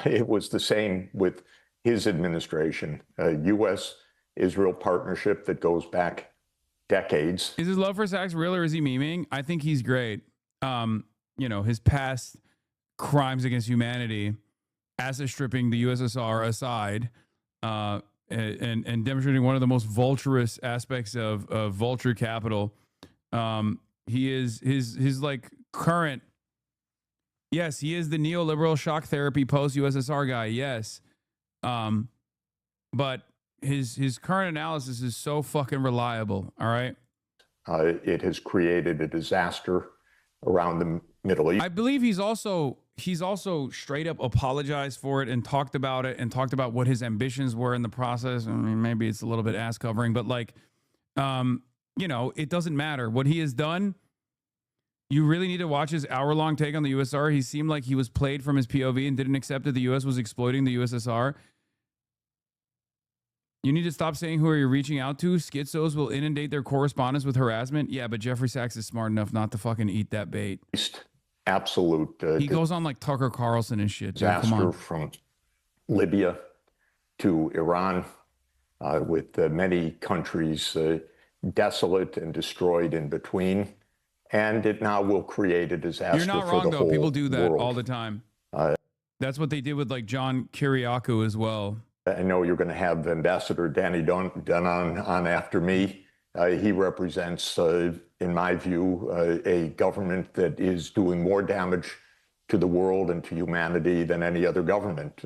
It was the same with his administration, a U.S.-Israel partnership that goes back decades. Is his love for Sachs real, or is he memeing? I think he's great. You know, his past crimes against humanity, asset stripping the USSR aside, and demonstrating one of the most vulturous aspects of vulture capital. He is his like current. Yes, he is the neoliberal shock therapy post USSR guy. Yes, but his current analysis is so fucking reliable. All right. It has created a disaster around the Middle East. I believe he's also straight up apologized for it and talked about it and talked about what his ambitions were in the process. I mean, maybe it's a little bit ass covering, but like, you know, it doesn't matter what he has done. You really need to watch his hour-long take on the USSR. He seemed like he was played from his POV and didn't accept that the US was exploiting the USSR. You need to stop saying who are you reaching out to. Schizos will inundate their correspondence with harassment. Yeah, but Jeffrey Sachs is smart enough not to fucking eat that bait. Absolute. He goes on like Tucker Carlson and shit. Dude. Come Disaster on. from Libya to Iran, with many countries desolate and destroyed in between. And it now will create a disaster. You're not for wrong, the though. whole People do that world. all the time. That's what they did with like John Kiriakou as well. I know you're going to have Ambassador Danny Dunn on after me. He represents, in my view, a government that is doing more damage to the world and to humanity than any other government.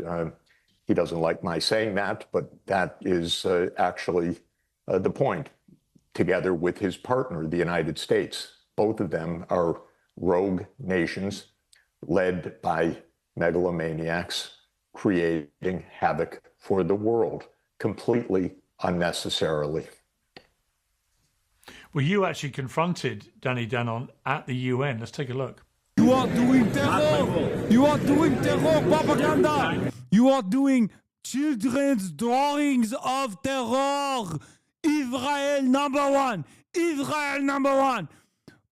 He doesn't like my saying that, but that is actually the point, together with his partner, the United States. Both of them are rogue nations led by megalomaniacs, creating havoc for the world completely unnecessarily. Well, you actually confronted Danny Danon at the UN. Let's take a look. You are doing terror. You are doing terror propaganda. You are doing children's drawings of terror. Israel number one. Israel number one.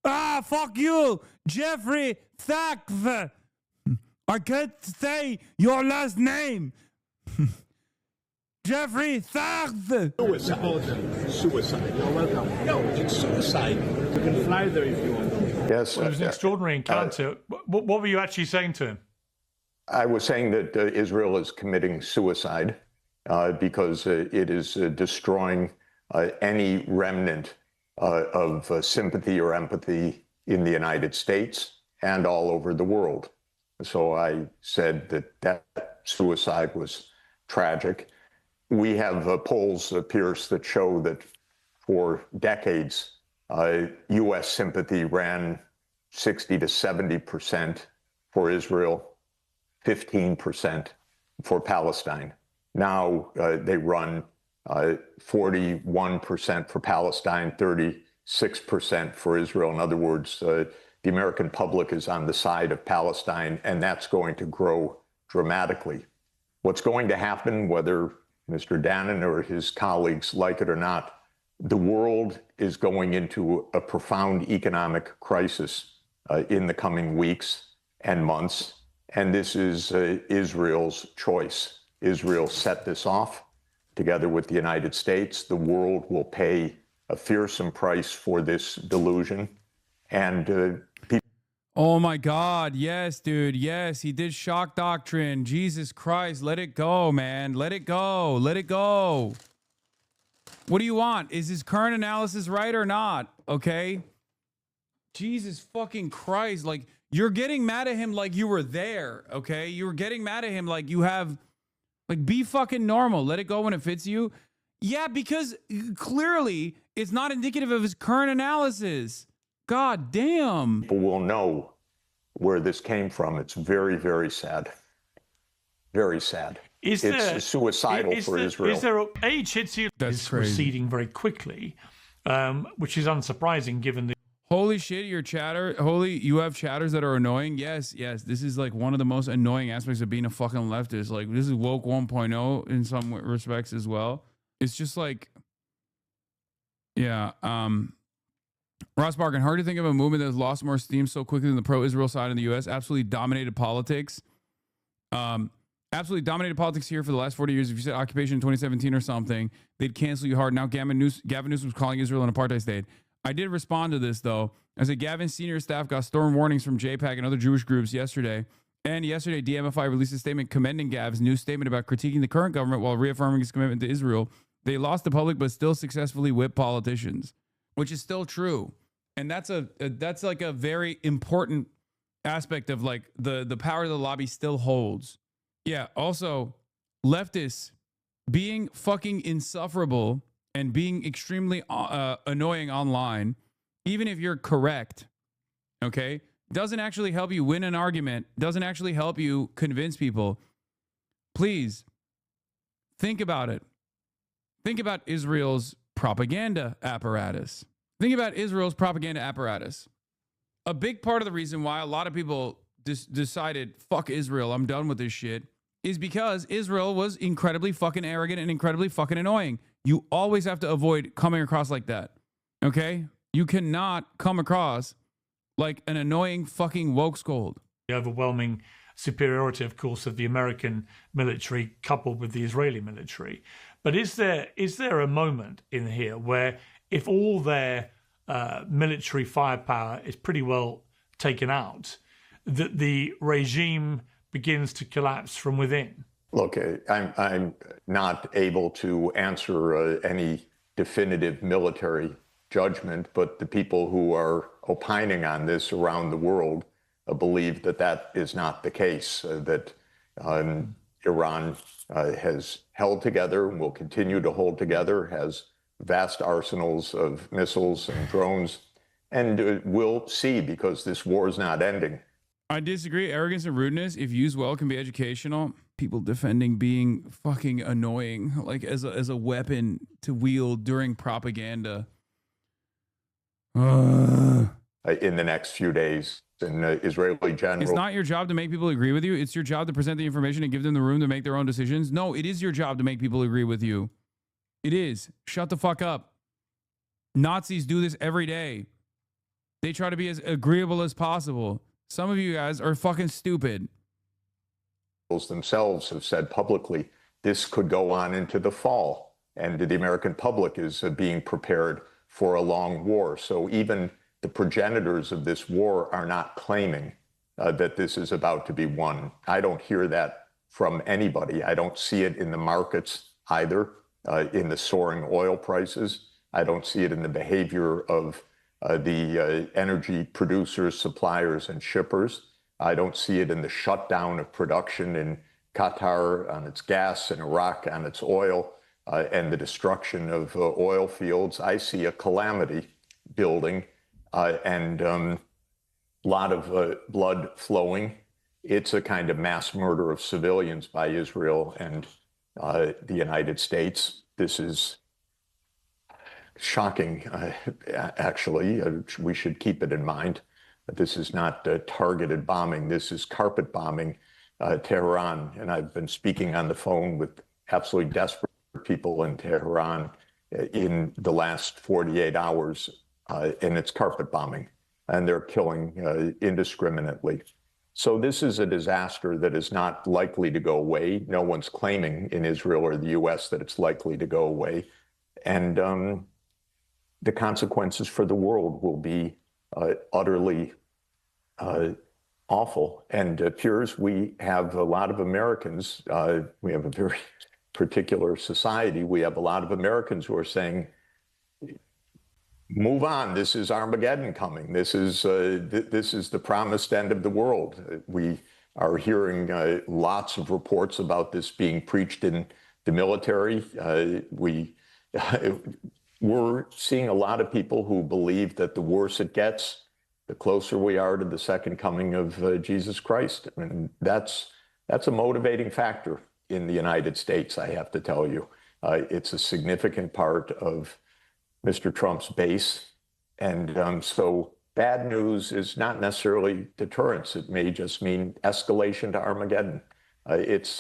Ah, fuck you, Jeffrey Sachs. I can't say your last name. Jeffrey Sachs. Suicide. You're welcome. No, it's suicide. You can fly there if you want. Yes. Well, it was an extraordinary encounter. What were you actually saying to him? I was saying that Israel is committing suicide because it is destroying any remnant of sympathy or empathy in the United States and all over the world. So I said that suicide was tragic. We have polls, Pierce, that show that for decades, U.S. sympathy ran 60 to 70% for Israel, 15% for Palestine. Now they run 41% for Palestine, 36% for Israel. In other words, the American public is on the side of Palestine, and that's going to grow dramatically. What's going to happen, whether Mr. Danon or his colleagues like it or not, the world is going into a profound economic crisis in the coming weeks and months, and this is Israel's choice. Israel set this off together with the United States. The world will pay a fearsome price for this delusion, and Oh my God. Yes, dude. Yes, he did shock doctrine. Jesus Christ. Let it go, man. Let it go. Let it go. What do you want? Is his current analysis right or not? Okay. Jesus fucking Christ. Like, you're getting mad at him like you were there. Okay. You were getting mad at him like you have, like, be fucking normal. Let it go when it fits you. Yeah, because clearly it's not indicative of his current analysis. God damn. People will know where this came from. It's very, very sad. Very sad. It's suicidal for Israel. Is there age hits you? That's is crazy. Receding very quickly, which is unsurprising given the. Holy shit, your chatter. Holy, you have chatters that are annoying. Yes, yes. This is like one of the most annoying aspects of being a fucking leftist. Like, this is woke 1.0 in some respects as well. It's just like, yeah. Ross Barkin, hard to think of a movement that has lost more steam so quickly than the pro-Israel side in the U.S. Absolutely dominated politics. Absolutely dominated politics here for the last 40 years. If you said occupation in 2017 or something, they'd cancel you hard. Now Gavin Newsom was calling Israel an apartheid state. I did respond to this, though. I said Gavin's senior staff got storm warnings from JPAC and other Jewish groups yesterday. And yesterday, DMFI released a statement commending Gav's new statement about critiquing the current government while reaffirming his commitment to Israel. They lost the public, but still successfully whipped politicians, which is still true. And that's like a very important aspect of like the power the lobby still holds. Yeah. Also, leftists being fucking insufferable and being extremely annoying online, even if you're correct, okay, doesn't actually help you win an argument, doesn't actually help you convince people. Please think about it. Think about Israel's propaganda apparatus. Think about Israel's propaganda apparatus. A big part of the reason why a lot of people decided, fuck Israel, I'm done with this shit, is because Israel was incredibly fucking arrogant and incredibly fucking annoying. You always have to avoid coming across like that. Okay? You cannot come across like an annoying fucking woke scold. The overwhelming superiority, of course, of the American military coupled with the Israeli military. But is there a moment in here where if all their military firepower is pretty well taken out, that the regime begins to collapse from within? Look, I'm not able to answer any definitive military judgment, but the people who are opining on this around the world believe that that is not the case, that Iran has held together and will continue to hold together, has vast arsenals of missiles and drones, and we'll see, because this war is not ending. I disagree. Arrogance and rudeness, if used well, can be educational. People defending being fucking annoying, like as a weapon to wield during propaganda. In the next few days, an Israeli general. It's not your job to make people agree with you. It's your job to present the information and give them the room to make their own decisions. No, it is your job to make people agree with you. It is. Shut the fuck up. Nazis do this every day. They try to be as agreeable as possible. Some of you guys are fucking stupid. Themselves have said publicly this could go on into the fall, and the American public is being prepared for a long war. So even the progenitors of this war are not claiming that this is about to be won. I don't hear that from anybody. I don't see it in the markets either, in the soaring oil prices. I don't see it in the behavior of the energy producers, suppliers, and shippers. I don't see it in the shutdown of production in Qatar on its gas, in Iraq on its oil, and the destruction of oil fields. I see a calamity building and a lot of blood flowing. It's a kind of mass murder of civilians by Israel and the United States. This is shocking, actually. We should keep it in mind. This is not targeted bombing. This is carpet bombing Tehran. And I've been speaking on the phone with absolutely desperate people in Tehran in the last 48 hours, and it's carpet bombing. And they're killing indiscriminately. So this is a disaster that is not likely to go away. No one's claiming in Israel or the U.S. that it's likely to go away. And the consequences for the world will be utterly awful. And Piers, we have a lot of Americans, we have a very particular society. We have a lot of Americans who are saying, move on, this is Armageddon coming. This is the promised end of the world. We are hearing lots of reports about this being preached in the military. We're seeing a lot of people who believe that the worse it gets, the closer we are to the second coming of Jesus Christ. And that's a motivating factor in the United States, I have to tell you. It's a significant part of Mr. Trump's base. And so bad news is not necessarily deterrence. It may just mean escalation to Armageddon. It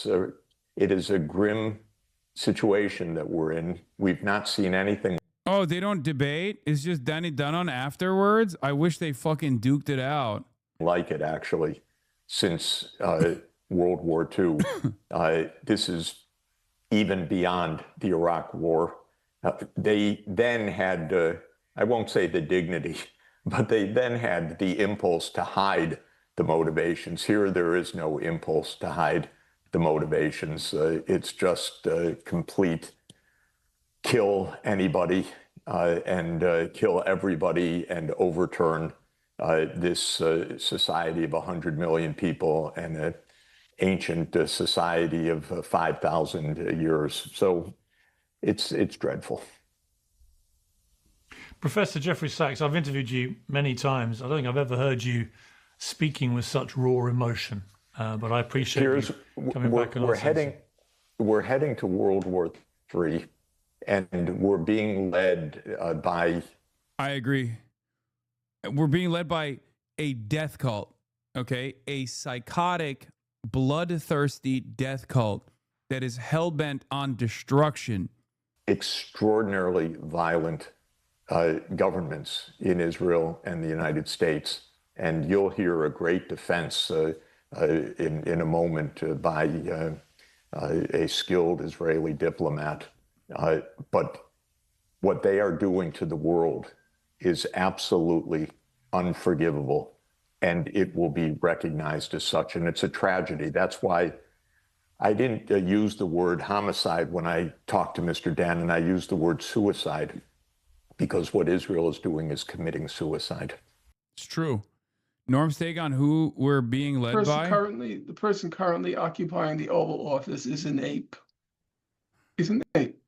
is a grim situation that we're in. We've not seen anything. Oh, they don't debate? It's just done on afterwards? I wish they fucking duked it out. Like it, actually, since World War II. This is even beyond the Iraq War. They then had, I won't say the dignity, but they then had the impulse to hide the motivations. Here, there is no impulse to hide the motivations. It's just complete kill anybody and kill everybody and overturn this society of 100 million people and an ancient society of 5,000 years. So it's dreadful. Professor Jeffrey Sachs, I've interviewed you many times. I don't think I've ever heard you speaking with such raw emotion, but I appreciate you coming back. We're heading to World War III, and we're being led by... I agree. We're being led by a death cult, okay? A psychotic, bloodthirsty death cult that is hell-bent on destruction. Extraordinarily violent governments in Israel and the United States. And you'll hear a great defense in a moment by a skilled Israeli diplomat. But what they are doing to the world is absolutely unforgivable, and it will be recognized as such. And it's a tragedy. That's why I didn't use the word homicide when I talked to Mr. Dannon. I used the word suicide, because what Israel is doing is committing suicide. It's true. Norm's take on who we're being led by? The person currently occupying the Oval Office is an ape. He's an ape.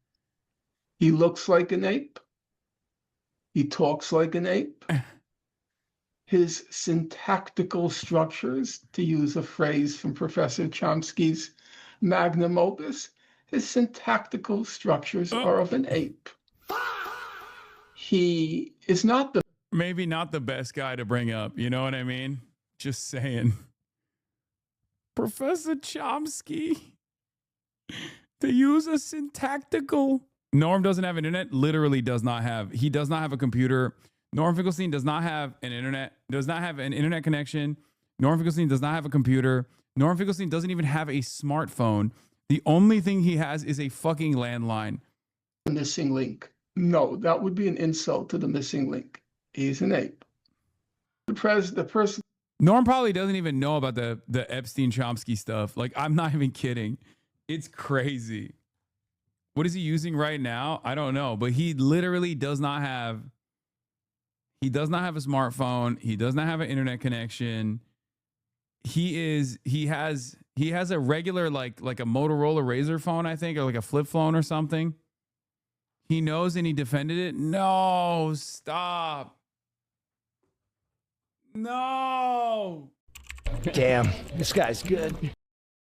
He looks like an ape. He talks like an ape. His syntactical structures, to use a phrase from Professor Chomsky's magnum opus, his syntactical structures are of an ape. He is not the... Maybe not the best guy to bring up. You know what I mean? Just saying. Professor Chomsky. To use a syntactical... Norm doesn't have internet. Literally does not have. He does not have a computer. Norm Finkelstein does not have an internet. Does not have an internet connection. Norm Finkelstein does not have a computer. Norm Finkelstein doesn't even have a smartphone. The only thing he has is a fucking landline. Missing link. No, that would be an insult to the missing link. He's an ape. The person. Norm probably doesn't even know about the Epstein Chomsky stuff. Like, I'm not even kidding. It's crazy. What is he using right now? I don't know, but he literally does not have. He does not have a smartphone. He does not have an internet connection. He has a regular like a Motorola Razr phone, I think, or like a flip phone or something. He knows and he defended it. No, stop. No. Damn, this guy's good.